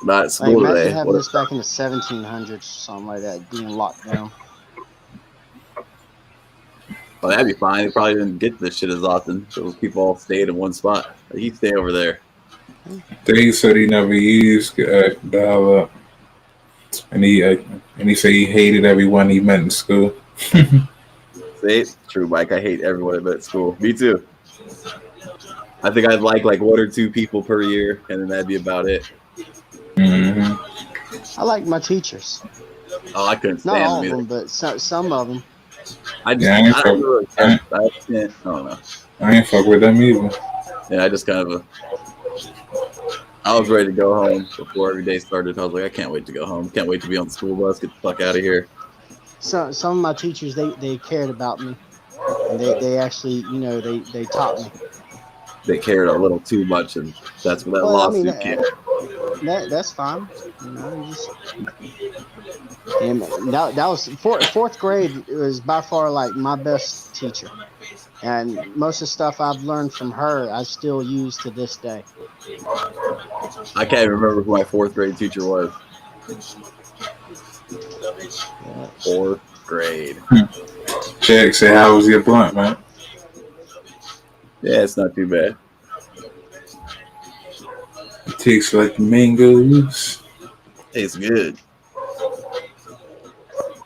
Not at school today. Having this back in the 1700s or something like that, being locked down. Well, that'd be fine. They probably didn't get this shit as often. So people all stayed in one spot. He'd stay over there. They said he never used dial-up, and he said he hated everyone he met in school. See, true, Mike. I hate everyone I met at school. Me too. I think I'd like one or two people per year, and then that'd be about it. I like my teachers. Oh, I couldn't stand Not all them of them, but some of them. I don't know. I ain't fuck with them either. Yeah, I just kind of. I was ready to go home before every day started. I was like, I can't wait to go home. Can't wait to be on the school bus. Get the fuck out of here. Some of my teachers, they cared about me, and they actually, they taught me. They cared a little too much, and that's what that lawsuit came. That's fine. And that was fourth grade was by far like my best teacher, and most of the stuff I've learned from her I still use to this day. I can't remember who my fourth grade teacher was. Fourth grade. Jack said, "How was your blunt, man?" Yeah, it's not too bad. It tastes like mangoes. Tastes good.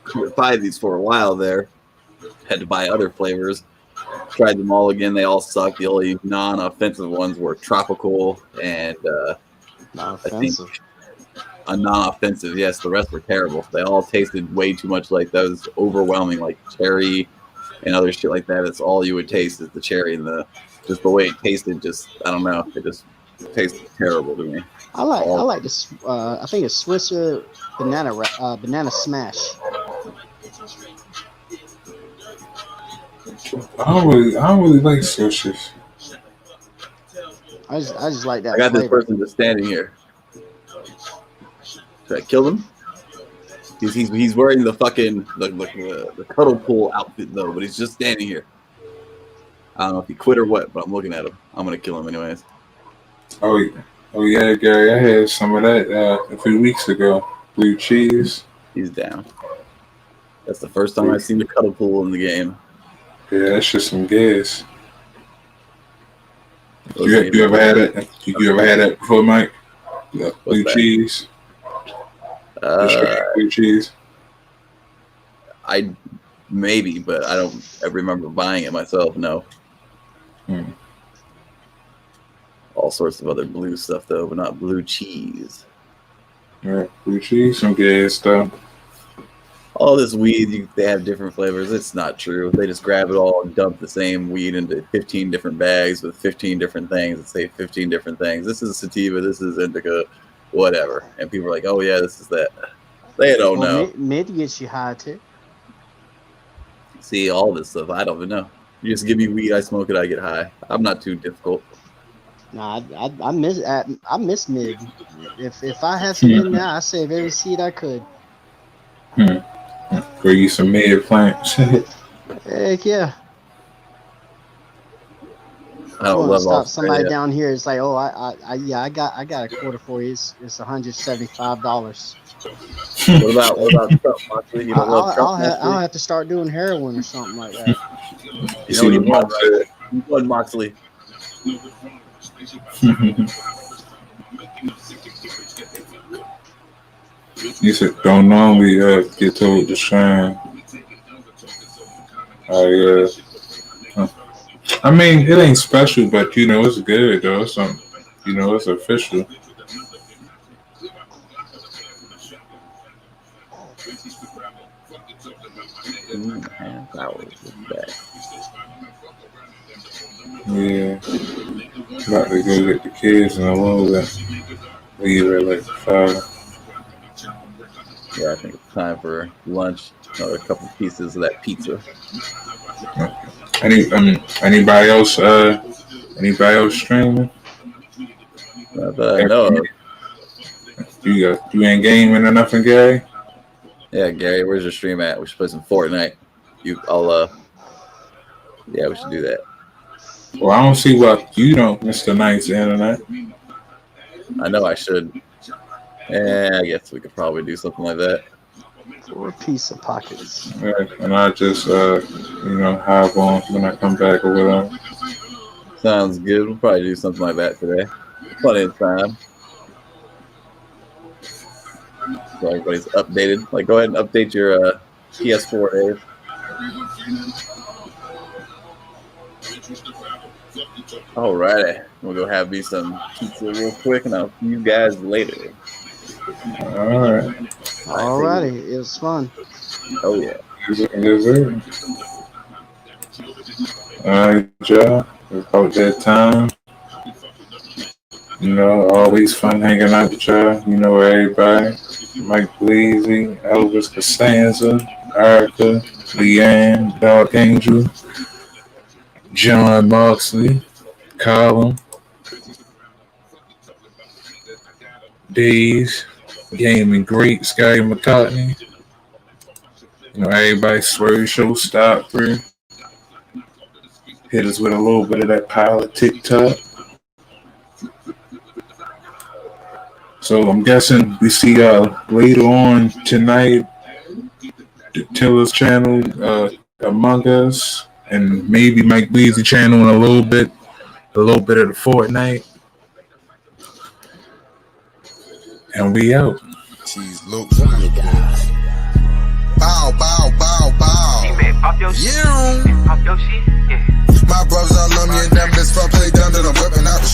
Couldn't buy these for a while there. Had to buy other flavors. Tried them all again. They all sucked. The only non-offensive ones were tropical and non-offensive. a non-offensive. Yes, the rest were terrible. They all tasted way too much like those overwhelming, like cherry and other shit like that. It's all you would taste is the cherry and just the way it tasted. Just I don't know. It just tasted terrible to me. I like this. I think it's Swisher banana smash. I don't really like Swishers. I just like that. I got flavor. this person just standing here. Should I kill him? He's wearing the fucking the cuddle pool outfit though, but he's just standing here. I don't know if he quit or what, but I'm looking at him. I'm gonna kill him anyways. Oh yeah, Gary. I had some of that a few weeks ago. Blue cheese. He's down. That's the first time I've seen the cuddle pool in the game. Yeah, that's just some gas. You ever had it? You ever had that before, Mike? Blue cheese. Blue cheese. I maybe, but I don't ever remember buying it myself. No. All sorts of other blue stuff though, but not blue cheese. Yeah, blue cheese, some gas stuff. All this weed, they have different flavors. It's not true. They just grab it all and dump the same weed into 15 different bags with 15 different things and say 15 different things. This is sativa, this is indica, whatever. And people are like, oh yeah, this is that. They don't know. Mid gets you high too. See, all this stuff, I don't even know. You just give me weed, I smoke it, I get high. I'm not too difficult. Nah, I miss mid. If I had some in there, I save every seed I could. Grow you some mid plants. Heck yeah. I don't love stop somebody down here. It's like, oh, I got a quarter for you. It's $175. What about Trump, Moxley? You don't love Trump? I'll have to start doing heroin or something like that. You know what you want, right? You won, Moxley. You said don't normally get told to shine. I mean, it ain't special, but you know it's good though. It's it's official. Yeah, about to go get the kids in a little bit. Leave at like 5. Yeah, I think it's time for lunch. Another couple pieces of that pizza. Anybody else? Anybody else streaming? Not that I know of. You ain't gaming or nothing, Gary? Yeah, Gary, where's your stream at? We should play some Fortnite. Yeah, we should do that. Well, I don't see why you don't miss the night's internet. I know I should. Yeah, I guess we could probably do something like that. Or a piece of pockets. Yeah, and I just, hop on when I come back or whatever. Sounds good. We'll probably do something like that today. Plenty of time. So everybody's updated. Like, go ahead and update your PS4, Dave. Alrighty. We'll go have me some pizza real quick, and I'll see you guys later. Alright. Alrighty. It was fun. Oh, yeah. Yes, sir. Alright, y'all. It's about that time. Always fun hanging out with y'all. Everybody. Mike Bleezy, Elvis Costanza, Erica, Leanne, Dog Angel, John Moxley, Colin, Days, Gaming Great, Scotty McCartney. Everybody, Swerve Show, Stop Through. Hit us with a little bit of that pile of TikTok. So I'm guessing we see y'all later on tonight. Tilla's channel, Among Us, and maybe Mike Bleezy's channel in a little bit of the Fortnite. And we out. Cheese look. Bow, bow, bow, bow. Hey man, pop your shit. Yeah. Pop your shit. Yeah. My brothers all love me and them best fuck play dumb that I'm whipping out the